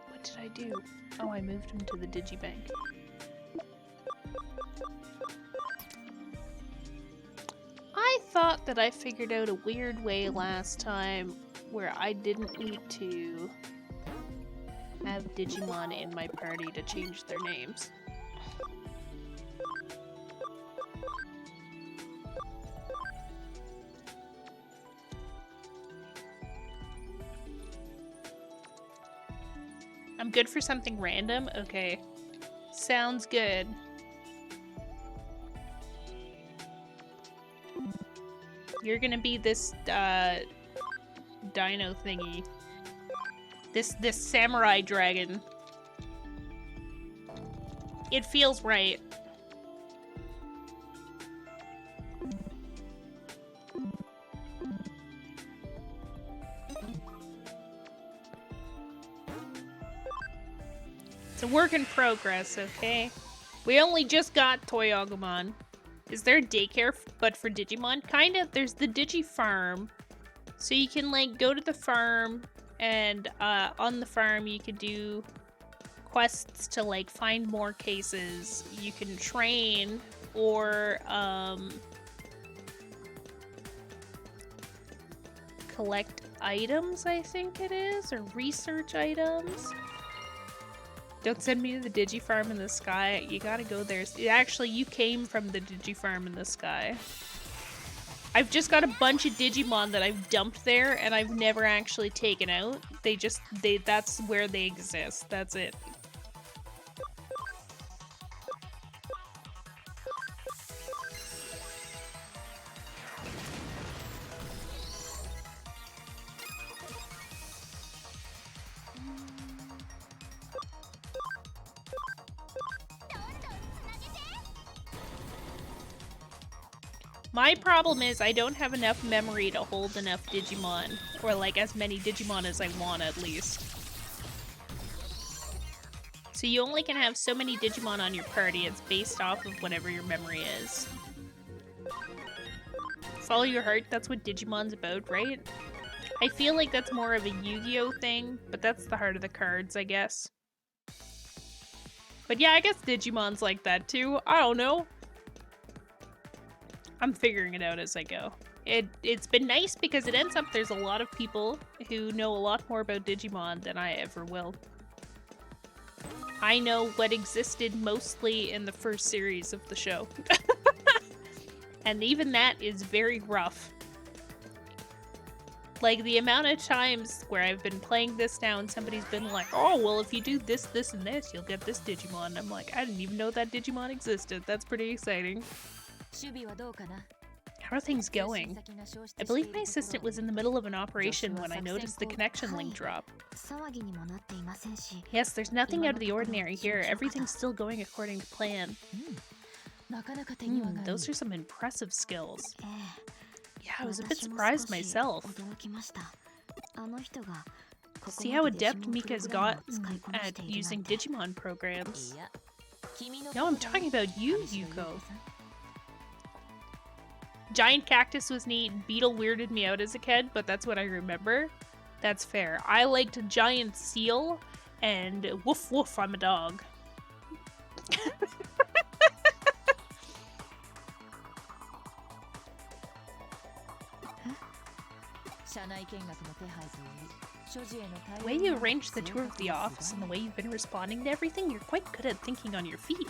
What did I do? Oh, I moved him to the Digibank. I thought that I figured out a weird way last time where I didn't need to have Digimon in my party to change their names. I'm good for something random? Okay. Sounds good. You're gonna be this, dino thingy. This samurai dragon. It feels right. It's a work in progress, okay? We only just got Toy Agumon. Is there a daycare but for Digimon? Kind of. There's the Digifarm. So you can, like, go to the farm, and on the farm you can do quests to, like, find more cases. You can train, or collect items, I think it is, or research items. Don't send me to the Digifarm in the sky. You gotta go there. Actually, you came from the Digifarm in the sky. I've just got a bunch of Digimon that I've dumped there, and I've never actually taken out. That's where they exist. That's it. My problem is I don't have enough memory to hold enough Digimon, or like as many Digimon as I want at least. So you only can have so many Digimon on your party. It's based off of whatever your memory is. Follow your heart, that's what Digimon's about, right? I feel like that's more of a Yu-Gi-Oh thing, but that's the heart of the cards, I guess. But yeah, I guess Digimon's like that too. I don't know. I'm figuring it out as I go. It's been nice because it ends up there's a lot of people who know a lot more about Digimon than I ever will. I know what existed mostly in the first series of the show. And even that is very rough. Like, the amount of times where I've been playing this now and somebody's been like, oh, well, if you do this, this, and this, you'll get this Digimon. And I'm like, I didn't even know that Digimon existed. That's pretty exciting. How are things going? I believe my assistant was in the middle of an operation when I noticed the connection link drop. Yes, there's nothing out of the ordinary here. Everything's still going according to plan. Those are some impressive skills. Yeah, I was a bit surprised myself. See how adept Mika's got at using Digimon programs. No, I'm talking about you, Yuko. Giant cactus was neat. Beetle weirded me out as a kid, but that's what I remember. That's fair. I liked giant seal and woof woof, I'm a dog. The way you arranged the tour of the office and the way you've been responding to everything, you're quite good at thinking on your feet.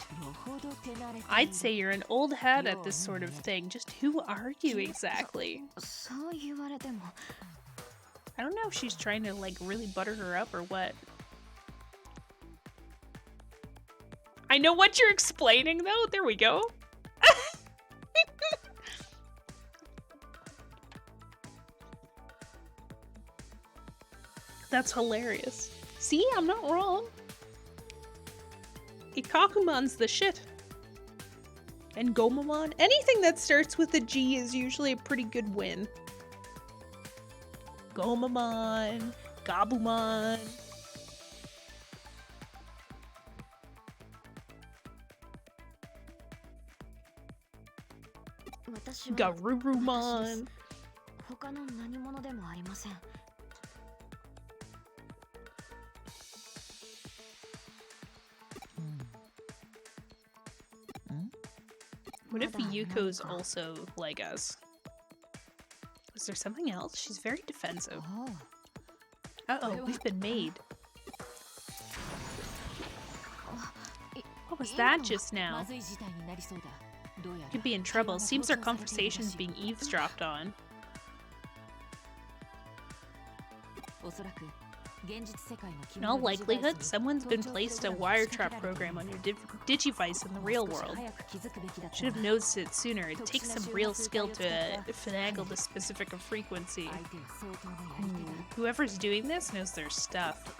I'd say you're an old hat at this sort of thing. Just who are you exactly? I don't know if she's trying to, like, really butter her up or what. I know what you're explaining, though. There we go. That's hilarious. See, I'm not wrong. Ikakumon's the shit. And Gomamon, anything that starts with a G is usually a pretty good win. Gomamon, Gabumon. Garurumon. What if Yuko's also like us? Is there something else? She's very defensive. Uh-oh, we've been made. What was that just now? Could be in trouble. Seems our conversation's being eavesdropped on. In all likelihood, someone's been placed a wire trap program on your Digivice in the real world. Should have noticed it sooner. It takes some real skill to finagle the specific frequency. Whoever's doing this knows their stuff.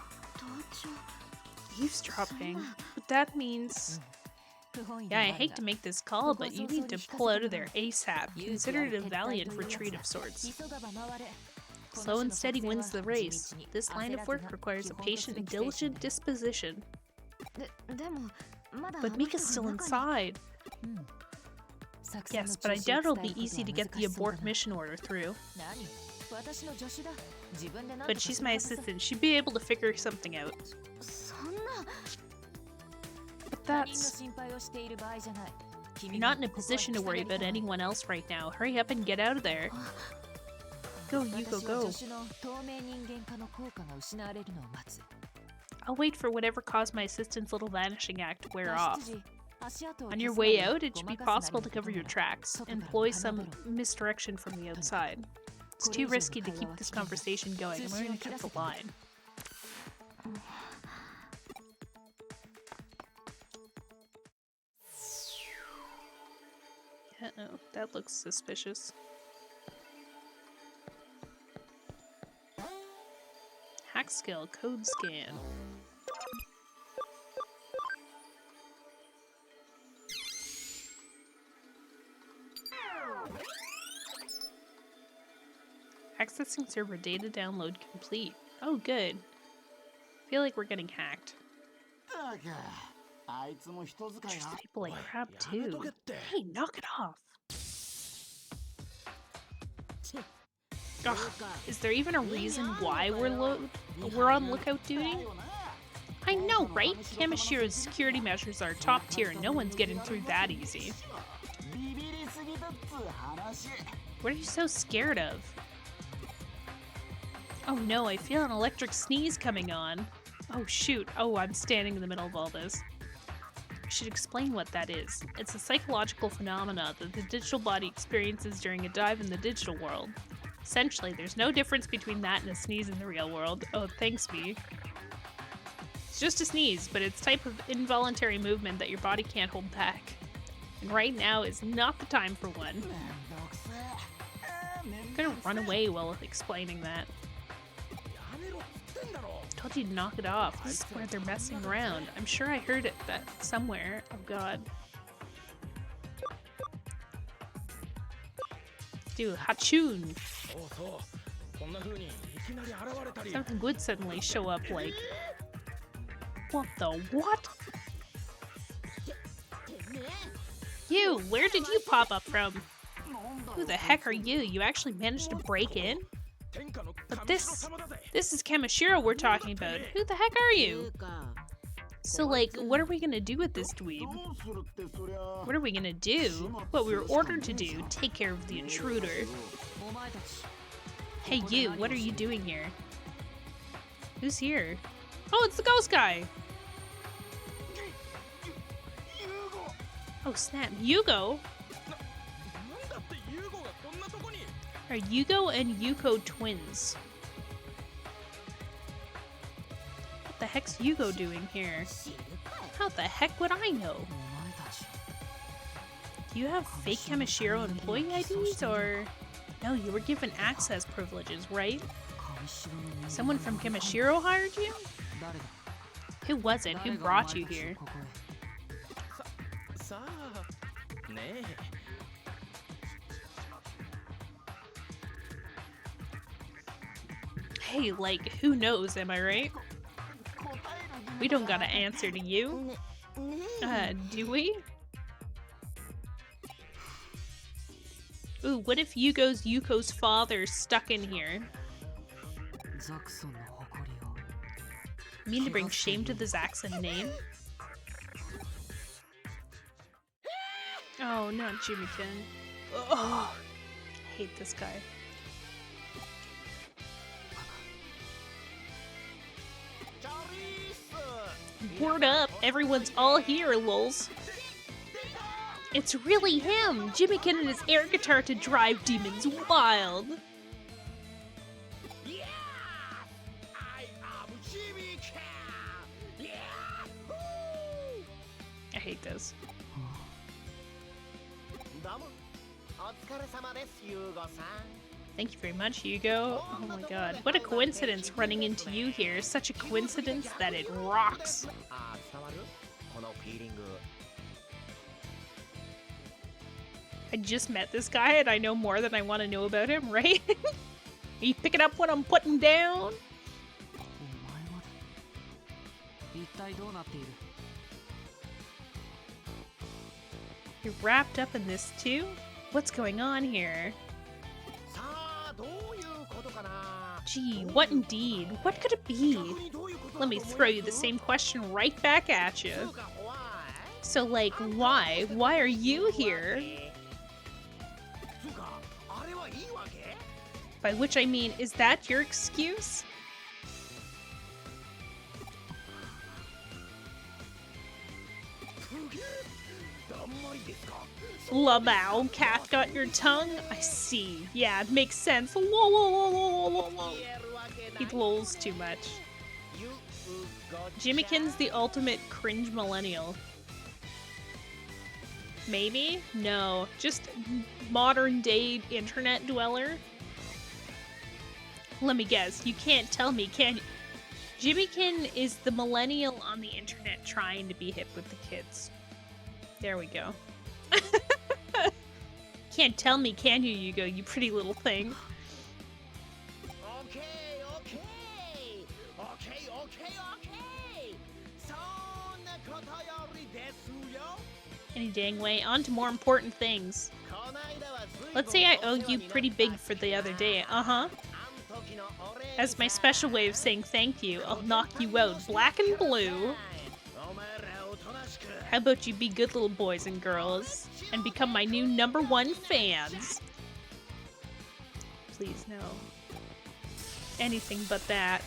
Eavesdropping. But that means... Yeah, I hate to make this call, but you need to pull out of there ASAP. Consider it a valiant retreat of sorts. Slow and steady wins the race. This line of work requires a patient and diligent disposition. But Mika's still inside. Yes, but I doubt it'll be easy to get the abort mission order through. But she's my assistant. She'd be able to figure something out. But that's... You're not in a position to worry about anyone else right now. Hurry up and get out of there. Go, Yuko, go. I'll wait for whatever caused my assistant's little vanishing act to wear off. On your way out, it should be possible to cover your tracks. Employ some misdirection from the outside. It's too risky to keep this conversation going. I'm going to cut the line. Uh-oh, that looks suspicious. Hack skill, code scan. Accessing server data download complete. Oh, good. Feel like we're getting hacked. Treats people like crap too. Hey, knock it off. Ugh, is there even a reason why we're on lookout duty? I know, right? Kamashiro's security measures are top tier and no one's getting through that easy. What are you so scared of? Oh no, I feel an electric sneeze coming on. Oh shoot. Oh, I'm standing in the middle of all this. I should explain what that is. It's a psychological phenomena that the digital body experiences during a dive in the digital world. Essentially, there's no difference between that and a sneeze in the real world. Oh, thanks, me. It's just a sneeze, but it's a type of involuntary movement that your body can't hold back. And right now is not the time for one. I'm gonna run away while explaining that. Told you to knock it off. This is where they're messing around. I'm sure I heard it that somewhere. Oh god. Do Hachun. Something would suddenly show up like. What the what? You, where did you pop up from? Who the heck are you? You actually managed to break in? But this is Kamishiro we're talking about. Who the heck are you? So, like, what are we gonna do with this dweeb? What are we gonna do? What we were ordered to do, take care of the intruder. Hey you, what are you doing here? Who's here? Oh, it's the ghost guy! Oh snap, Yugo? Are Yugo and Yuko twins? What the heck's Yugo doing here? How the heck would I know? Do you have fake Kamishiro employee IDs, or... No, you were given access privileges, right? Someone from Kamishiro hired you? Who was it? Who brought you here? Hey, like, who knows, am I right? We don't got to answer to you. Do we? Ooh, what if Yuko's father stuck in here? Mean to bring shame to the Zaxxon name? Oh, not Jimmy-kun. Oh, I hate this guy. Word up, everyone's all here, lols. It's really him, Jimmy-kun and his air guitar to drive demons wild. I hate this. Thank you very much, Yugo. Oh my god, what a coincidence running into you here. Such a coincidence that it rocks. I just met this guy and I know more than I want to know about him, right? Are you picking up what I'm putting down? You're wrapped up in this too? What's going on here? Gee, what indeed? What could it be? Let me throw you the same question right back at you. So, like, why? Why are you here? By which I mean, is that your excuse? Lamau, cat got your tongue? I see. Yeah, it makes sense. Whoa, whoa, whoa, whoa, whoa, whoa. He lols too much. Jimmykin's the ultimate cringe millennial. Maybe? No. Just modern day internet dweller? Let me guess. You can't tell me, can you? Jimmykin is the millennial on the internet trying to be hip with the kids. There we go. Can't tell me, can you, Yugo, you pretty little thing. Any dang way. On to more important things. Let's say I owe you pretty big for the other day. Uh-huh. As my special way of saying thank you, I'll knock you out black and blue. How about you be good little boys and girls and become my new #1 fans? Please, no. Anything but that.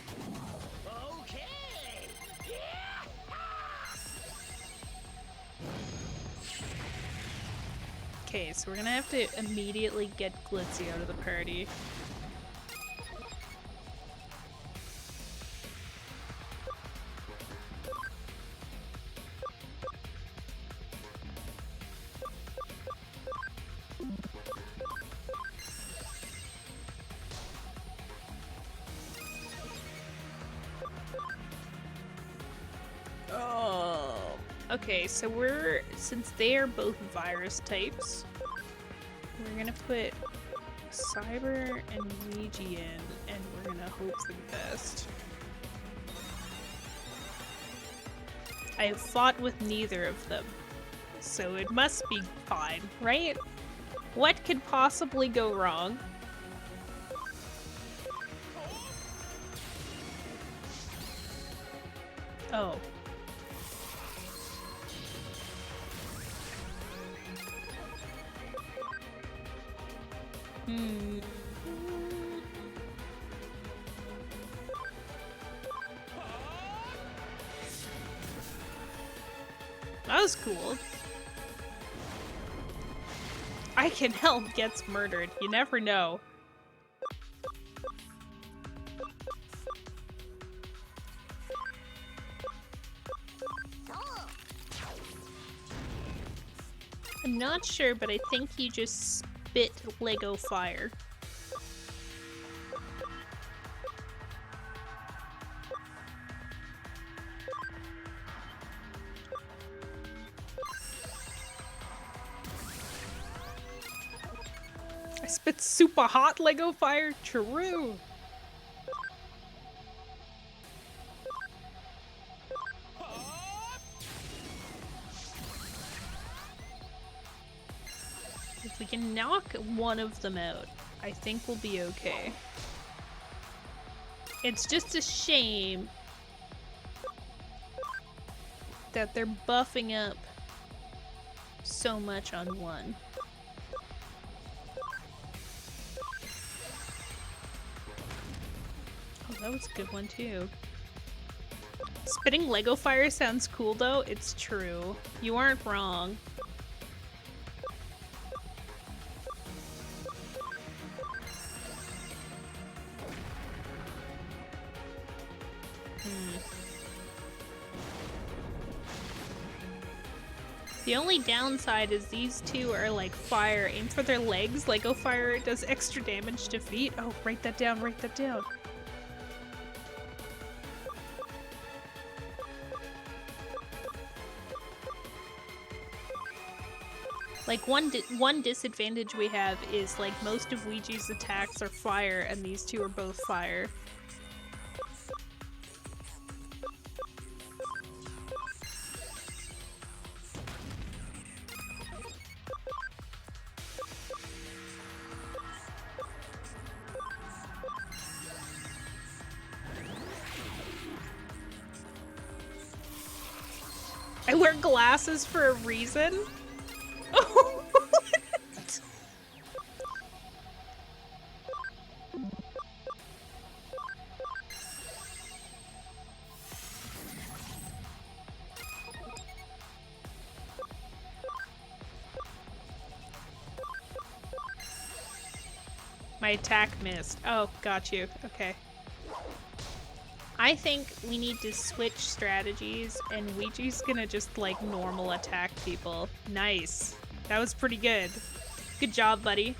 Okay, so we're gonna have to immediately get Glitzy out of the party. Okay, so since they are both virus types, we're gonna put Cyber and Luigi in, and we're gonna hope for the best. I have fought with neither of them, so it must be fine, right? What could possibly go wrong? Oh. That was cool. I Can Help gets murdered. You never know. I'm not sure, but I think he just spit Lego fire. I spit super hot Lego fire? True. If we can knock one of them out, I think we'll be okay. It's just a shame that they're buffing up so much on one. Oh, that was a good one too. Spitting Lego fire sounds cool though. It's true. You aren't wrong. The only downside is these two are like fire. Aim for their legs. Lego fire does extra damage to feet. Oh, write that down, write that down. Like one disadvantage we have is like most of Ouija's attacks are fire and these two are both fire. I wear glasses for a reason? Oh, what? My attack missed. Oh, got you. Okay. I think we need to switch strategies, and Ouija's gonna just, like, normal attack people. Nice. That was pretty good. Good job, buddy.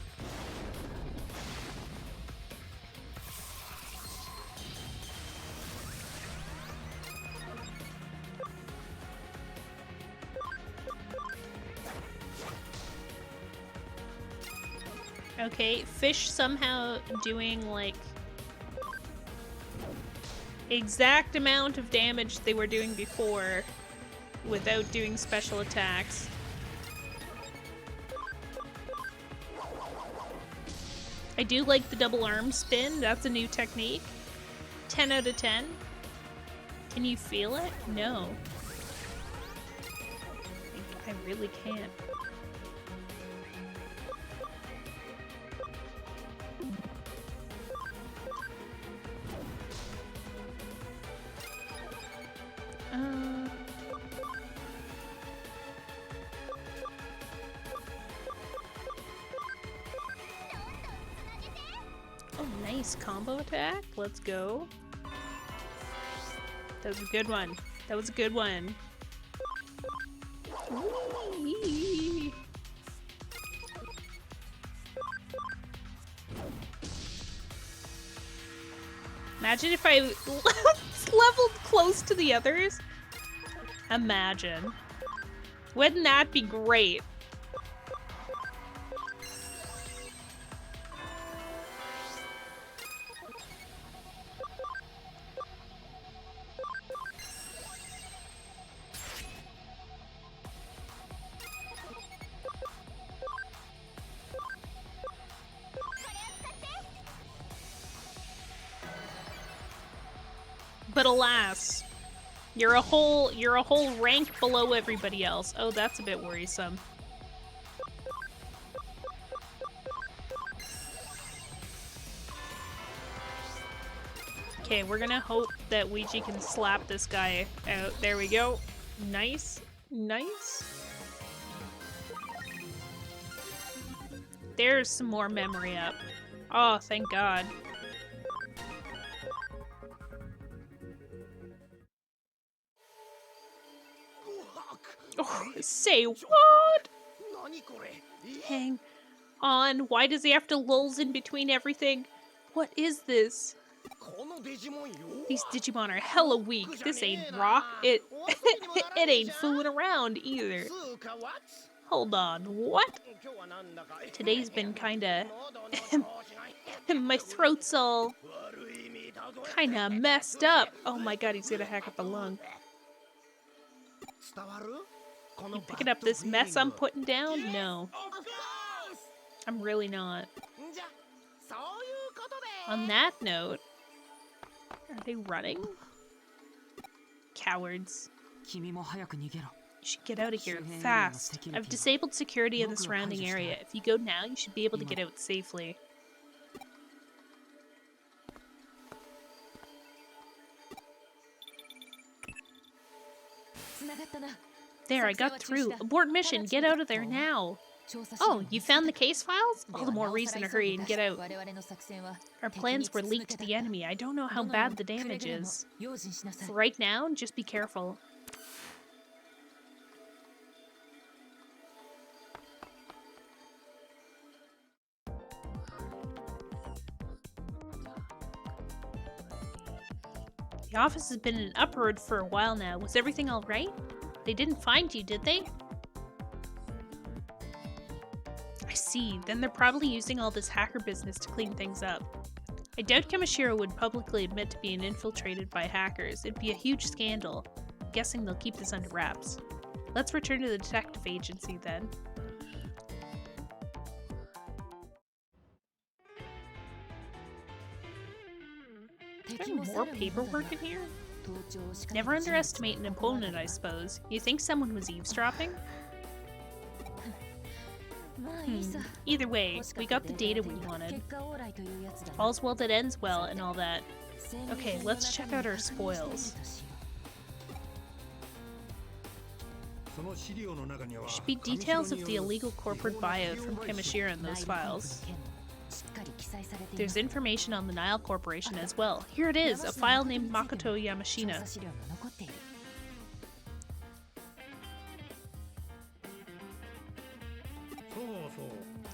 Okay, Fish somehow doing, like, exact amount of damage they were doing before without doing special attacks. I do like the double arm spin. That's a new technique. 10 out of 10. Can you feel it? No. I really can't. Oh, nice combo attack. Let's go. That was a good one. That was a good one. Whee! Imagine if I leveled close to the others. Imagine. Wouldn't that be great? But alas, you're a whole rank below everybody else. Oh, that's a bit worrisome. Okay, we're gonna hope that Ouija can slap this guy out. There we go. Nice. Nice. There's some more memory up. Oh, thank God. Oh, say what? Hang on. Why does he have to lulls in between everything? What is this? These Digimon are hella weak. This ain't rock. It ain't fooling around either. Hold on. What? Today's been kinda... my throat's all... kinda messed up. Oh my God, he's gonna hack up a lung. You picking up this mess I'm putting down? No. I'm really not. On that note, are they running? Cowards. You should get out of here fast. I've disabled security in the surrounding area. If you go now, you should be able to get out safely. There, I got through. Abort mission. Get out of there now. Oh, you found the case files? All the more reason to hurry and get out. Our plans were leaked to the enemy. I don't know how bad the damage is. For right now, just be careful. The office has been in an uproar for a while now. Was everything all right? They didn't find you, did they? I see. Then they're probably using all this hacker business to clean things up. I doubt Kamishiro would publicly admit to being infiltrated by hackers. It'd be a huge scandal. I'm guessing they'll keep this under wraps. Let's return to the detective agency then. Is there more paperwork in here? Never underestimate an opponent, I suppose. You think someone was eavesdropping? Either way, we got the data we wanted. All's well that ends well and all that. Okay, let's check out our spoils. Should be details of the illegal corporate buyout from Kamishiro in those files. There's information on the Nile Corporation as well. Here it is, a file named Makoto Yamashina.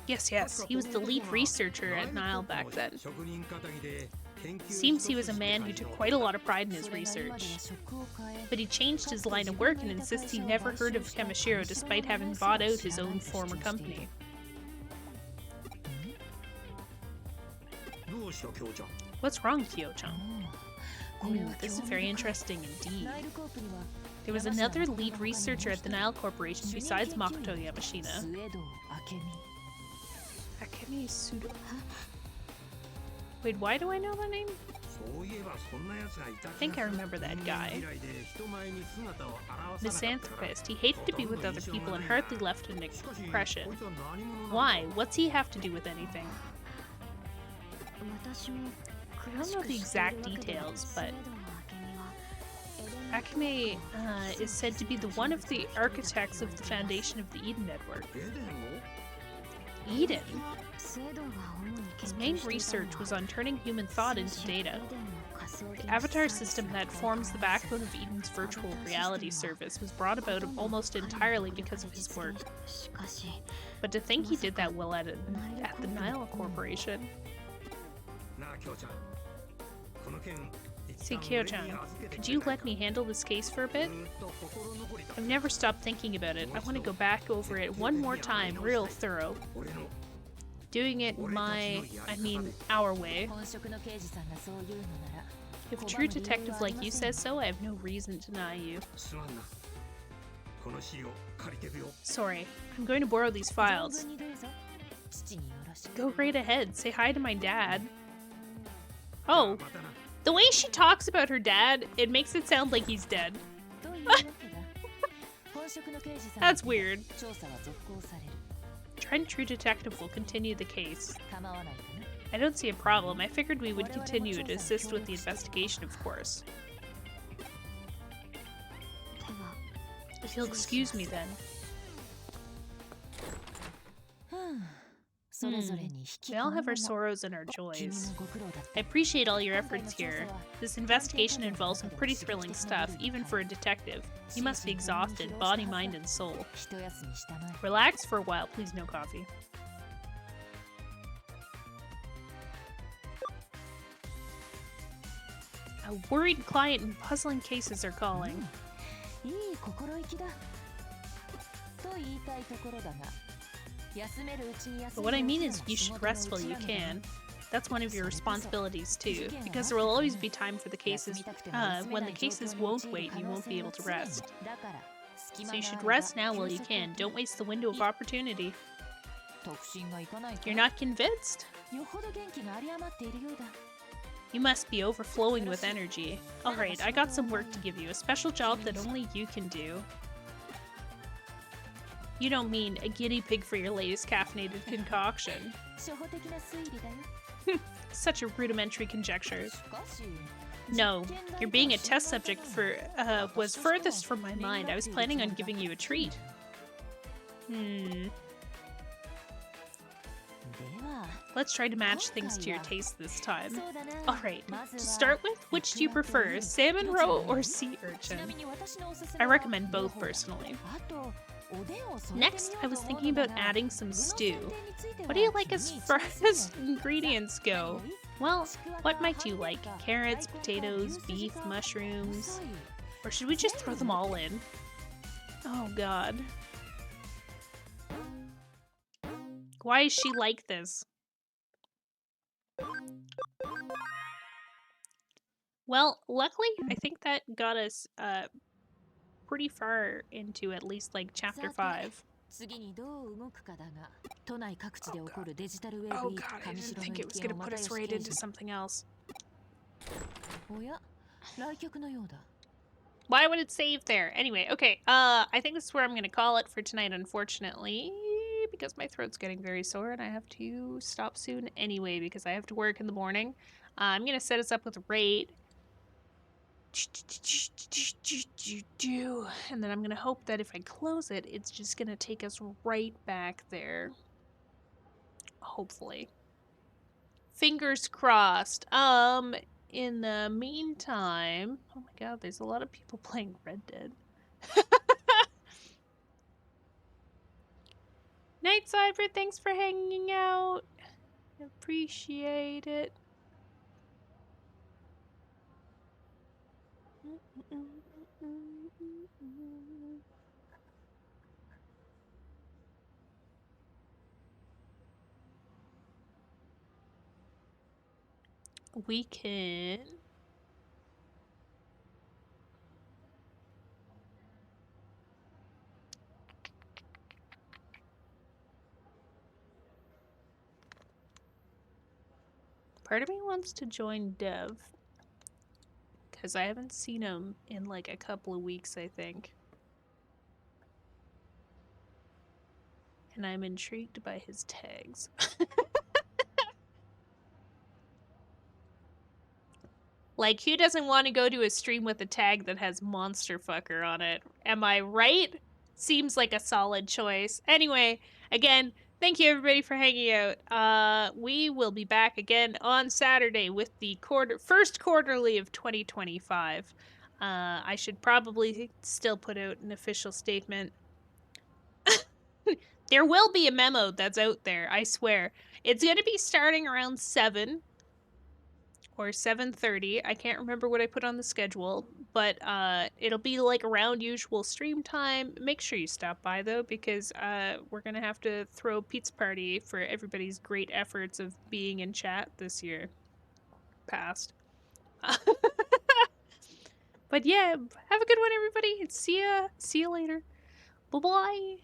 Yes, he was the lead researcher at Nile back then. Seems he was a man who took quite a lot of pride in his research. But he changed his line of work and insists he never heard of Kamishiro despite having bought out his own former company. What's wrong, Kyo-chan? This is very interesting indeed. There was another lead researcher at the Nile Corporation besides Makoto Yamashina. Akemi Sudo. Wait, why do I know that name? I think I remember that guy. Misanthropist. He hated to be with other people and hardly left an impression. Why? What's he have to do with anything? I don't know the exact details, but Akame is said to be one of the architects of the foundation of the Eden Network. Eden? His main research was on turning human thought into data. The avatar system that forms the backbone of Eden's virtual reality service was brought about almost entirely because of his work. But to think he did that well at the Nile Corporation. Say, Kyo-chan, could you let me handle this case for a bit? I've never stopped thinking about it. I want to go back over it one more time, real thorough. Doing it our way. If a true detective like you says so, I have no reason to deny you. Sorry, I'm going to borrow these files. Go right ahead, say hi to my dad. Oh, the way she talks about her dad, it makes it sound like he's dead. That's weird. Trend True Detective will continue the case. I don't see a problem. I figured we would continue to assist with the investigation, of course. If you'll excuse me then. We all have our sorrows and our joys. I appreciate all your efforts here. This investigation involves some pretty thrilling stuff, even for a detective. You must be exhausted, body, mind, and soul. Relax for a while, please, no coffee. A worried client and puzzling cases are calling. But what I mean is you should rest while you can. That's one of your responsibilities too, because there will always be time for the cases, when the cases won't wait and you won't be able to rest. So you should rest now while you can. Don't waste the window of opportunity. You're not convinced? You must be overflowing with energy. Alright, I got some work to give you, a special job that only you can do. You don't mean a guinea pig for your latest caffeinated concoction. Such a rudimentary conjecture. No, you're being a test subject was furthest from my mind. I was planning on giving you a treat. Let's try to match things to your taste this time. Alright, to start with, which do you prefer, salmon roe or sea urchin? I recommend both personally. Next, I was thinking about adding some stew. What do you like as far as ingredients go? Well, what might you like? Carrots, potatoes, beef, mushrooms? Or should we just throw them all in? Oh god. Why is she like this? Well, luckily, I think that got us pretty far into at least like chapter 5. Oh god, I didn't think it was gonna put us right into something else. Why would it save there? Anyway, okay, I think this is where I'm gonna call it for tonight, unfortunately, because my throat's getting very sore and I have to stop soon anyway because I have to work in the morning. I'm gonna set us up with a raid. And then I'm gonna hope that if I close it, it's just gonna take us right back there. Hopefully. Fingers crossed. In the meantime, oh my god, there's a lot of people playing Red Dead. Night Cyber, thanks for hanging out. Appreciate it. We can... Part of me wants to join Dev. because I haven't seen him in like a couple of weeks, I think. And I'm intrigued by his tags. Like, who doesn't want to go to a stream with a tag that has Monster Fucker on it? Am I right? Seems like a solid choice. Anyway, again, thank you everybody for hanging out. We will be back again on Saturday with the first quarterly of 2025. I should probably still put out an official statement. There will be a memo that's out there, I swear. It's going to be starting around 7 or 7:30. I can't remember what I put on the schedule, but it'll be like around usual stream time. Make sure you stop by though, because we're gonna have to throw a pizza party for everybody's great efforts of being in chat this year past. But yeah, have a good one everybody. See you later. Bye bye.